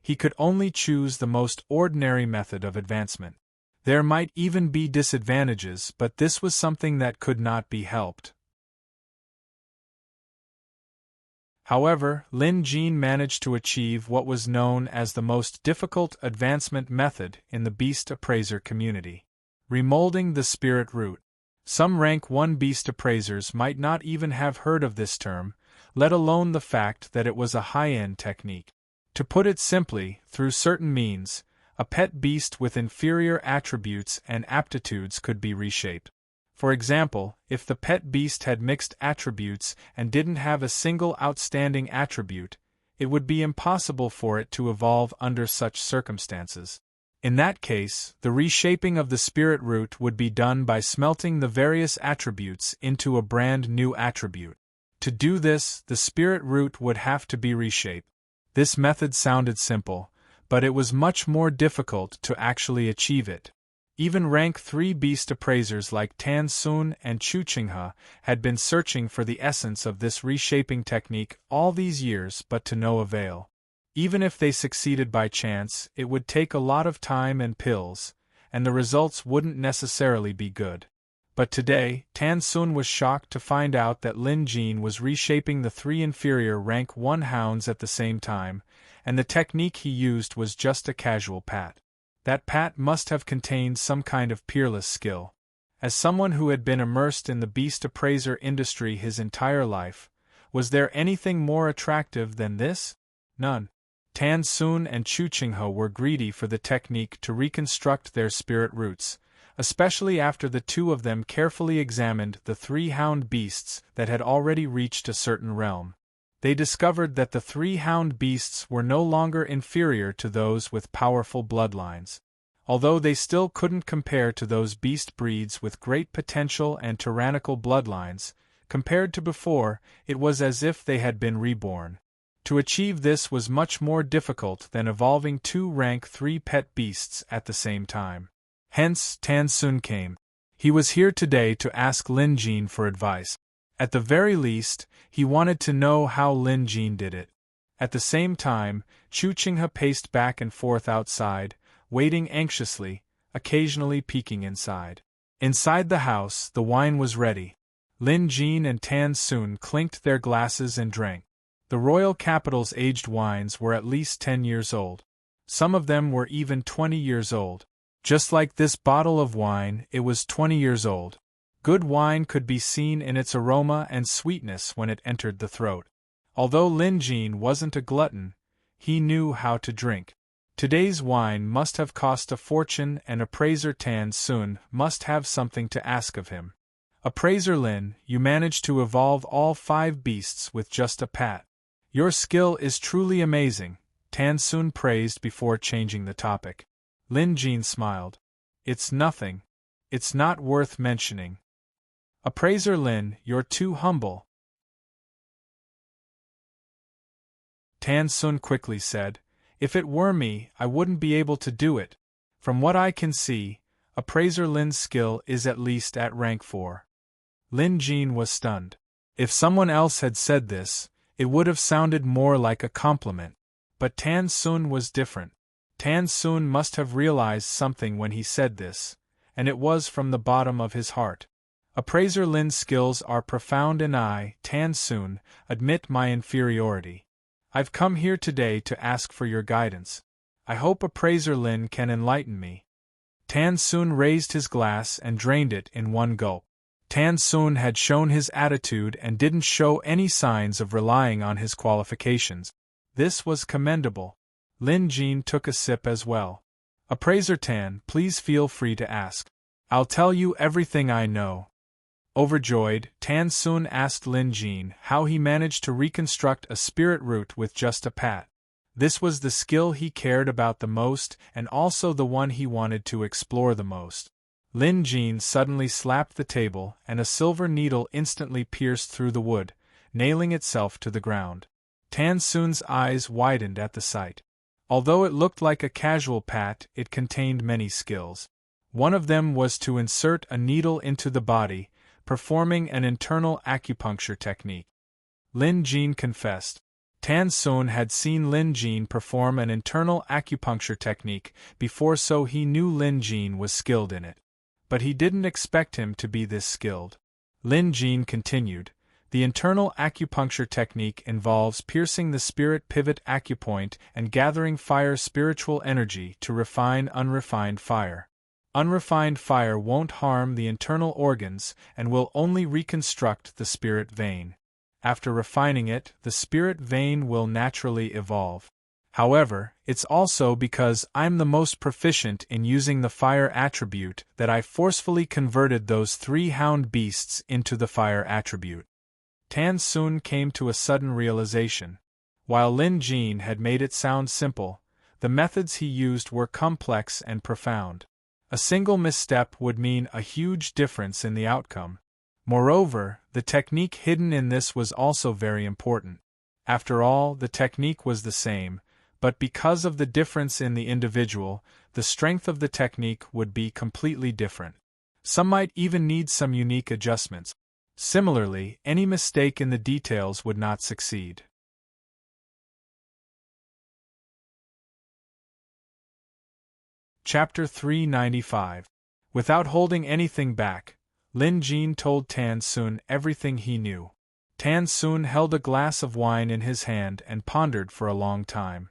he could only choose the most ordinary method of advancement. There might even be disadvantages, but this was something that could not be helped. However, Lin Jin managed to achieve what was known as the most difficult advancement method in the beast appraiser community: remolding the spirit root. Some rank 1 beast appraisers might not even have heard of this term, let alone the fact that it was a high-end technique. To put it simply, through certain means, a pet beast with inferior attributes and aptitudes could be reshaped. For example, if the pet beast had mixed attributes and didn't have a single outstanding attribute, it would be impossible for it to evolve under such circumstances. In that case, the reshaping of the spirit root would be done by smelting the various attributes into a brand new attribute. To do this, the spirit root would have to be reshaped. This method sounded simple, but it was much more difficult to actually achieve it. Even rank 3 beast appraisers like Tan Sun and Chu Qinghe had been searching for the essence of this reshaping technique all these years, but to no avail. Even if they succeeded by chance, it would take a lot of time and pills, and the results wouldn't necessarily be good. But today, Tan Sun was shocked to find out that Lin Jin was reshaping the 3 inferior rank 1 hounds at the same time, and the technique he used was just a casual pat. That pat must have contained some kind of peerless skill. As someone who had been immersed in the beast appraiser industry his entire life, was there anything more attractive than this? None. Tan Sun and Chu Qinghe were greedy for the technique to reconstruct their spirit roots, especially after the two of them carefully examined the 3 hound beasts that had already reached a certain realm. They discovered that the 3 hound beasts were no longer inferior to those with powerful bloodlines. Although they still couldn't compare to those beast breeds with great potential and tyrannical bloodlines, compared to before, it was as if they had been reborn. To achieve this was much more difficult than evolving 2 rank 3 pet beasts at the same time. Hence, Tan Sun came. He was here today to ask Lin Jin for advice. At the very least, he wanted to know how Lin Jin did it. At the same time, Chu Qinghe paced back and forth outside, waiting anxiously, occasionally peeking inside. Inside the house, the wine was ready. Lin Jin and Tan Sun clinked their glasses and drank. The royal capital's aged wines were at least 10 years old. Some of them were even 20 years old. Just like this bottle of wine, it was 20 years old. Good wine could be seen in its aroma and sweetness when it entered the throat. Although Lin Jin wasn't a glutton, he knew how to drink. Today's wine must have cost a fortune, and appraiser Tan Sun must have something to ask of him. Appraiser Lin, you managed to evolve all 5 beasts with just a pat. Your skill is truly amazing, Tan Sun praised before changing the topic. Lin Jin smiled. It's nothing. It's not worth mentioning. Appraiser Lin, you're too humble. Tan Sun quickly said, if it were me, I wouldn't be able to do it. From what I can see, Appraiser Lin's skill is at least at rank 4. Lin Jin was stunned. If someone else had said this, it would have sounded more like a compliment. But Tan Sun was different. Tan Sun must have realized something when he said this, and it was from the bottom of his heart. Appraiser Lin's skills are profound and I, Tan Sun, admit my inferiority. I've come here today to ask for your guidance. I hope Appraiser Lin can enlighten me. Tan Sun raised his glass and drained it in one gulp. Tan Sun had shown his attitude and didn't show any signs of relying on his qualifications. This was commendable. Lin Jin took a sip as well. Appraiser Tan, please feel free to ask. I'll tell you everything I know. Overjoyed, Tan Sun asked Lin Jin how he managed to reconstruct a spirit root with just a pat. This was the skill he cared about the most and also the one he wanted to explore the most. Lin Jin suddenly slapped the table and a silver needle instantly pierced through the wood, nailing itself to the ground. Tan Sun's eyes widened at the sight. Although it looked like a casual pat, it contained many skills. One of them was to insert a needle into the body, performing an internal acupuncture technique. Lin Jin confessed. Tan Sun had seen Lin Jin perform an internal acupuncture technique before, so he knew Lin Jin was skilled in it. But he didn't expect him to be this skilled. Lin Jin continued, "The internal acupuncture technique involves piercing the spirit pivot acupoint and gathering fire spiritual energy to refine unrefined fire. Unrefined fire won't harm the internal organs and will only reconstruct the spirit vein. After refining it, the spirit vein will naturally evolve. However, it's also because I'm the most proficient in using the fire attribute that I forcefully converted those 3 hound beasts into the fire attribute." Tan Sun came to a sudden realization. While Lin Jin had made it sound simple, the methods he used were complex and profound. A single misstep would mean a huge difference in the outcome. Moreover, the technique hidden in this was also very important. After all, the technique was the same, but because of the difference in the individual, the strength of the technique would be completely different. Some might even need some unique adjustments. Similarly, any mistake in the details would not succeed. Chapter 395. Without holding anything back, Lin Jin told Tan Sun everything he knew. Tan Sun held a glass of wine in his hand and pondered for a long time.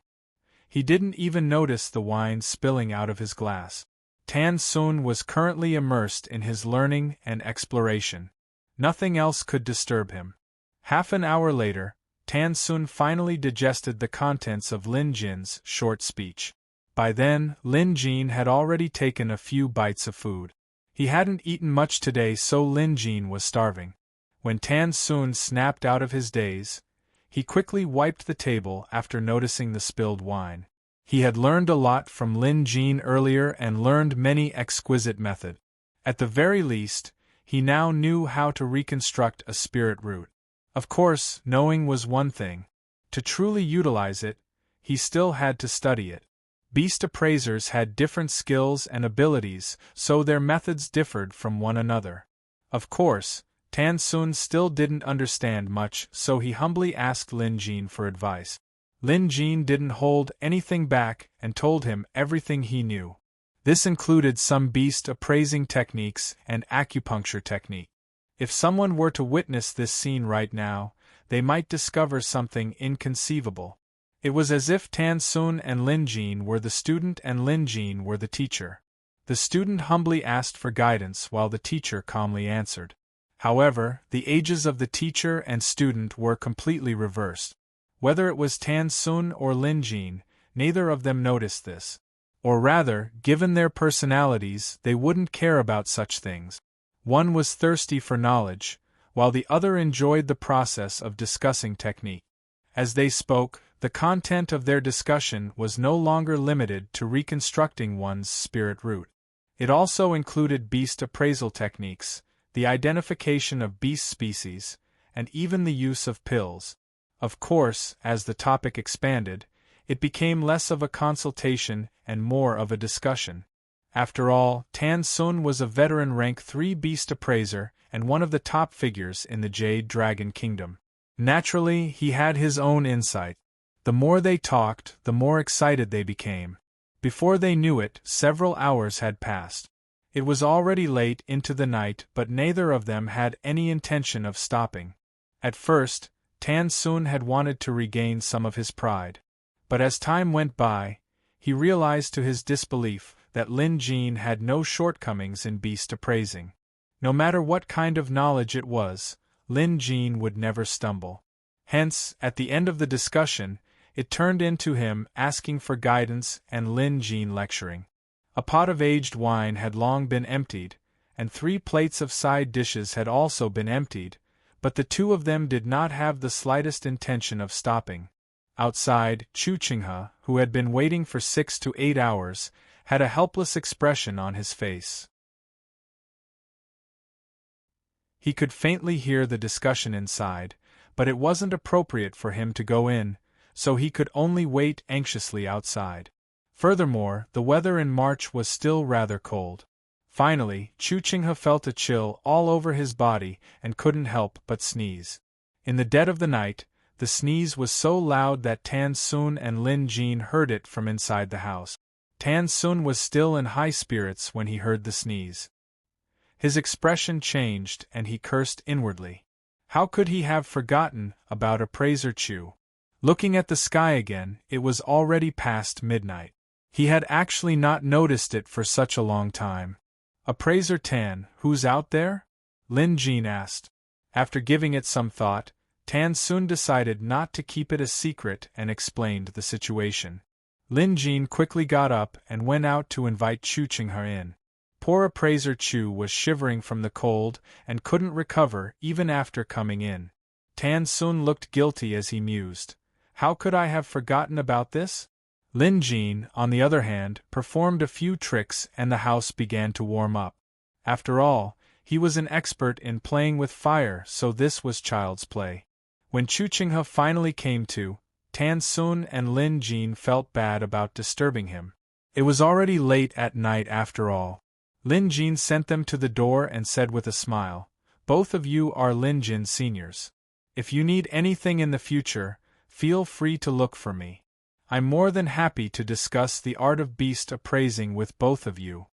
He didn't even notice the wine spilling out of his glass. Tan Sun was currently immersed in his learning and exploration. Nothing else could disturb him. Half an hour later, Tan Sun finally digested the contents of Lin Jin's short speech. By then, Lin Jin had already taken a few bites of food. He hadn't eaten much today, so Lin Jin was starving. When Tan Sun snapped out of his daze, he quickly wiped the table after noticing the spilled wine. He had learned a lot from Lin Jin earlier and learned many exquisite methods. At the very least, he now knew how to reconstruct a spirit root. Of course, knowing was one thing. To truly utilize it, he still had to study it. Beast appraisers had different skills and abilities, so their methods differed from one another. Of course, Tan Sun still didn't understand much, so he humbly asked Lin Jin for advice. Lin Jin didn't hold anything back and told him everything he knew. This included some beast appraising techniques and acupuncture technique. If someone were to witness this scene right now, they might discover something inconceivable. It was as if Tan Sun and Lin Jin were the student and Lin Jin were the teacher. The student humbly asked for guidance while the teacher calmly answered. However, the ages of the teacher and student were completely reversed. Whether it was Tan Sun or Lin Jin, neither of them noticed this. Or rather, given their personalities, they wouldn't care about such things. One was thirsty for knowledge, while the other enjoyed the process of discussing technique. As they spoke, the content of their discussion was no longer limited to reconstructing one's spirit root. It also included beast appraisal techniques, the identification of beast species, and even the use of pills. Of course, as the topic expanded, it became less of a consultation and more of a discussion. After all, Tan Sun was a veteran rank 3 beast appraiser and one of the top figures in the Jade Dragon Kingdom. Naturally, he had his own insight. The more they talked, the more excited they became. Before they knew it, several hours had passed. It was already late into the night, but neither of them had any intention of stopping. At first, Tan Sun had wanted to regain some of his pride. But as time went by, he realized to his disbelief that Lin Jin had no shortcomings in beast appraising. No matter what kind of knowledge it was, Lin Jin would never stumble. Hence, at the end of the discussion, it turned into him asking for guidance and Lin Jin lecturing. A pot of aged wine had long been emptied, and 3 plates of side dishes had also been emptied, but the two of them did not have the slightest intention of stopping. Outside, Chu Qinghe, who had been waiting for 6 to 8 hours, had a helpless expression on his face. He could faintly hear the discussion inside, but it wasn't appropriate for him to go in, so he could only wait anxiously outside. Furthermore, the weather in March was still rather cold. Finally, Chu Qinghe felt a chill all over his body and couldn't help but sneeze. In the dead of the night, The sneeze was so loud that Tan Sun and Lin Jin heard it from inside the house. Tan Sun was still in high spirits when he heard the sneeze. His expression changed and he cursed inwardly. How could he have forgotten about Appraiser Chu? Looking at the sky again, it was already past midnight. He had actually not noticed it for such a long time. Appraiser Tan, who's out there? Lin Jin asked. After giving it some thought, Tan Sun decided not to keep it a secret and explained the situation. Lin Jin quickly got up and went out to invite Chu Qinghe in. Poor Appraiser Chu was shivering from the cold and couldn't recover even after coming in. Tan Sun looked guilty as he mused. How could I have forgotten about this? Lin Jin, on the other hand, performed a few tricks and the house began to warm up. After all, he was an expert in playing with fire, so this was child's play. When Chu Qinghe finally came to, Tan Sun and Lin Jin felt bad about disturbing him. It was already late at night after all. Lin Jin sent them to the door and said with a smile, "Both of you are Lin Jin seniors. If you need anything in the future, feel free to look for me. I'm more than happy to discuss the art of beast appraising with both of you."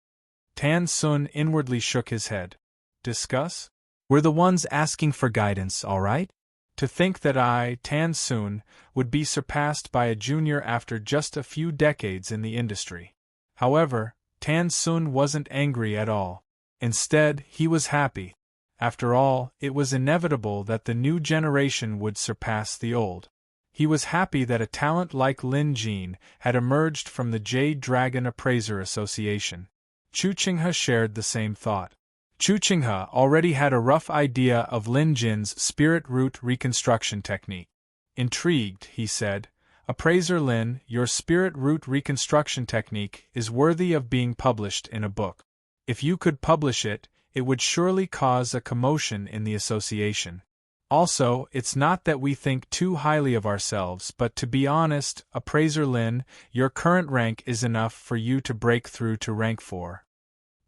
Tan Sun inwardly shook his head. Discuss? We're the ones asking for guidance, all right? To think that I, Tan Sun, would be surpassed by a junior after just a few decades in the industry. However, Tan Sun wasn't angry at all. Instead, he was happy. After all, it was inevitable that the new generation would surpass the old. He was happy that a talent like Lin Jin had emerged from the Jade Dragon Appraiser Association. Chu Qinghe shared the same thought. Chu Qinghe already had a rough idea of Lin Jin's spirit root reconstruction technique. Intrigued, he said, "Appraiser Lin, your spirit root reconstruction technique is worthy of being published in a book. If you could publish it, it would surely cause a commotion in the association. Also, it's not that we think too highly of ourselves, but to be honest, Appraiser Lin, your current rank is enough for you to break through to rank 4.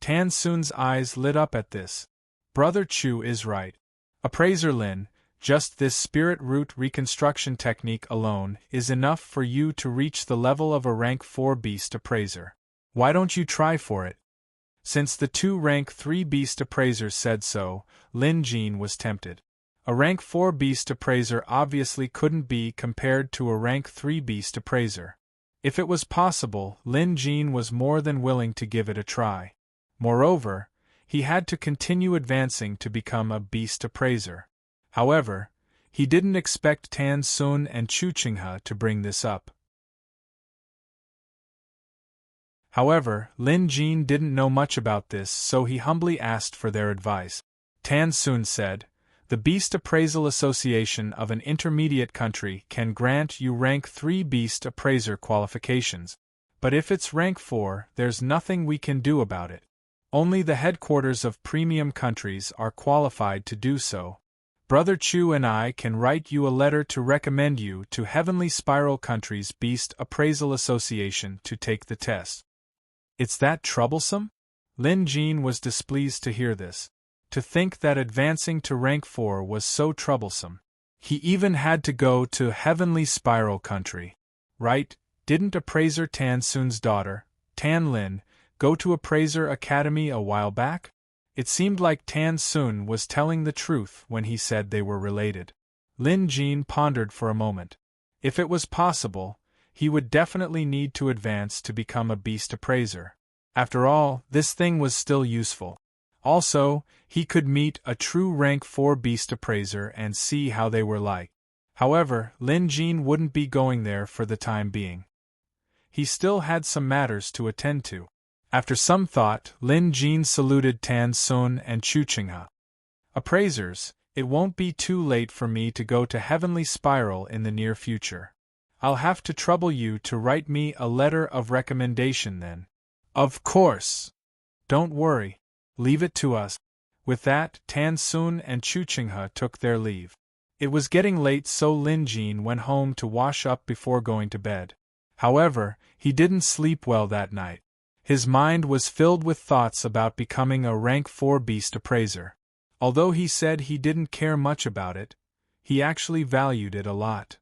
Tan Sun's eyes lit up at this. Brother Chu is right. Appraiser Lin, just this spirit root reconstruction technique alone is enough for you to reach the level of a rank 4 beast appraiser. Why don't you try for it? Since the 2 rank 3 beast appraisers said so, Lin Jin was tempted. A rank 4 beast appraiser obviously couldn't be compared to a rank 3 beast appraiser. If it was possible, Lin Jin was more than willing to give it a try. Moreover, he had to continue advancing to become a beast appraiser. However, he didn't expect Tan Sun and Chu Qinghe to bring this up. However, Lin Jin didn't know much about this, so he humbly asked for their advice. Tan Sun said, "The Beast Appraisal Association of an intermediate country can grant you rank 3 beast appraiser qualifications. But if it's rank 4, there's nothing we can do about it. Only the headquarters of premium countries are qualified to do so. Brother Chu and I can write you a letter to recommend you to Heavenly Spiral Country's Beast Appraisal Association to take the test." It's that troublesome? Lin Jin was displeased to hear this. To think that advancing to rank 4 was so troublesome. He even had to go to Heavenly Spiral Country. Right, didn't Appraiser Tan Sun's daughter, Tan Lin, go to Appraiser Academy a while back? It seemed like Tan Sun was telling the truth when he said they were related. Lin Jin pondered for a moment. If it was possible, he would definitely need to advance to become a beast appraiser. After all, this thing was still useful. Also, he could meet a true rank 4 beast appraiser and see how they were like. However, Lin Jin wouldn't be going there for the time being. He still had some matters to attend to. After some thought, Lin Jin saluted Tan Sun and Chu Qinghe. "Appraisers, it won't be too late for me to go to Heavenly Spiral in the near future. I'll have to trouble you to write me a letter of recommendation then." "Of course. Don't worry. Leave it to us." With that, Tan Sun and Chu Qinghe took their leave. It was getting late, so Lin Jin went home to wash up before going to bed. However, he didn't sleep well that night. His mind was filled with thoughts about becoming a rank 4 beast appraiser. Although he said he didn't care much about it, He actually valued it a lot.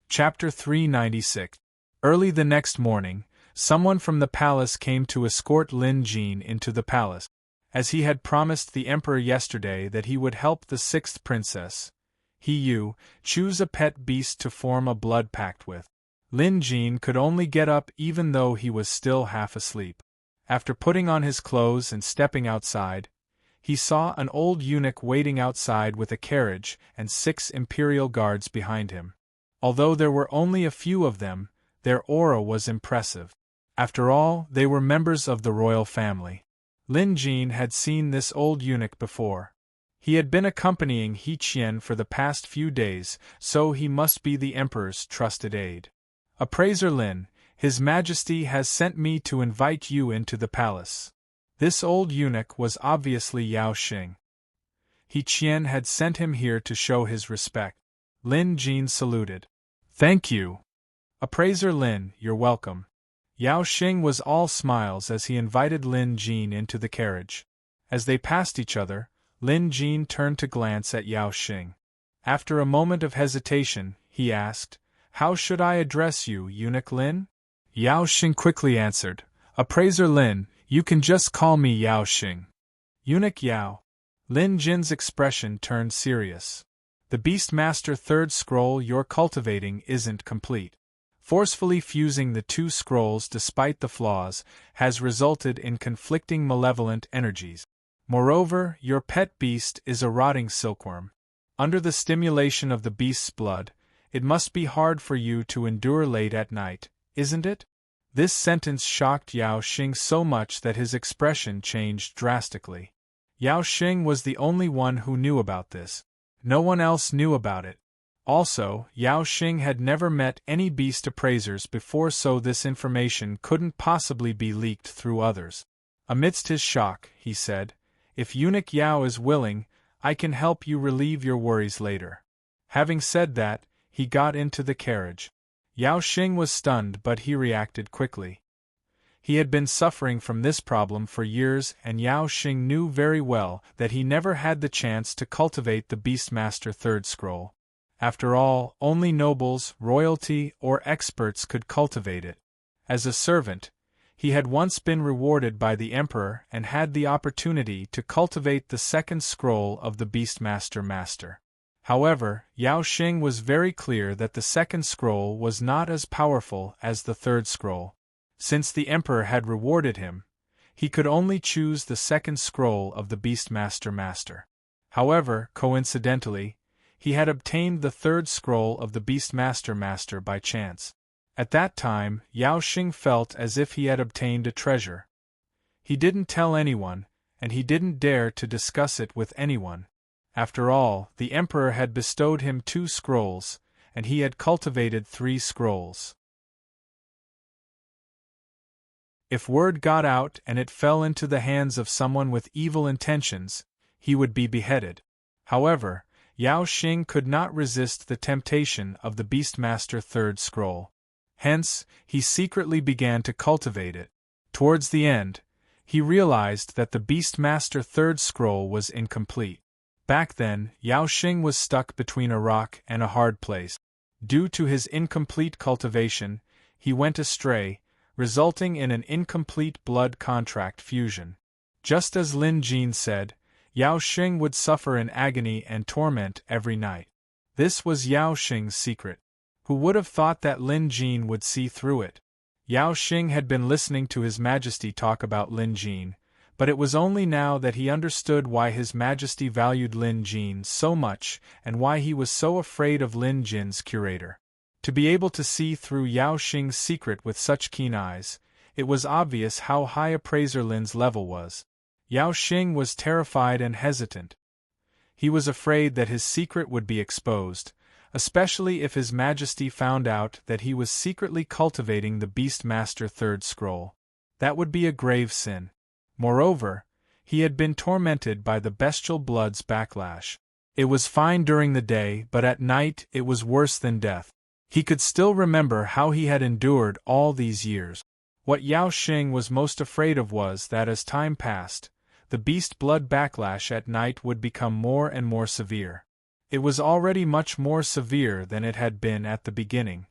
Chapter 396. Early the next morning, someone from the palace came to escort Lin Jin into the palace. As he had promised the emperor yesterday that he would help the sixth princess, choose a pet beast to form a blood pact with. Lin Jin could only get up even though he was still half asleep. After putting on his clothes and stepping outside, he saw an old eunuch waiting outside with a carriage and 6 imperial guards behind him. Although there were only a few of them, their aura was impressive. After all, they were members of the royal family. Lin Jin had seen this old eunuch before. He had been accompanying He Qian for the past few days, so he must be the emperor's trusted aide. Appraiser Lin, His Majesty has sent me to invite you into the palace. This old eunuch was obviously Yao Xing. He Qian had sent him here to show his respect. Lin Jin saluted. Thank you. Appraiser Lin, you're welcome. Yao Xing was all smiles as he invited Lin Jin into the carriage. As they passed each other, Lin Jin turned to glance at Yao Xing. After a moment of hesitation, he asked, How should I address you, Eunuch Lin? Yao Xing quickly answered, Appraiser Lin, you can just call me Yao Xing. Eunuch Yao. Lin Jin's expression turned serious. The Beastmaster third scroll you're cultivating isn't complete. Forcefully fusing the 2 scrolls despite the flaws has resulted in conflicting malevolent energies. Moreover, your pet beast is a rotting silkworm. Under the stimulation of the beast's blood, it must be hard for you to endure late at night, isn't it? This sentence shocked Yao Xing so much that his expression changed drastically. Yao Xing was the only one who knew about this. No one else knew about it. Also, Yao Xing had never met any beast appraisers before, so this information couldn't possibly be leaked through others. Amidst his shock, he said, If Eunuch Yao is willing, I can help you relieve your worries later. Having said that, he got into the carriage. Yao Xing was stunned, but he reacted quickly. He had been suffering from this problem for years, and Yao Xing knew very well that he never had the chance to cultivate the Beastmaster third scroll. After all, only nobles, royalty, or experts could cultivate it. As a servant, he had once been rewarded by the emperor and had the opportunity to cultivate the second scroll of the Beastmaster Master. However, Yao Xing was very clear that the second scroll was not as powerful as the third scroll. Since the emperor had rewarded him, he could only choose the second scroll of the Beastmaster Master. However, coincidentally, he had obtained the third scroll of the Beastmaster Master by chance. At that time, Yao Xing felt as if he had obtained a treasure. He didn't tell anyone, and he didn't dare to discuss it with anyone. After all, the emperor had bestowed him 2 scrolls, and he had cultivated 3 scrolls. If word got out and it fell into the hands of someone with evil intentions, he would be beheaded. However, Yao Xing could not resist the temptation of the Beastmaster third scroll. Hence, he secretly began to cultivate it. Towards the end, he realized that the Beastmaster third scroll was incomplete. Back then, Yao Xing was stuck between a rock and a hard place. Due to his incomplete cultivation, he went astray, resulting in an incomplete blood contract fusion. Just as Lin Jin said, Yao Xing would suffer in agony and torment every night. This was Yao Xing's secret. Who would have thought that Lin Jin would see through it? Yao Xing had been listening to His Majesty talk about Lin Jin, but it was only now that he understood why His Majesty valued Lin Jin so much and why he was so afraid of Lin Jin's curator. To be able to see through Yao Xing's secret with such keen eyes, it was obvious how high Appraiser Lin's level was. Yao Xing was terrified and hesitant. He was afraid that his secret would be exposed, especially if His Majesty found out that he was secretly cultivating the Beastmaster third scroll. That would be a grave sin. Moreover, he had been tormented by the bestial blood's backlash. It was fine during the day, but at night it was worse than death. He could still remember how he had endured all these years. What Yao Xing was most afraid of was that as time passed, the beast blood backlash at night would become more and more severe. It was already much more severe than it had been at the beginning.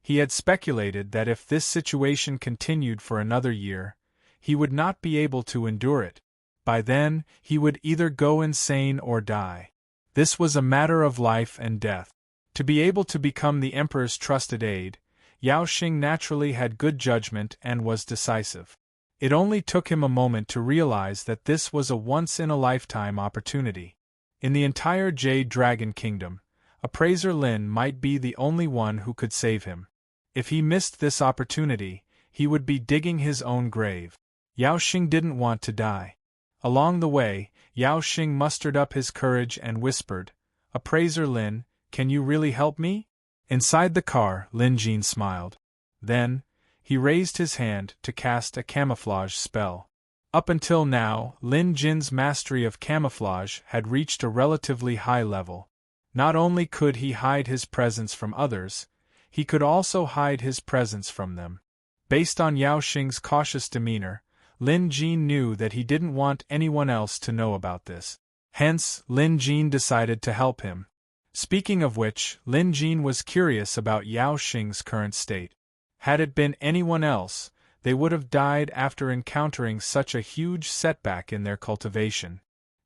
He had speculated that if this situation continued for another year, he would not be able to endure it. By then, he would either go insane or die. This was a matter of life and death. To be able to become the Emperor's trusted aide, Yao Xing naturally had good judgment and was decisive. It only took him a moment to realize that this was a once-in-a-lifetime opportunity. In the entire Jade Dragon Kingdom, Appraiser Lin might be the only one who could save him. If he missed this opportunity, he would be digging his own grave. Yao Xing didn't want to die. Along the way, Yao Xing mustered up his courage and whispered, "Appraiser Lin, can you really help me?" Inside the car, Lin Jin smiled. Then, he raised his hand to cast a camouflage spell. Up until now, Lin Jin's mastery of camouflage had reached a relatively high level. Not only could he hide his presence from others, he could also hide his presence from them. Based on Yao Xing's cautious demeanor, Lin Jin knew that he didn't want anyone else to know about this. Hence, Lin Jin decided to help him. Speaking of which, Lin Jin was curious about Yao Xing's current state. Had it been anyone else, they would have died after encountering such a huge setback in their cultivation.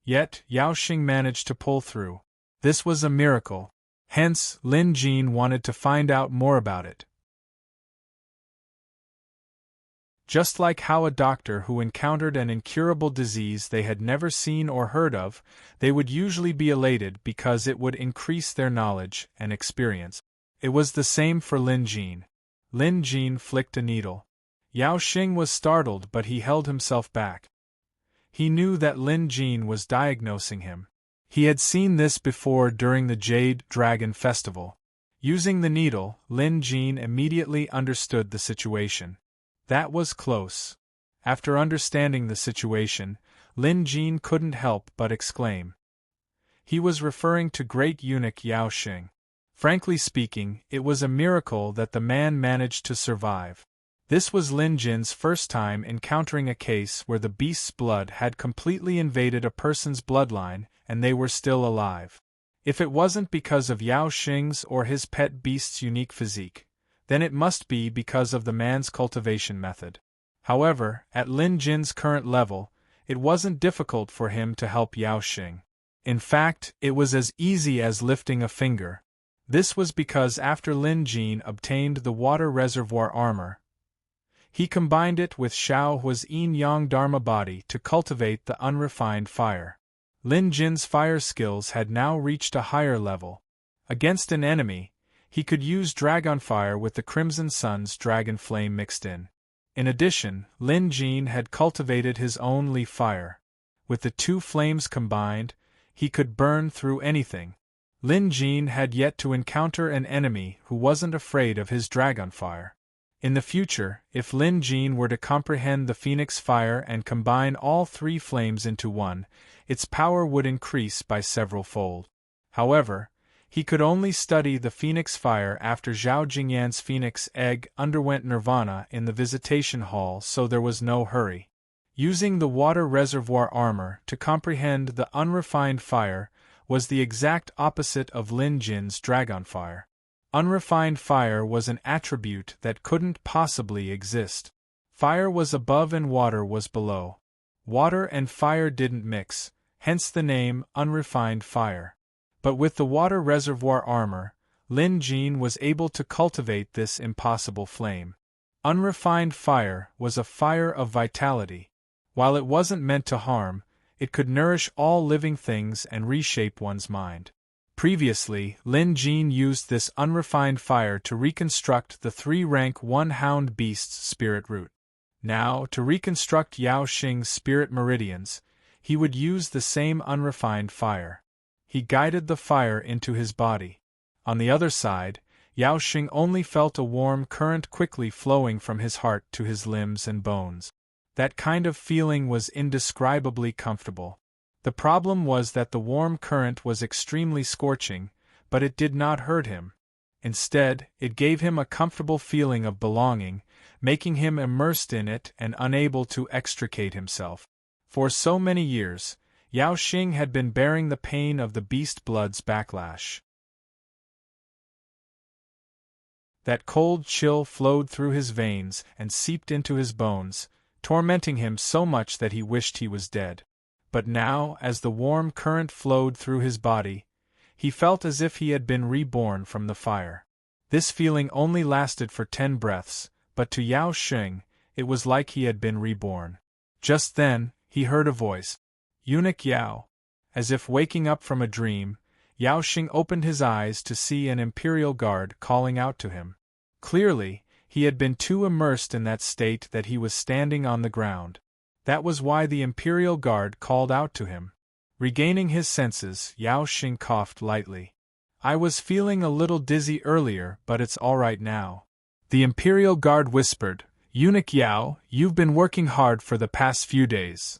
Yet, Yao Xing managed to pull through. This was a miracle. Hence, Lin Jin wanted to find out more about it. Just like how a doctor who encountered an incurable disease they had never seen or heard of, they would usually be elated because it would increase their knowledge and experience. It was the same for Lin Jin. Lin Jin flicked a needle. Yao Xing was startled, but he held himself back. He knew that Lin Jin was diagnosing him. He had seen this before during the Jade Dragon Festival. Using the needle, Lin Jin immediately understood the situation. That was close. After understanding the situation, Lin Jin couldn't help but exclaim. He was referring to great eunuch Yao Xing. Frankly speaking, it was a miracle that the man managed to survive. This was Lin Jin's first time encountering a case where the beast's blood had completely invaded a person's bloodline and they were still alive. If it wasn't because of Yao Xing's or his pet beast's unique physique, then it must be because of the man's cultivation method. However, at Lin Jin's current level, it wasn't difficult for him to help Yao Xing. In fact, it was as easy as lifting a finger. This was because after Lin Jin obtained the water reservoir armor, he combined it with Xiao Hua's yin-yang dharma body to cultivate the unrefined fire. Lin Jin's fire skills had now reached a higher level. Against an enemy, he could use dragon fire with the Crimson Sun's dragon flame mixed in. In addition, Lin Jin had cultivated his own leaf fire. With the two flames combined, he could burn through anything. Lin Jin had yet to encounter an enemy who wasn't afraid of his dragon fire. In the future, if Lin Jin were to comprehend the Phoenix Fire and combine all three flames into one, its power would increase by several fold. However, he could only study the Phoenix Fire after Zhao Jingyan's Phoenix Egg underwent nirvana in the visitation hall, so there was no hurry. Using the water reservoir armor to comprehend the unrefined fire was the exact opposite of Lin Jin's dragon fire. Unrefined fire was an attribute that couldn't possibly exist. Fire was above and water was below. Water and fire didn't mix, hence the name unrefined fire. But with the water reservoir armor, Lin Jin was able to cultivate this impossible flame. Unrefined fire was a fire of vitality. While it wasn't meant to harm, it could nourish all living things and reshape one's mind. Previously, Lin Jin used this unrefined fire to reconstruct the 3-rank 1-hound beast's spirit root. Now, to reconstruct Yao Xing's spirit meridians, he would use the same unrefined fire. He guided the fire into his body. On the other side, Yao Xing only felt a warm current quickly flowing from his heart to his limbs and bones. That kind of feeling was indescribably comfortable. The problem was that the warm current was extremely scorching, but it did not hurt him. Instead, it gave him a comfortable feeling of belonging, making him immersed in it and unable to extricate himself. For so many years, Yao Xing had been bearing the pain of the beast blood's backlash. That cold chill flowed through his veins and seeped into his bones, tormenting him so much that he wished he was dead. But now, as the warm current flowed through his body, he felt as if he had been reborn from the fire. This feeling only lasted for 10 breaths, but to Yao Xing, it was like he had been reborn. Just then, he heard a voice. Eunuch Yao. As if waking up from a dream, Yao Xing opened his eyes to see an imperial guard calling out to him. Clearly, he had been too immersed in that state that he was standing on the ground. That was why the imperial guard called out to him. Regaining his senses, Yao Xing coughed lightly. I was feeling a little dizzy earlier, but it's all right now. The imperial guard whispered, Eunuch Yao, you've been working hard for the past few days.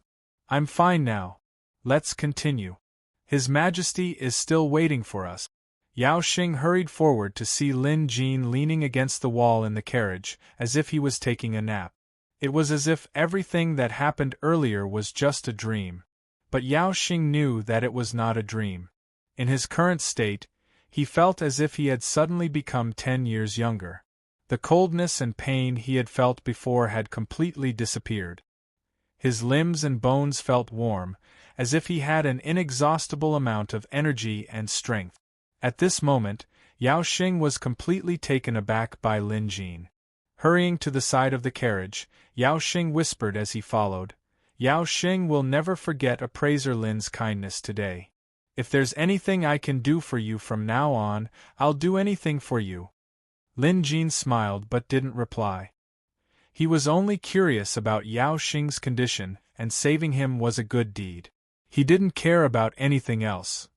I'm fine now. Let's continue. His Majesty is still waiting for us. Yao Xing hurried forward to see Lin Jin leaning against the wall in the carriage, as if he was taking a nap. It was as if everything that happened earlier was just a dream. But Yao Xing knew that it was not a dream. In his current state, he felt as if he had suddenly become 10 years younger. The coldness and pain he had felt before had completely disappeared. His limbs and bones felt warm, as if he had an inexhaustible amount of energy and strength. At this moment, Yao Xing was completely taken aback by Lin Jin. Hurrying to the side of the carriage, Yao Xing whispered as he followed, Yao Xing will never forget Appraiser Lin's kindness today. If there's anything I can do for you from now on, I'll do anything for you. Lin Jin smiled but didn't reply. He was only curious about Yao Xing's condition, and saving him was a good deed. He didn't care about anything else.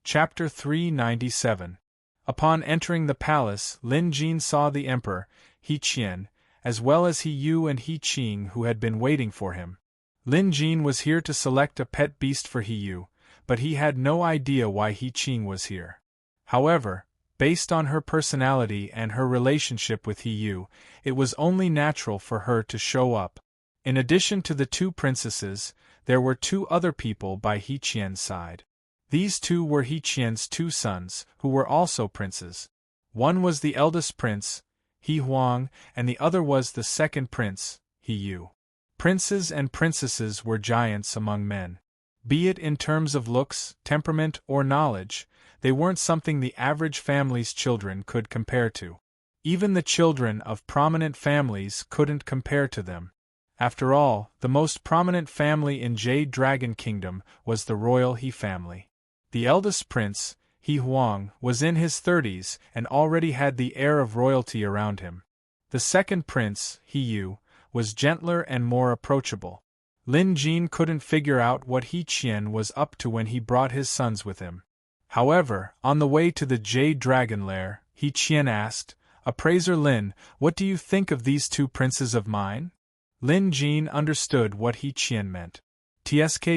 Chapter 397. Upon entering the palace, Lin Jin saw the emperor, He Qian, as well as He Yu and He Qing who had been waiting for him. Lin Jin was here to select a pet beast for He Yu, but he had no idea why He Qing was here. However, based on her personality and her relationship with He Yu, it was only natural for her to show up. In addition to the 2 princesses, there were 2 other people by He Qian's side. These 2 were He Qian's 2 sons, who were also princes. One was the eldest prince, He Huang, and the other was the second prince, He Yu. Princes and princesses were giants among men. Be it in terms of looks, temperament, or knowledge, they weren't something the average family's children could compare to. Even the children of prominent families couldn't compare to them. After all, the most prominent family in Jade Dragon Kingdom was the royal He family. The eldest prince, He Huang, was in his 30s and already had the air of royalty around him. The second prince, He Yu, was gentler and more approachable. Lin Jin couldn't figure out what He Qian was up to when he brought his sons with him. However, on the way to the Jade Dragon Lair, He Qian asked, Appraiser Lin, what do you think of these 2 princes of mine? Lin Jin understood what He Qian meant. Tsk.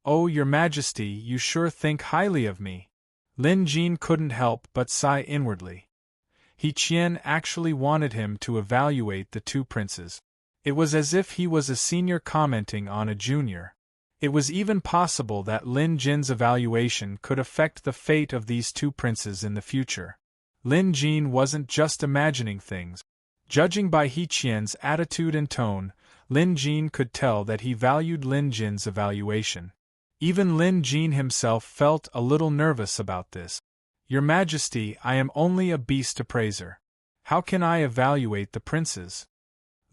Oh, Your Majesty, you sure think highly of me. Lin Jin couldn't help but sigh inwardly. He Qian actually wanted him to evaluate the 2 princes. It was as if he was a senior commenting on a junior. It was even possible that Lin Jin's evaluation could affect the fate of these 2 princes in the future. Lin Jin wasn't just imagining things. Judging by He Qian's attitude and tone, Lin Jin could tell that he valued Lin Jin's evaluation. Even Lin Jin himself felt a little nervous about this. Your Majesty, I am only a beast appraiser. How can I evaluate the princes?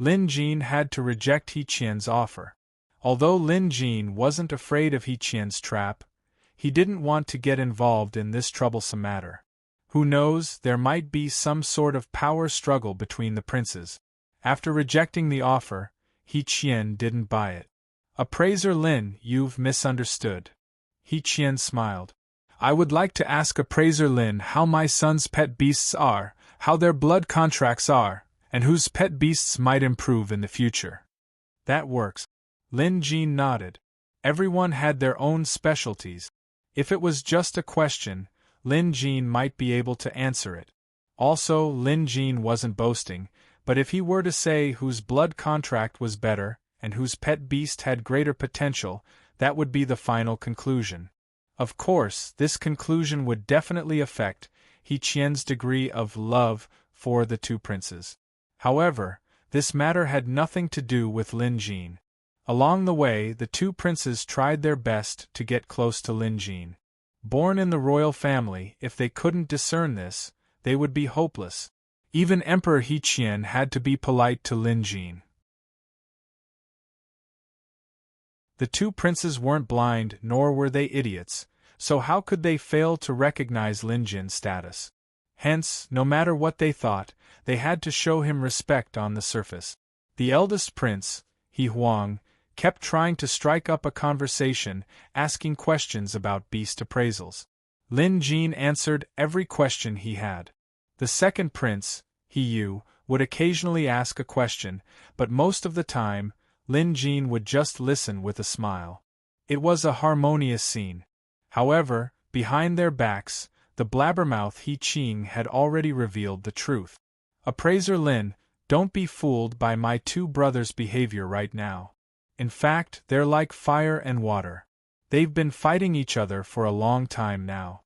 Lin Jin had to reject He Qian's offer. Although Lin Jin wasn't afraid of He Qian's trap, he didn't want to get involved in this troublesome matter. Who knows, there might be some sort of power struggle between the princes. After rejecting the offer, He Qian didn't buy it. Appraiser Lin, you've misunderstood. He Qian smiled. I would like to ask Appraiser Lin how my son's pet beasts are, how their blood contracts are, and whose pet beasts might improve in the future. That works. Lin Jin nodded. Everyone had their own specialties. If it was just a question, Lin Jin might be able to answer it. Also, Lin Jin wasn't boasting, but if he were to say whose blood contract was better, and whose pet beast had greater potential, that would be the final conclusion. Of course, this conclusion would definitely affect He Qian's degree of love for the two princes. However, this matter had nothing to do with Lin Jin. Along the way, the two princes tried their best to get close to Lin Jin. Born in the royal family, if they couldn't discern this, they would be hopeless. Even Emperor He Qian had to be polite to Lin Jin. The two princes weren't blind, nor were they idiots, so how could they fail to recognize Lin Jin's status? Hence, no matter what they thought, they had to show him respect on the surface. The eldest prince, He Huang, kept trying to strike up a conversation, asking questions about beast appraisals. Lin Jin answered every question he had. The second prince, He Yu, would occasionally ask a question, but most of the time, Lin Jin would just listen with a smile. It was a harmonious scene. However, behind their backs, the blabbermouth He Qing had already revealed the truth. Appraiser Lin, don't be fooled by my two brothers' behavior right now. In fact, they're like fire and water. They've been fighting each other for a long time now.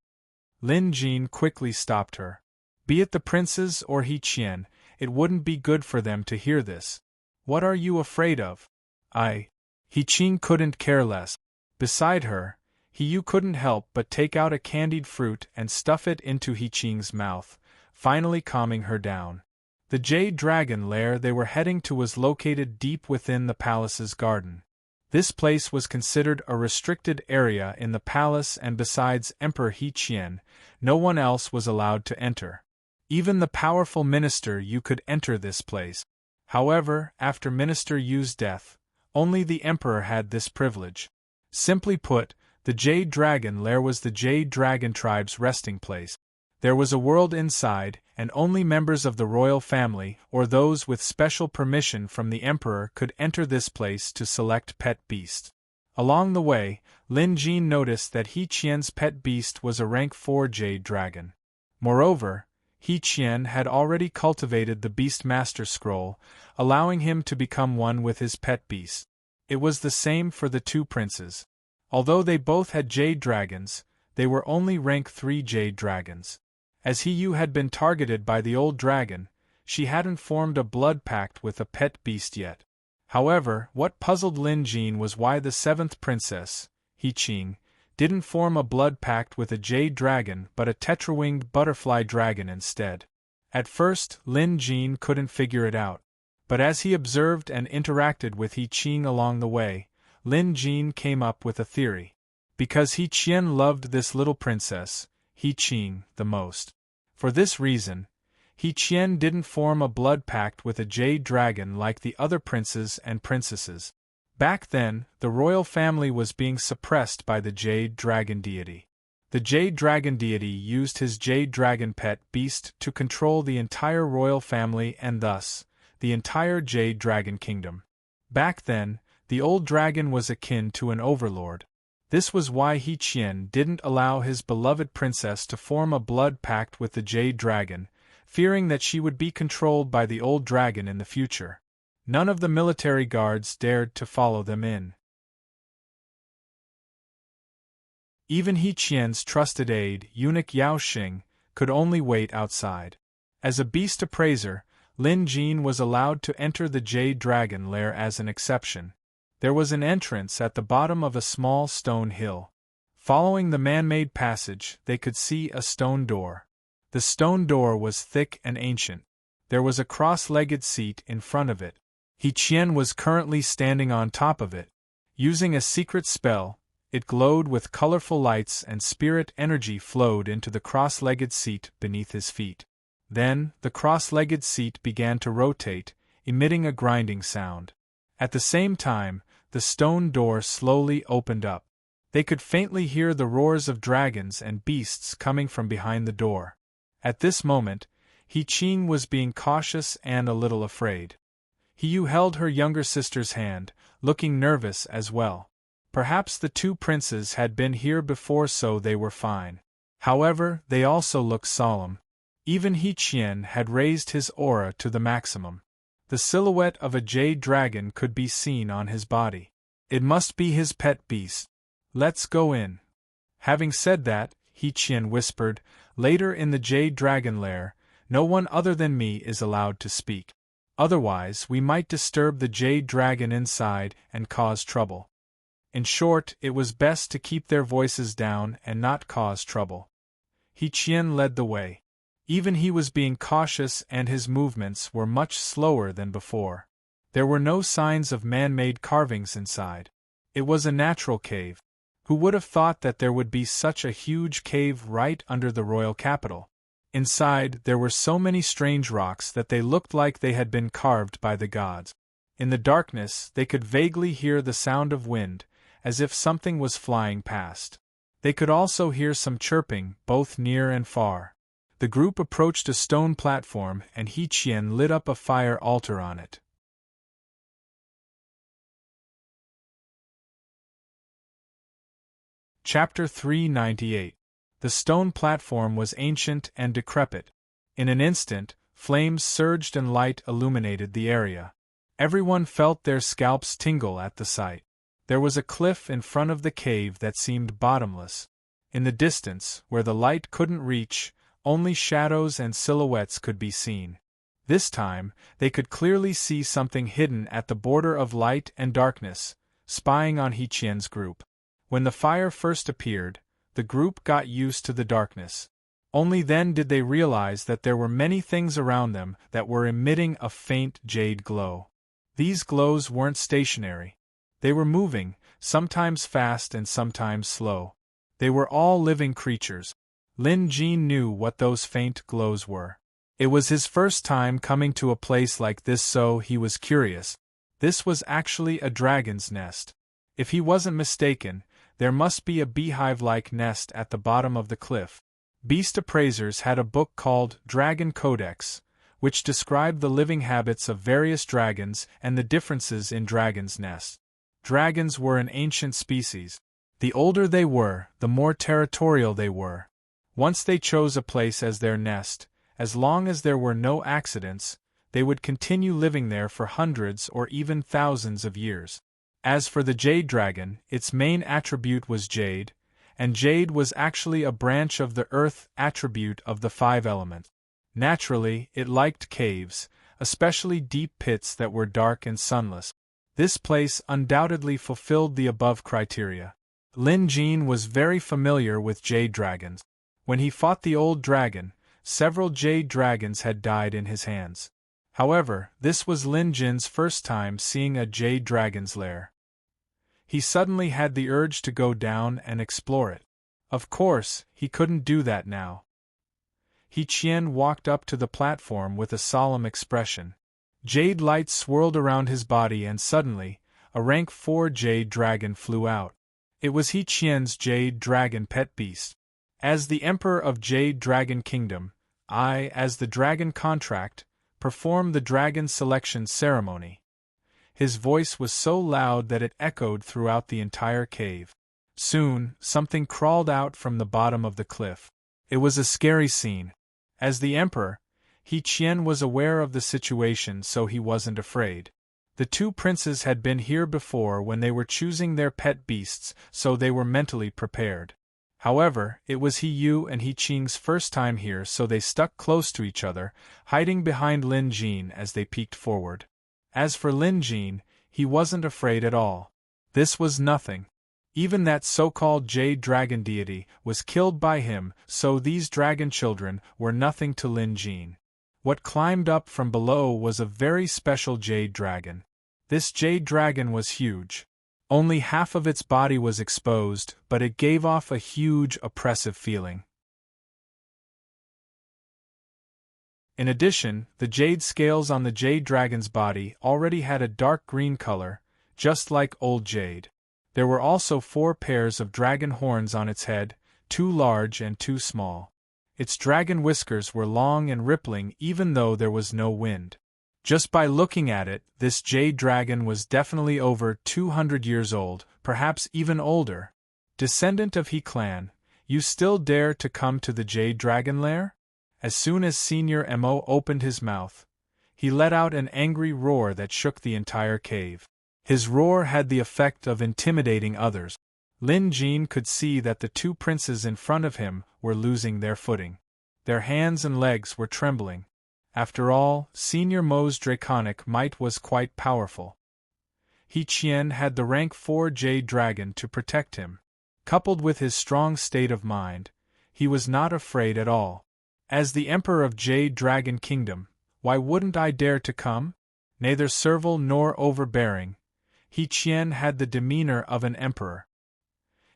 Lin Jin quickly stopped her. Be it the princes or He Qian, it wouldn't be good for them to hear this. What are you afraid of? He Qing couldn't care less. Beside her, He Yu couldn't help but take out a candied fruit and stuff it into He Qing's mouth, finally calming her down. The Jade Dragon lair they were heading to was located deep within the palace's garden. This place was considered a restricted area in the palace, and besides Emperor He Qian, no one else was allowed to enter. Even the powerful Minister Yu could enter this place. However, after Minister Yu's death, only the Emperor had this privilege. Simply put, the Jade Dragon lair was the Jade Dragon tribe's resting place. There was a world inside, and only members of the royal family or those with special permission from the Emperor could enter this place to select pet beasts. Along the way, Lin Jin noticed that He Qian's pet beast was a rank 4 Jade Dragon. Moreover, He Qian had already cultivated the Beast Master Scroll, allowing him to become one with his pet beast. It was the same for the two princes. Although they both had Jade Dragons, they were only rank 3 Jade Dragons. As He Yu had been targeted by the old dragon, she hadn't formed a blood pact with a pet beast yet. However, what puzzled Lin Jin was why the 7th princess, He Qing, didn't form a blood pact with a jade dragon but a tetra-winged butterfly dragon instead. At first, Lin Jin couldn't figure it out. But as he observed and interacted with He Qing along the way, Lin Jin came up with a theory. Because He Qian loved this little princess, He Qing, the most. For this reason, He Qian didn't form a blood pact with a jade dragon like the other princes and princesses. Back then, the royal family was being suppressed by the Jade Dragon deity. The Jade Dragon deity used his Jade Dragon pet beast to control the entire royal family and thus, the entire Jade Dragon kingdom. Back then, the old dragon was akin to an overlord. This was why He Qian didn't allow his beloved princess to form a blood pact with the Jade Dragon, fearing that she would be controlled by the old dragon in the future. None of the military guards dared to follow them in. Even He Qian's trusted aide, eunuch Yao Xing, could only wait outside. As a beast appraiser, Lin Jin was allowed to enter the Jade Dragon lair as an exception. There was an entrance at the bottom of a small stone hill. Following the man-made passage, they could see a stone door. The stone door was thick and ancient. There was a cross-legged seat in front of it. He Qian was currently standing on top of it. Using a secret spell, it glowed with colorful lights and spirit energy flowed into the cross-legged seat beneath his feet. Then, the cross-legged seat began to rotate, emitting a grinding sound. At the same time, the stone door slowly opened up. They could faintly hear the roars of dragons and beasts coming from behind the door. At this moment, He Qing was being cautious and a little afraid. He Yu held her younger sister's hand, looking nervous as well. Perhaps the two princes had been here before so they were fine. However, they also looked solemn. Even He Qian had raised his aura to the maximum. The silhouette of a jade dragon could be seen on his body. It must be his pet beast. Let's go in. Having said that, He Qian whispered, later in the jade dragon lair, no one other than me is allowed to speak. Otherwise, we might disturb the jade dragon inside and cause trouble. In short, it was best to keep their voices down and not cause trouble. He Qian led the way. Even he was being cautious and his movements were much slower than before. There were no signs of man-made carvings inside. It was a natural cave. Who would have thought that there would be such a huge cave right under the royal capital? Inside, there were so many strange rocks that they looked like they had been carved by the gods. In the darkness, they could vaguely hear the sound of wind, as if something was flying past. They could also hear some chirping, both near and far. The group approached a stone platform and He Qian lit up a fire altar on it. Chapter 398. The stone platform was ancient and decrepit. In an instant, flames surged and light illuminated the area. Everyone felt their scalps tingle at the sight. There was a cliff in front of the cave that seemed bottomless. In the distance, where the light couldn't reach, only shadows and silhouettes could be seen. This time, they could clearly see something hidden at the border of light and darkness, spying on He Qian's group. When the fire first appeared, the group got used to the darkness. Only then did they realize that there were many things around them that were emitting a faint jade glow. These glows weren't stationary. They were moving, sometimes fast and sometimes slow. They were all living creatures. Lin Jin knew what those faint glows were. It was his first time coming to a place like this, so he was curious. This was actually a dragon's nest. If he wasn't mistaken, there must be a beehive-like nest at the bottom of the cliff. Beast appraisers had a book called Dragon Codex, which described the living habits of various dragons and the differences in dragons' nests. Dragons were an ancient species. The older they were, the more territorial they were. Once they chose a place as their nest, as long as there were no accidents, they would continue living there for hundreds or even thousands of years. As for the jade dragon, its main attribute was jade, and jade was actually a branch of the earth attribute of the 5 elements. Naturally, it liked caves, especially deep pits that were dark and sunless. This place undoubtedly fulfilled the above criteria. Lin Jin was very familiar with jade dragons. When he fought the old dragon, several jade dragons had died in his hands. However, this was Lin Jin's first time seeing a jade dragon's lair. He suddenly had the urge to go down and explore it. Of course, he couldn't do that now. He Qian walked up to the platform with a solemn expression. Jade light swirled around his body and suddenly, a rank 4 jade dragon flew out. It was He Qian's jade dragon pet beast. As the Emperor of Jade Dragon Kingdom, I, as the dragon contract, perform the dragon selection ceremony. His voice was so loud that it echoed throughout the entire cave. Soon, something crawled out from the bottom of the cliff. It was a scary scene. As the Emperor, He Qian was aware of the situation, so he wasn't afraid. The 2 princes had been here before when they were choosing their pet beasts, so they were mentally prepared. However, it was He Yu and He Qing's first time here, so they stuck close to each other, hiding behind Lin Jin as they peeked forward. As for Lin Jin, he wasn't afraid at all. This was nothing. Even that so-called jade dragon deity was killed by him, so these dragon children were nothing to Lin Jin. What climbed up from below was a very special jade dragon. This jade dragon was huge. Only half of its body was exposed, but it gave off a huge, oppressive feeling. In addition, the jade scales on the jade dragon's body already had a dark green color, just like old jade. There were also 4 pairs of dragon horns on its head, 2 large and 2 small. Its dragon whiskers were long and rippling even though there was no wind. Just by looking at it, this jade dragon was definitely over 200 years old, perhaps even older. Descendant of He clan, you still dare to come to the jade dragon lair? As soon as Senior Mo opened his mouth, he let out an angry roar that shook the entire cave. His roar had the effect of intimidating others. Lin Jin could see that the two princes in front of him were losing their footing. Their hands and legs were trembling. After all, Senior Mo's draconic might was quite powerful. He Qian had the rank 4 Jade Dragon to protect him. Coupled with his strong state of mind, he was not afraid at all. As the Emperor of Jade Dragon Kingdom, why wouldn't I dare to come? Neither servile nor overbearing, He Qian had the demeanor of an emperor.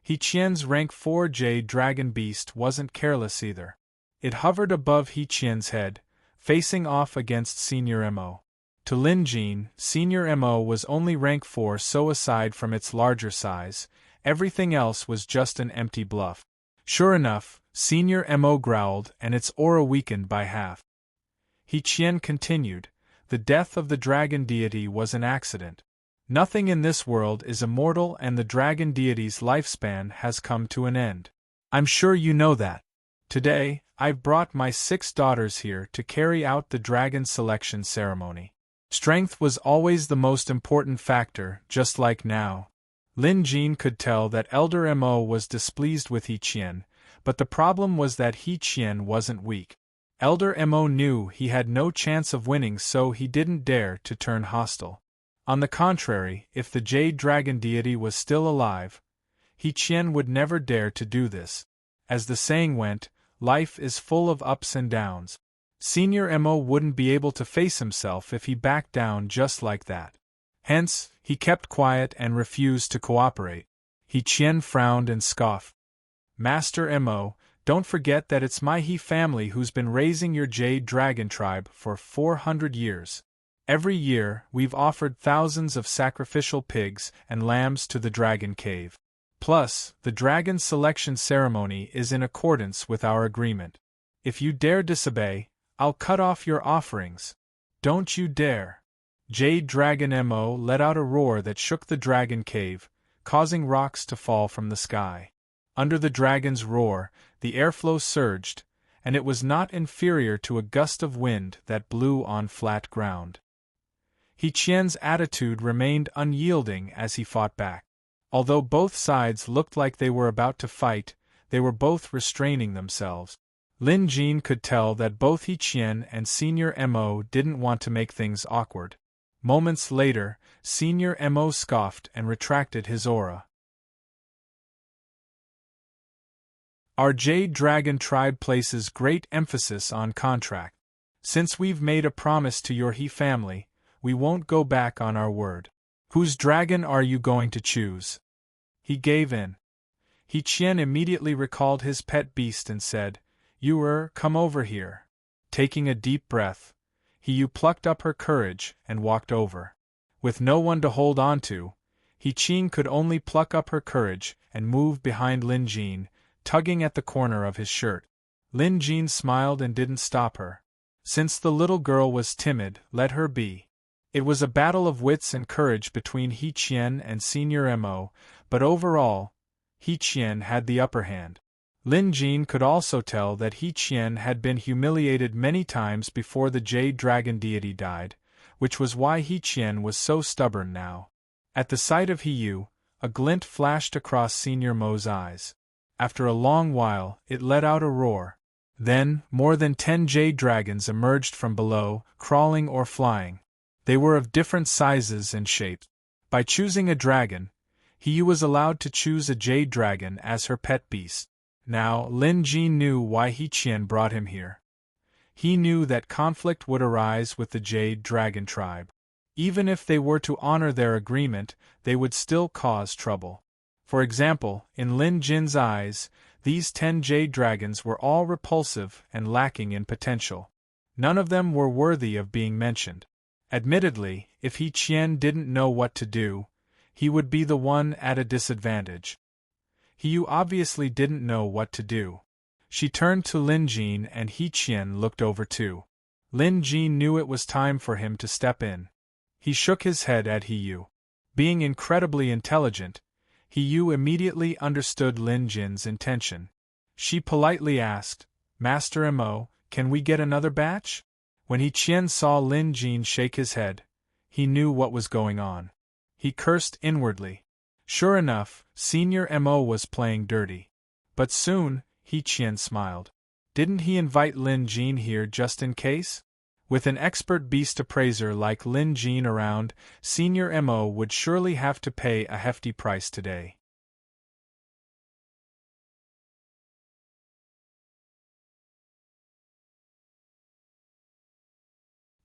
He Qian's rank 4 Jade Dragon Beast wasn't careless either. It hovered above He Qian's head, facing off against Senior Mo. To Lin Jin, Senior Mo was only rank 4, so aside from its larger size, everything else was just an empty bluff. Sure enough, Senior Mo growled and its aura weakened by half. He Qian continued, the death of the dragon deity was an accident. Nothing in this world is immortal and the dragon deity's lifespan has come to an end. I'm sure you know that. Today, I've brought my 6 daughters here to carry out the dragon selection ceremony. Strength was always the most important factor, just like now. Lin Jin could tell that Elder Mo was displeased with He Qian, but the problem was that He Qian wasn't weak. Elder Mo knew he had no chance of winning, so he didn't dare to turn hostile. On the contrary, if the Jade Dragon deity was still alive, He Qian would never dare to do this. As the saying went, life is full of ups and downs. Senior Mo wouldn't be able to face himself if he backed down just like that. Hence, he kept quiet and refused to cooperate. He Qian frowned and scoffed. Master Mo, don't forget that it's my He family who's been raising your Jade Dragon tribe for 400 years. Every year, we've offered thousands of sacrificial pigs and lambs to the dragon cave. Plus, the dragon selection ceremony is in accordance with our agreement. If you dare disobey, I'll cut off your offerings. Don't you dare. Jade Dragon Mo let out a roar that shook the dragon cave, causing rocks to fall from the sky. Under the dragon's roar, the airflow surged, and it was not inferior to a gust of wind that blew on flat ground. He Qian's attitude remained unyielding as he fought back. Although both sides looked like they were about to fight, they were both restraining themselves. Lin Jin could tell that both He Qian and Senior Mo didn't want to make things awkward. Moments later, Senior Mo scoffed and retracted his aura. Our Jade Dragon tribe places great emphasis on contract. Since we've made a promise to your He family, we won't go back on our word. Whose dragon are you going to choose? He gave in. He Qian immediately recalled his pet beast and said, come over here. Taking a deep breath, He plucked up her courage and walked over. With no one to hold on to, He Qian could only pluck up her courage and move behind Lin Jin, tugging at the corner of his shirt. Lin Jin smiled and didn't stop her. Since the little girl was timid, let her be. It was a battle of wits and courage between He Qian and Senior Mo, but overall, He Qian had the upper hand. Lin Jin could also tell that He Qian had been humiliated many times before the Jade Dragon deity died, which was why He Qian was so stubborn now. At the sight of He, a glint flashed across Senior Mo's eyes. After a long while, it let out a roar. Then, more than 10 Jade Dragons emerged from below, crawling or flying. They were of different sizes and shapes. By choosing a dragon, He was allowed to choose a Jade Dragon as her pet beast. Now, Lin Jin knew why He Qian brought him here. He knew that conflict would arise with the Jade Dragon tribe. Even if they were to honor their agreement, they would still cause trouble. For example, in Lin Jin's eyes, these 10 Jade Dragons were all repulsive and lacking in potential. None of them were worthy of being mentioned. Admittedly, if He Qian didn't know what to do, he would be the one at a disadvantage. He obviously didn't know what to do. She turned to Lin Jin and He Qian looked over too. Lin Jin knew it was time for him to step in. He shook his head at He. Being incredibly intelligent, He immediately understood Lin Jin's intention. She politely asked, Master Mo, can we get another batch? When He Qian saw Lin Jin shake his head, he knew what was going on. He cursed inwardly. Sure enough, Senior Mo was playing dirty. But soon, He Qian smiled. Didn't he invite Lin Jin here just in case? With an expert beast appraiser like Lin Jin around, Senior Mo would surely have to pay a hefty price today.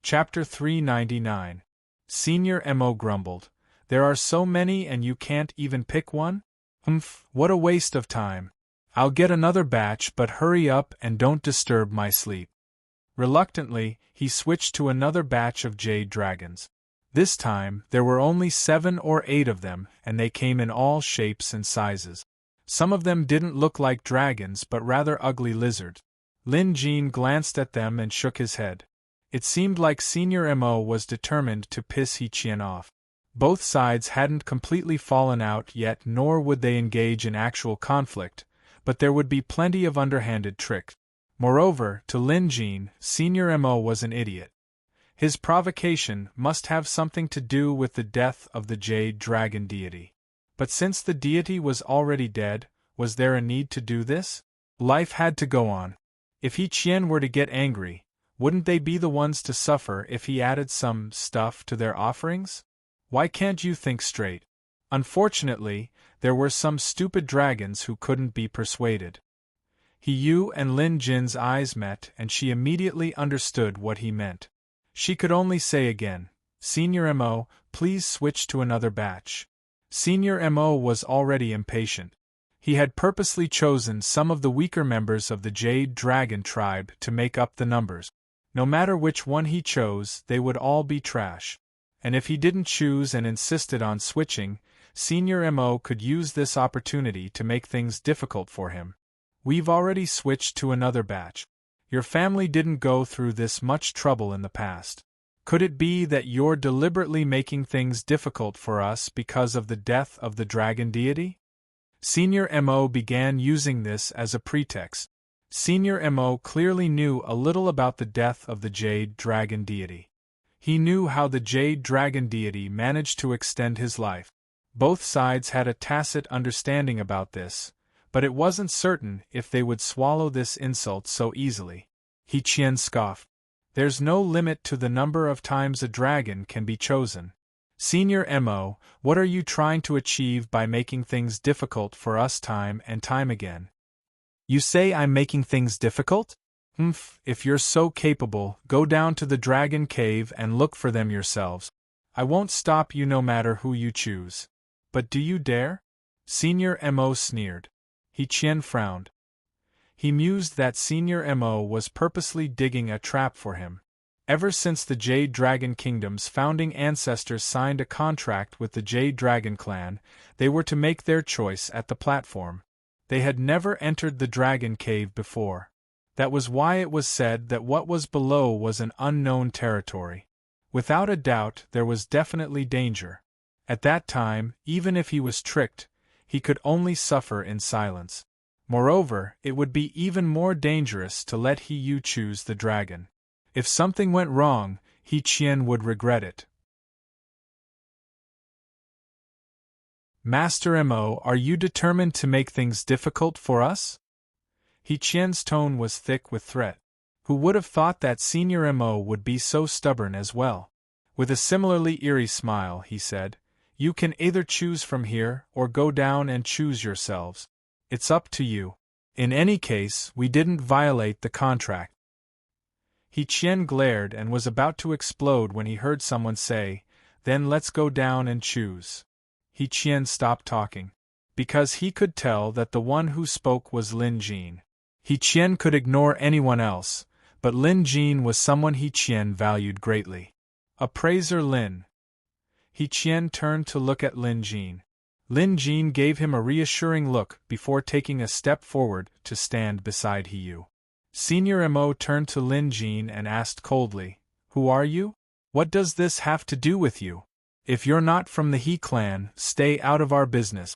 Chapter 399. Senior Mo grumbled. There are so many and you can't even pick one? What a waste of time. I'll get another batch, but hurry up and don't disturb my sleep. Reluctantly, he switched to another batch of jade dragons. This time, there were only 7 or 8 of them, and they came in all shapes and sizes. Some of them didn't look like dragons but rather ugly lizards. Lin Jin glanced at them and shook his head. It seemed like Senior Mo was determined to piss He Qian off. Both sides hadn't completely fallen out yet, nor would they engage in actual conflict, but there would be plenty of underhanded tricks. Moreover, to Lin Jin, Senior Mo was an idiot. His provocation must have something to do with the death of the Jade Dragon deity. But since the deity was already dead, was there a need to do this? Life had to go on. If He Qian were to get angry, wouldn't they be the ones to suffer if he added some stuff to their offerings? Why can't you think straight? Unfortunately, there were some stupid dragons who couldn't be persuaded. He Yu and Lin Jin's eyes met and she immediately understood what he meant. She could only say again, Senior Mo, please switch to another batch. Senior Mo was already impatient. He had purposely chosen some of the weaker members of the Jade Dragon tribe to make up the numbers. No matter which one he chose, they would all be trash. And if he didn't choose and insisted on switching, Senior Mo could use this opportunity to make things difficult for him. We've already switched to another batch. Your family didn't go through this much trouble in the past. Could it be that you're deliberately making things difficult for us because of the death of the dragon deity? Senior Mo began using this as a pretext. Senior Mo clearly knew a little about the death of the Jade Dragon deity. He knew how the Jade Dragon deity managed to extend his life. Both sides had a tacit understanding about this, but it wasn't certain if they would swallow this insult so easily. He Qian scoffed. There's no limit to the number of times a dragon can be chosen. Senior Mo, what are you trying to achieve by making things difficult for us time and time again? You say I'm making things difficult? If you're so capable, go down to the dragon cave and look for them yourselves. I won't stop you no matter who you choose. But do you dare? Senior Mo sneered. He Qian frowned. He mused that Senior Mo was purposely digging a trap for him. Ever since the Jade Dragon Kingdom's founding ancestors signed a contract with the Jade Dragon clan, they were to make their choice at the platform. They had never entered the Dragon Cave before. That was why it was said that what was below was an unknown territory. Without a doubt, there was definitely danger. At that time, even if he was tricked, he could only suffer in silence. Moreover, it would be even more dangerous to let He Yu choose the dragon. If something went wrong, He Qian would regret it. Master Mo, are you determined to make things difficult for us? He Qian's tone was thick with threat. Who would have thought that Senior Mo would be so stubborn as well? With a similarly eerie smile, he said, You can either choose from here or go down and choose yourselves. It's up to you. In any case, we didn't violate the contract. He Qian glared and was about to explode when he heard someone say, Then let's go down and choose. He Qian stopped talking. Because he could tell that the one who spoke was Lin Jin. He Qian could ignore anyone else, but Lin Jin was someone He Qian valued greatly. Appraiser Lin. He Qian turned to look at Lin Jin. Lin Jin gave him a reassuring look before taking a step forward to stand beside He Yu. Senior Mo turned to Lin Jin and asked coldly, Who are you? What does this have to do with you? If you're not from the He clan, stay out of our business.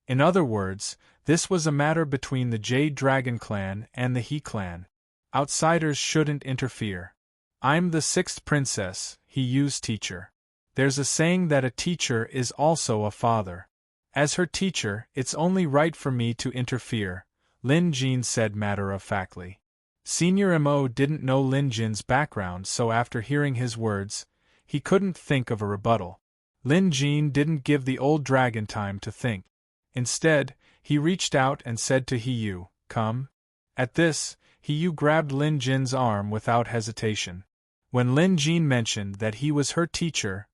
In other words, this was a matter between the Jade Dragon clan and the He clan. Outsiders shouldn't interfere. I'm the sixth princess, he used teacher. There's a saying that a teacher is also a father. As her teacher, it's only right for me to interfere, Lin Jin said matter-of-factly. Senior Mo didn't know Lin Jin's background, so after hearing his words, he couldn't think of a rebuttal. Lin Jin didn't give the old dragon time to think. Instead, he reached out and said to Hiyu, "Come." At this, Hiyu grabbed Lin Jin's arm without hesitation. When Lin Jin mentioned that he was her teacher,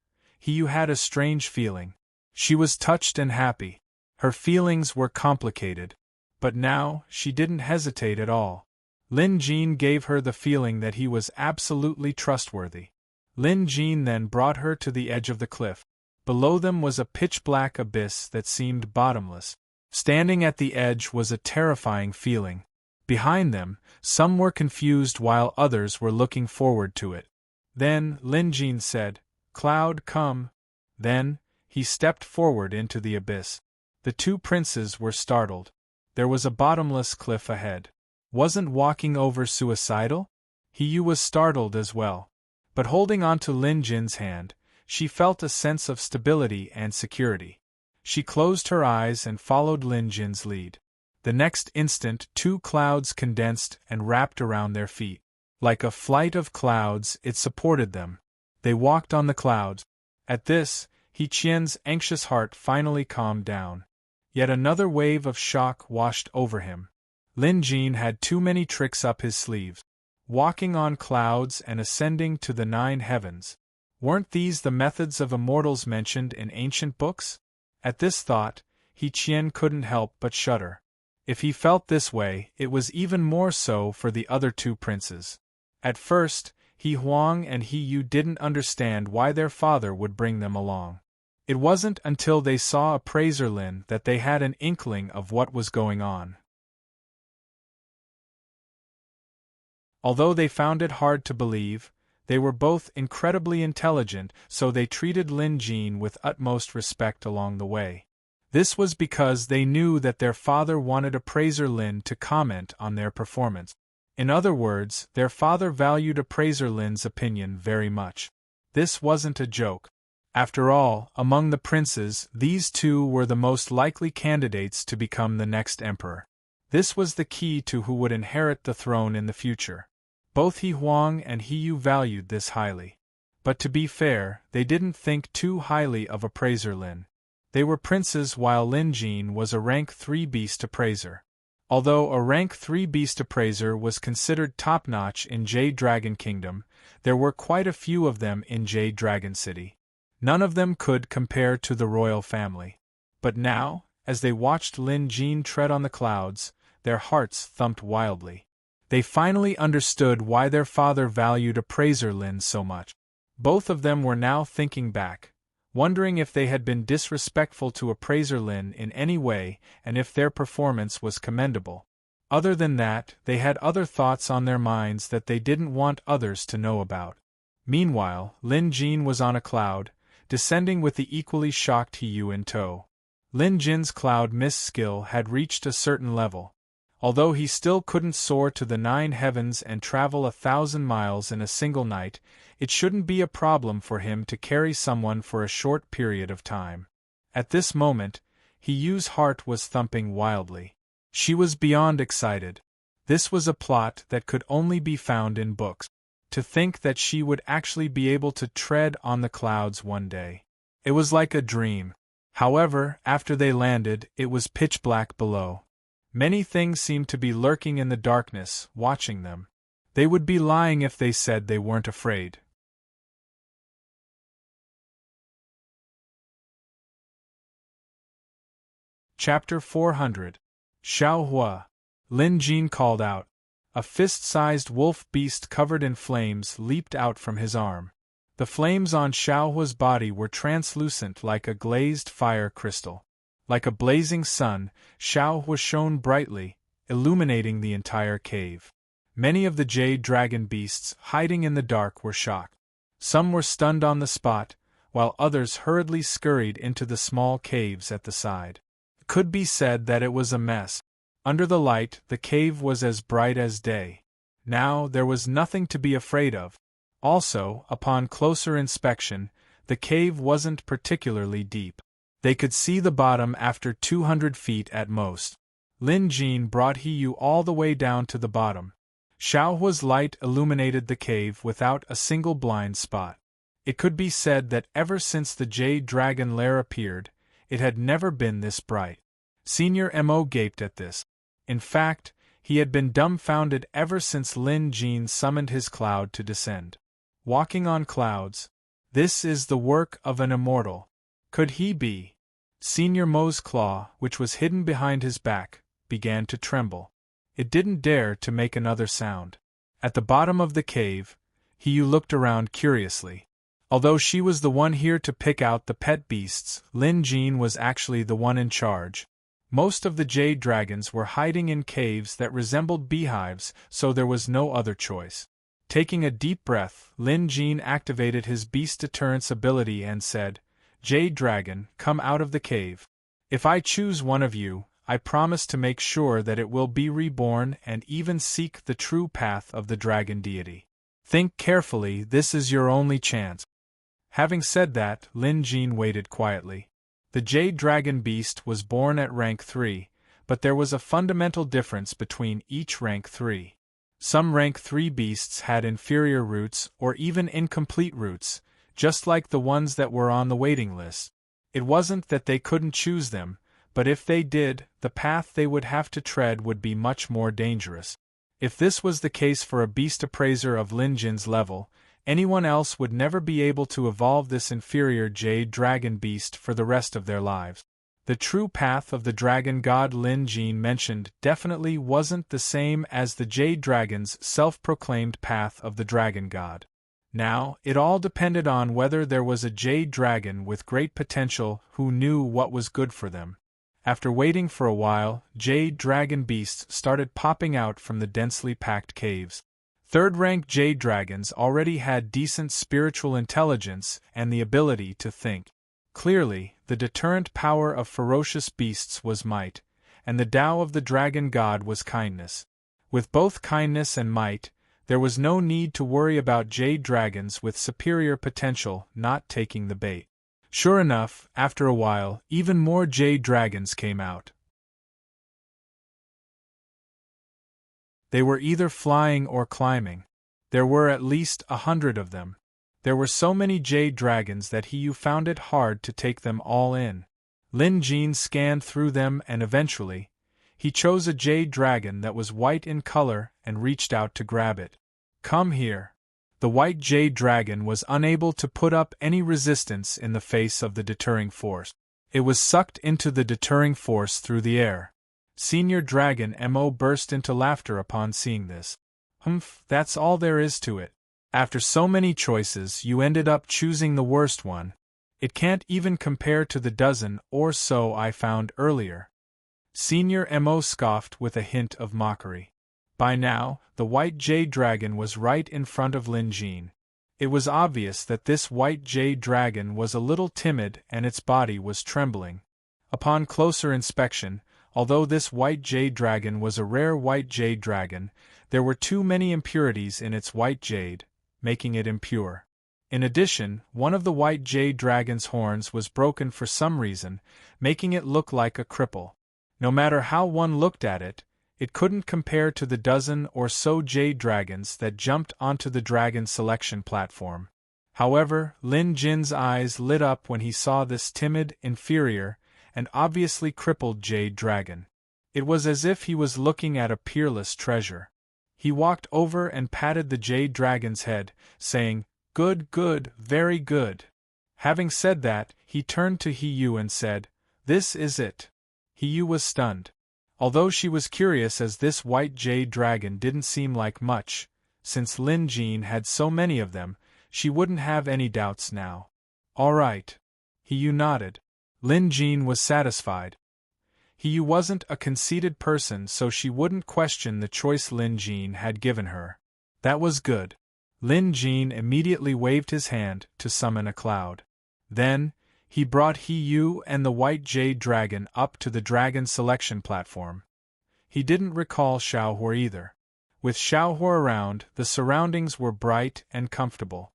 Hiyu had a strange feeling. She was touched and happy. Her feelings were complicated. But now, she didn't hesitate at all. Lin Jin gave her the feeling that he was absolutely trustworthy. Lin Jin then brought her to the edge of the cliff. Below them was a pitch-black abyss that seemed bottomless. Standing at the edge was a terrifying feeling. Behind them, some were confused while others were looking forward to it. Then, Lin Jin said, "Cloud, come." Then, he stepped forward into the abyss. The two princes were startled. There was a bottomless cliff ahead. Wasn't walking over suicidal? Hiyu was startled as well. But holding on to Lin Jin's hand, she felt a sense of stability and security. She closed her eyes and followed Lin Jin's lead. The next instant, two clouds condensed and wrapped around their feet. Like a flight of clouds, it supported them. They walked on the clouds. At this, He Qian's anxious heart finally calmed down. Yet another wave of shock washed over him. Lin Jin had too many tricks up his sleeves. Walking on clouds and ascending to the 9 heavens. Weren't these the methods of immortals mentioned in ancient books? At this thought, He Qian couldn't help but shudder. If he felt this way, it was even more so for the other two princes. At first, He Huang and He Yu didn't understand why their father would bring them along. It wasn't until they saw Appraiser Lin that they had an inkling of what was going on. Although they found it hard to believe, they were both incredibly intelligent, so they treated Lin Jin with utmost respect along the way. This was because they knew that their father wanted Appraiser Lin to comment on their performance. In other words, their father valued Appraiser Lin's opinion very much. This wasn't a joke. After all, among the princes, these two were the most likely candidates to become the next emperor. This was the key to who would inherit the throne in the future. Both He Huang and He Yu valued this highly. But to be fair, they didn't think too highly of Appraiser Lin. They were princes while Lin Jin was a rank 3 beast appraiser. Although a rank 3 beast appraiser was considered top-notch in Jade Dragon Kingdom, there were quite a few of them in Jade Dragon City. None of them could compare to the royal family. But now, as they watched Lin Jin tread on the clouds, their hearts thumped wildly. They finally understood why their father valued Appraiser Lin so much. Both of them were now thinking back, wondering if they had been disrespectful to Appraiser Lin in any way and if their performance was commendable. Other than that, they had other thoughts on their minds that they didn't want others to know about. Meanwhile, Lin Jin was on a cloud, descending with the equally shocked He Yu in tow. Lin Jin's cloud mist skill had reached a certain level. Although he still couldn't soar to the 9 heavens and travel 1,000 miles in a single night, it shouldn't be a problem for him to carry someone for a short period of time. At this moment, He Yu's heart was thumping wildly. She was beyond excited. This was a plot that could only be found in books. To think that she would actually be able to tread on the clouds one day. It was like a dream. However, after they landed, it was pitch black below. Many things seemed to be lurking in the darkness, watching them. They would be lying if they said they weren't afraid. Chapter 400. Xiao Hua. Lin Jin called out. A fist-sized wolf beast covered in flames leaped out from his arm. The flames on Xiao Hua's body were translucent like a glazed fire crystal. Like a blazing sun, Xiao Hua shone brightly, illuminating the entire cave. Many of the jade dragon beasts hiding in the dark were shocked. Some were stunned on the spot, while others hurriedly scurried into the small caves at the side. It could be said that it was a mess. Under the light, the cave was as bright as day. Now, there was nothing to be afraid of. Also, upon closer inspection, the cave wasn't particularly deep. They could see the bottom after 200 feet at most. Lin Jin brought He all the way down to the bottom. Xiaohua's light illuminated the cave without a single blind spot. It could be said that ever since the Jade Dragon lair appeared, it had never been this bright. Senior Mo gaped at this. In fact, he had been dumbfounded ever since Lin Jin summoned his cloud to descend. Walking on clouds. This is the work of an immortal. Could he be? Senior Mo's claw, which was hidden behind his back, began to tremble. It didn't dare to make another sound. At the bottom of the cave, Hiyu looked around curiously. Although she was the one here to pick out the pet beasts, Lin Jin was actually the one in charge. Most of the jade dragons were hiding in caves that resembled beehives, so there was no other choice. Taking a deep breath, Lin Jin activated his beast deterrence ability and said, "Jade Dragon, come out of the cave. If I choose one of you, I promise to make sure that it will be reborn and even seek the true path of the dragon deity. Think carefully, this is your only chance." Having said that, Lin Jin waited quietly. The Jade Dragon beast was born at rank 3, but there was a fundamental difference between each rank 3. Some rank 3 beasts had inferior roots or even incomplete roots, just like the ones that were on the waiting list. It wasn't that they couldn't choose them, but if they did, the path they would have to tread would be much more dangerous. If this was the case for a beast appraiser of Lin Jin's level, anyone else would never be able to evolve this inferior Jade Dragon beast for the rest of their lives. The true path of the dragon god Lin Jin mentioned definitely wasn't the same as the Jade Dragon's self-proclaimed path of the dragon god. Now, it all depended on whether there was a Jade Dragon with great potential who knew what was good for them. After waiting for a while, Jade Dragon beasts started popping out from the densely packed caves. Third-rank Jade Dragons already had decent spiritual intelligence and the ability to think. Clearly, the deterrent power of ferocious beasts was might, and the Tao of the dragon god was kindness. With both kindness and might, there was no need to worry about Jade Dragons with superior potential not taking the bait. Sure enough, after a while, even more Jade Dragons came out. They were either flying or climbing. There were at least 100 of them. There were so many Jade Dragons that Hiyu found it hard to take them all in. Lin Jin scanned through them and eventually, he chose a Jade Dragon that was white in color and reached out to grab it. "Come here." The white Jade Dragon was unable to put up any resistance in the face of the deterring force. It was sucked into the deterring force through the air. Senior Dragon Mo burst into laughter upon seeing this. "Humph, that's all there is to it. After so many choices, you ended up choosing the worst one. It can't even compare to the dozen or so I found earlier." Senior Mo scoffed with a hint of mockery. By now, the white Jade Dragon was right in front of Lin Jin. It was obvious that this white Jade Dragon was a little timid and its body was trembling. Upon closer inspection, although this white Jade Dragon was a rare white Jade Dragon, there were too many impurities in its white jade, making it impure. In addition, one of the white Jade Dragon's horns was broken for some reason, making it look like a cripple. No matter how one looked at it, it couldn't compare to the dozen or so Jade Dragons that jumped onto the dragon selection platform. However, Lin Jin's eyes lit up when he saw this timid, inferior, and obviously crippled Jade Dragon. It was as if he was looking at a peerless treasure. He walked over and patted the Jade Dragon's head, saying, "Good, good, very good." Having said that, he turned to Hiyu and said, "This is it." Hiyu was stunned. Although she was curious as this white Jade Dragon didn't seem like much, since Lin Jin had so many of them, she wouldn't have any doubts now. "All right." Hiyu nodded. Lin Jin was satisfied. Hiyu wasn't a conceited person, so she wouldn't question the choice Lin Jin had given her. That was good. Lin Jin immediately waved his hand to summon a cloud. Then, he brought Hiyu and the white Jade Dragon up to the dragon selection platform. He didn't recall Xiaohua either. With Xiaohua around, the surroundings were bright and comfortable.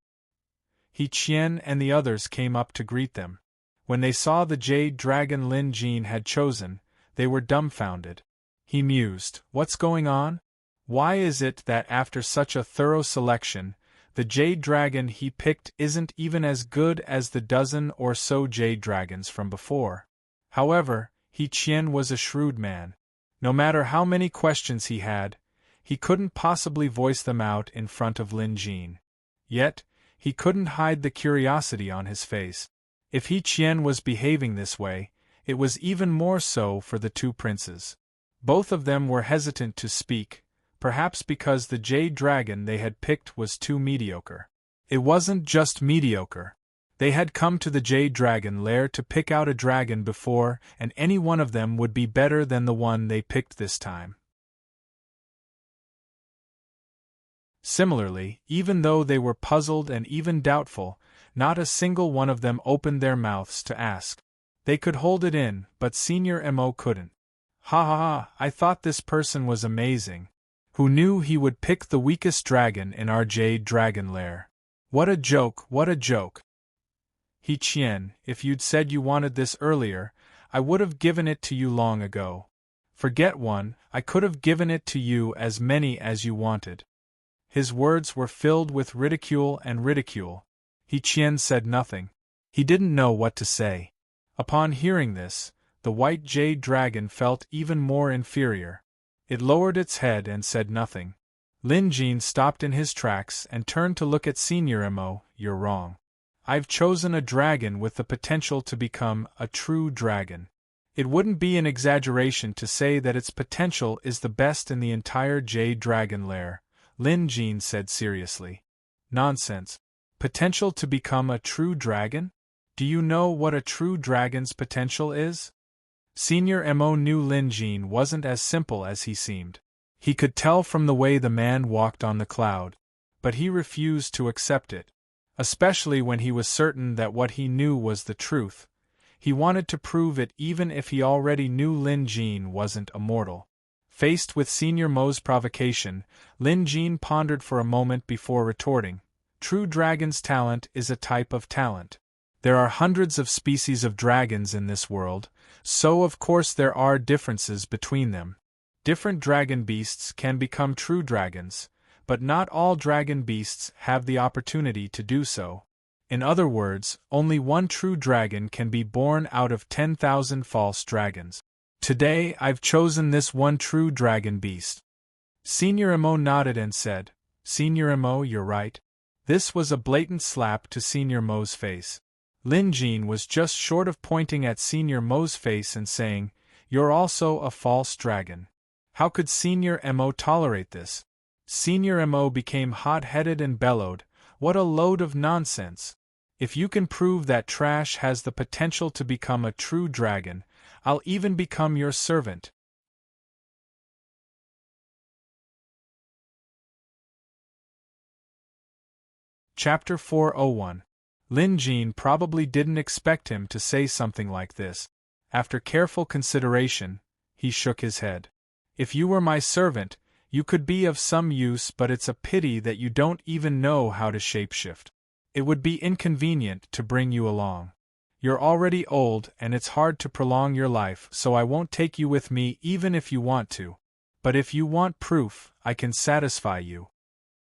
He Qian and the others came up to greet them. When they saw the jade dragon Lin Jin had chosen, they were dumbfounded. He mused, "What's going on? Why is it that after such a thorough selection, the jade dragon he picked isn't even as good as the dozen or so jade dragons from before?" However, He Qian was a shrewd man. No matter how many questions he had, he couldn't possibly voice them out in front of Lin Jin. Yet, he couldn't hide the curiosity on his face. If He Qian was behaving this way, it was even more so for the two princes. Both of them were hesitant to speak, perhaps because the jade dragon they had picked was too mediocre. It wasn't just mediocre. They had come to the jade dragon lair to pick out a dragon before, and any one of them would be better than the one they picked this time. Similarly, even though they were puzzled and even doubtful, not a single one of them opened their mouths to ask. They could hold it in, but Senior Mo couldn't. "Ha ha ha, I thought this person was amazing. Who knew he would pick the weakest dragon in our jade dragon lair? What a joke, what a joke. He Qian, if you'd said you wanted this earlier, I would have given it to you long ago. Forget one, I could have given it to you as many as you wanted." His words were filled with ridicule and ridicule. He Qian said nothing. He didn't know what to say. Upon hearing this, the white jade dragon felt even more inferior. It lowered its head and said nothing. Lin Jin stopped in his tracks and turned to look at Senior Mo. "You're wrong. I've chosen a dragon with the potential to become a true dragon. It wouldn't be an exaggeration to say that its potential is the best in the entire jade dragon lair," Lin Jin said seriously. "Nonsense. Potential to become a true dragon? Do you know what a true dragon's potential is?" Senior Mo knew Lin Jin wasn't as simple as he seemed. He could tell from the way the man walked on the cloud. But he refused to accept it. Especially when he was certain that what he knew was the truth. He wanted to prove it even if he already knew Lin Jin wasn't immortal. Faced with Senior Mo's provocation, Lin Jin pondered for a moment before retorting. "True dragon's talent is a type of talent. There are hundreds of species of dragons in this world, so of course there are differences between them. Different dragon beasts can become true dragons, but not all dragon beasts have the opportunity to do so. In other words, only one true dragon can be born out of 10,000 false dragons. Today I've chosen this one true dragon beast." Senior Mo nodded and said, "Senior Mo, you're right." This was a blatant slap to Senior Mo's face. Lin Jin was just short of pointing at Senior Mo's face and saying, "You're also a false dragon." How could Senior Mo tolerate this? Senior Mo became hot-headed and bellowed, "What a load of nonsense! If you can prove that trash has the potential to become a true dragon, I'll even become your servant." Chapter 401. Lin Jin probably didn't expect him to say something like this. After careful consideration, he shook his head. "If you were my servant, you could be of some use, but it's a pity that you don't even know how to shapeshift. It would be inconvenient to bring you along. You're already old and it's hard to prolong your life, so I won't take you with me even if you want to. But if you want proof, I can satisfy you."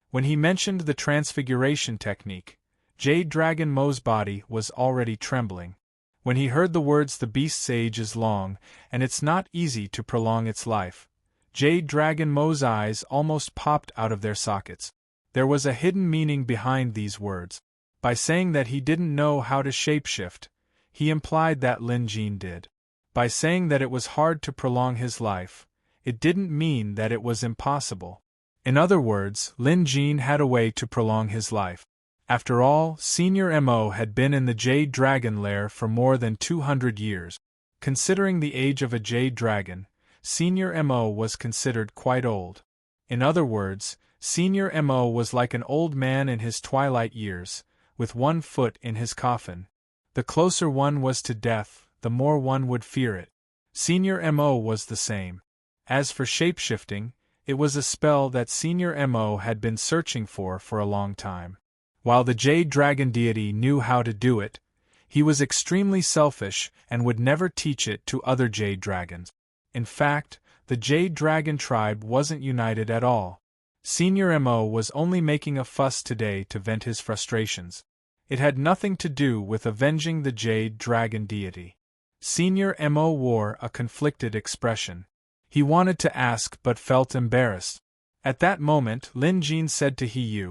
When he mentioned the transfiguration technique, Jade Dragon Mo's body was already trembling. When he heard the words "the beast's age is long, and it's not easy to prolong its life," Jade Dragon Mo's eyes almost popped out of their sockets. There was a hidden meaning behind these words. By saying that he didn't know how to shapeshift, he implied that Lin Jin did. By saying that it was hard to prolong his life, it didn't mean that it was impossible. In other words, Lin Jin had a way to prolong his life. After all, Senior Mo had been in the Jade Dragon lair for more than 200 years. Considering the age of a Jade Dragon, Senior Mo was considered quite old. In other words, Senior Mo was like an old man in his twilight years, with one foot in his coffin. The closer one was to death, the more one would fear it. Senior Mo was the same. As for shapeshifting, It was a spell that Senior Mo had been searching for a long time. While the Jade Dragon deity knew how to do it, he was extremely selfish and would never teach it to other Jade Dragons. In fact, the Jade Dragon tribe wasn't united at all. Senior Mo was only making a fuss today to vent his frustrations. It had nothing to do with avenging the Jade Dragon deity. Senior Mo wore a conflicted expression. He wanted to ask but felt embarrassed. At that moment, Lin Jin said to He,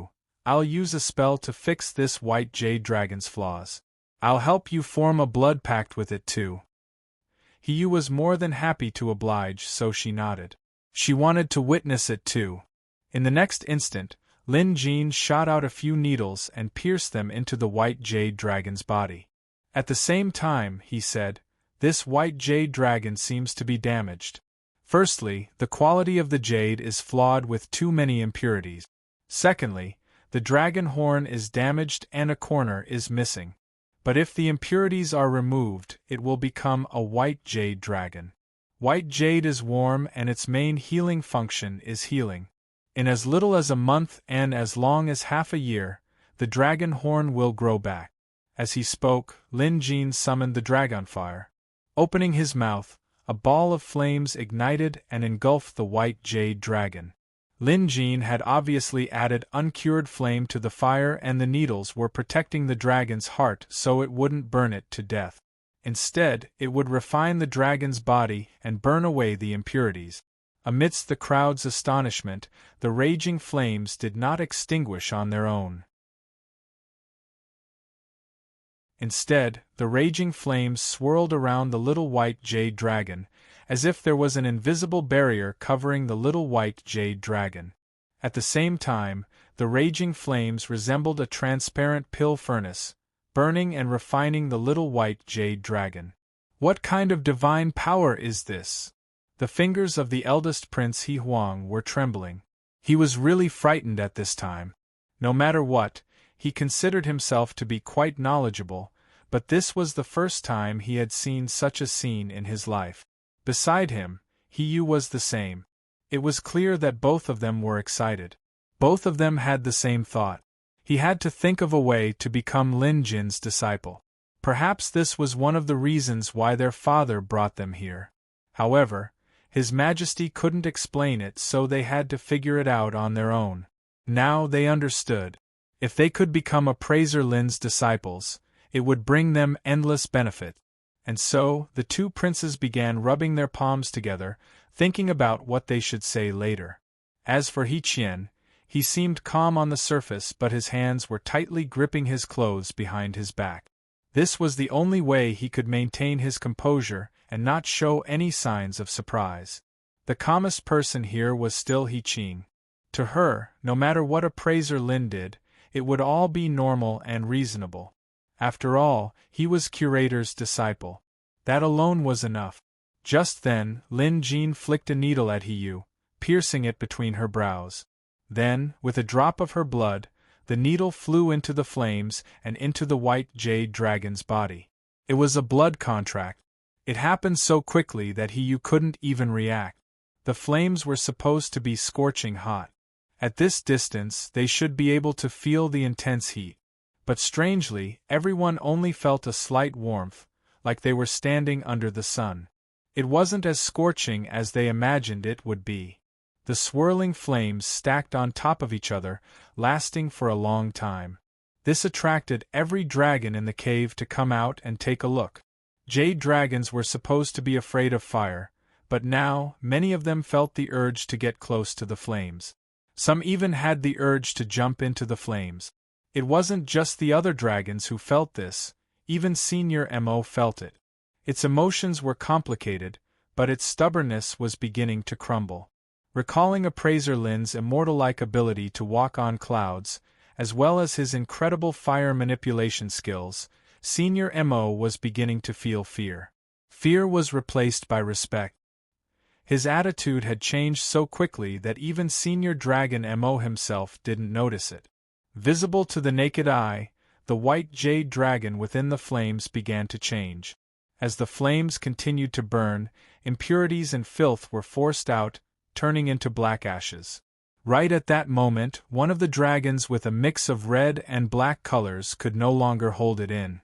"I'll use a spell to fix this white Jade Dragon's flaws. I'll help you form a blood pact with it too." He was more than happy to oblige, so she nodded. She wanted to witness it too. In the next instant, Lin Jin shot out a few needles and pierced them into the white Jade Dragon's body. At the same time, he said, "This white Jade Dragon seems to be damaged. Firstly, the quality of the jade is flawed with too many impurities. Secondly, the dragon horn is damaged and a corner is missing. But if the impurities are removed, it will become a white jade dragon. White jade is warm and its main healing function is healing. In as little as a month and as long as half a year, the dragon horn will grow back." As he spoke, Lin Jin summoned the dragonfire. Opening his mouth, a ball of flames ignited and engulfed the white jade dragon. Lin Jin had obviously added uncured flame to the fire, and the needles were protecting the dragon's heart so it wouldn't burn it to death. Instead, it would refine the dragon's body and burn away the impurities. Amidst the crowd's astonishment, the raging flames did not extinguish on their own. Instead, the raging flames swirled around the little white jade dragon, as if there was an invisible barrier covering the little white jade dragon. At the same time, the raging flames resembled a transparent pill furnace, burning and refining the little white jade dragon. What kind of divine power is this? The fingers of the eldest prince He Huang were trembling. He was really frightened at this time. No matter what, he considered himself to be quite knowledgeable, but this was the first time he had seen such a scene in his life. Beside him, He was the same. It was clear that both of them were excited. Both of them had the same thought. He had to think of a way to become Lin Jin's disciple. Perhaps this was one of the reasons why their father brought them here. However, His Majesty couldn't explain it, so they had to figure it out on their own. Now they understood. If they could become Appraiser Lin's disciples, it would bring them endless benefit. And so, the two princes began rubbing their palms together, thinking about what they should say later. As for He Qian, he seemed calm on the surface, but his hands were tightly gripping his clothes behind his back. This was the only way he could maintain his composure and not show any signs of surprise. The calmest person here was still He Qian. To her, no matter what Appraiser Lin did, it would all be normal and reasonable. After all, he was curator's disciple. That alone was enough. Just then, Lin Jin flicked a needle at He, piercing it between her brows. Then, with a drop of her blood, the needle flew into the flames and into the white jade dragon's body. It was a blood contract. It happened so quickly that He couldn't even react. The flames were supposed to be scorching hot. At this distance, they should be able to feel the intense heat. But strangely, everyone only felt a slight warmth, like they were standing under the sun. It wasn't as scorching as they imagined it would be. The swirling flames stacked on top of each other, lasting for a long time. This attracted every dragon in the cave to come out and take a look. Jade dragons were supposed to be afraid of fire, but now many of them felt the urge to get close to the flames. Some even had the urge to jump into the flames. It wasn't just the other dragons who felt this, even Senior Mo felt it. Its emotions were complicated, but its stubbornness was beginning to crumble. Recalling Appraiser Lin's immortal-like ability to walk on clouds, as well as his incredible fire manipulation skills, Senior Mo was beginning to feel fear. Fear was replaced by respect. His attitude had changed so quickly that even Senior Dragon Mo himself didn't notice it. Visible to the naked eye, the white jade dragon within the flames began to change. As the flames continued to burn, impurities and filth were forced out, turning into black ashes. Right at that moment, one of the dragons with a mix of red and black colors could no longer hold it in.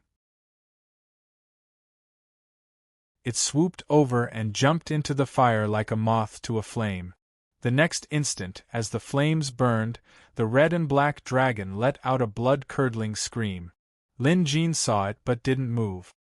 It swooped over and jumped into the fire like a moth to a flame. The next instant, as the flames burned, the red and black dragon let out a blood-curdling scream. Lin Jin saw it but didn't move.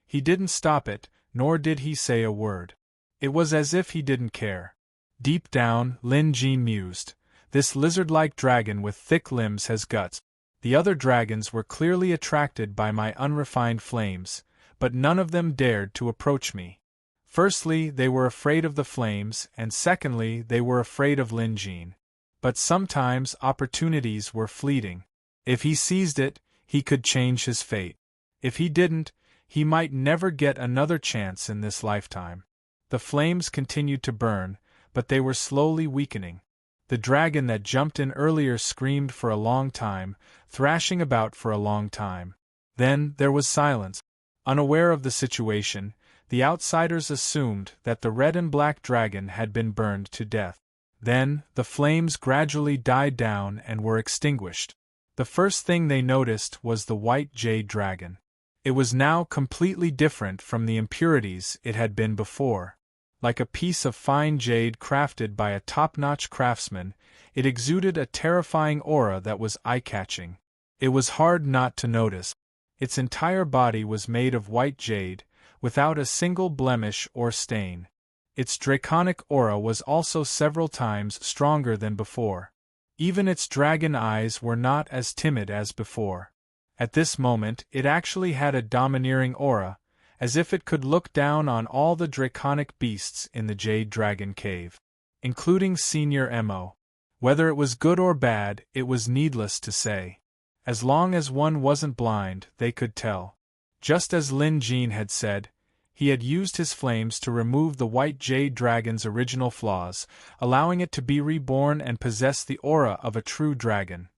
He didn't stop it, nor did he say a word. It was as if he didn't care. Deep down, Lin Jin mused, this lizard-like dragon with thick limbs has guts. The other dragons were clearly attracted by my unrefined flames, but none of them dared to approach me. Firstly, they were afraid of the flames, and secondly, they were afraid of Lin Jin. But sometimes opportunities were fleeting. If he seized it, he could change his fate. If he didn't, he might never get another chance in this lifetime. The flames continued to burn, but they were slowly weakening. The dragon that jumped in earlier screamed for a long time, thrashing about for a long time. Then there was silence. Unaware of the situation, the outsiders assumed that the red and black dragon had been burned to death. Then, the flames gradually died down and were extinguished. The first thing they noticed was the white jade dragon. It was now completely different from the impurities it had been before. Like a piece of fine jade crafted by a top-notch craftsman, it exuded a terrifying aura that was eye-catching. It was hard not to notice. Its entire body was made of white jade, without a single blemish or stain. Its draconic aura was also several times stronger than before. Even its dragon eyes were not as timid as before. At this moment, it actually had a domineering aura, as if it could look down on all the draconic beasts in the Jade Dragon Cave, including Senior Mo. Whether it was good or bad, it was needless to say. As long as one wasn't blind, they could tell. Just as Lin Jin had said, he had used his flames to remove the white jade dragon's original flaws, allowing it to be reborn and possess the aura of a true dragon.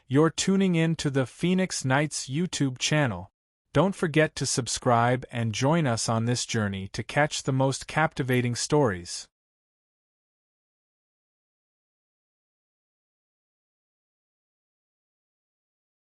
You're tuning in to the Phoenix Knights YouTube channel. Don't forget to subscribe and join us on this journey to catch the most captivating stories.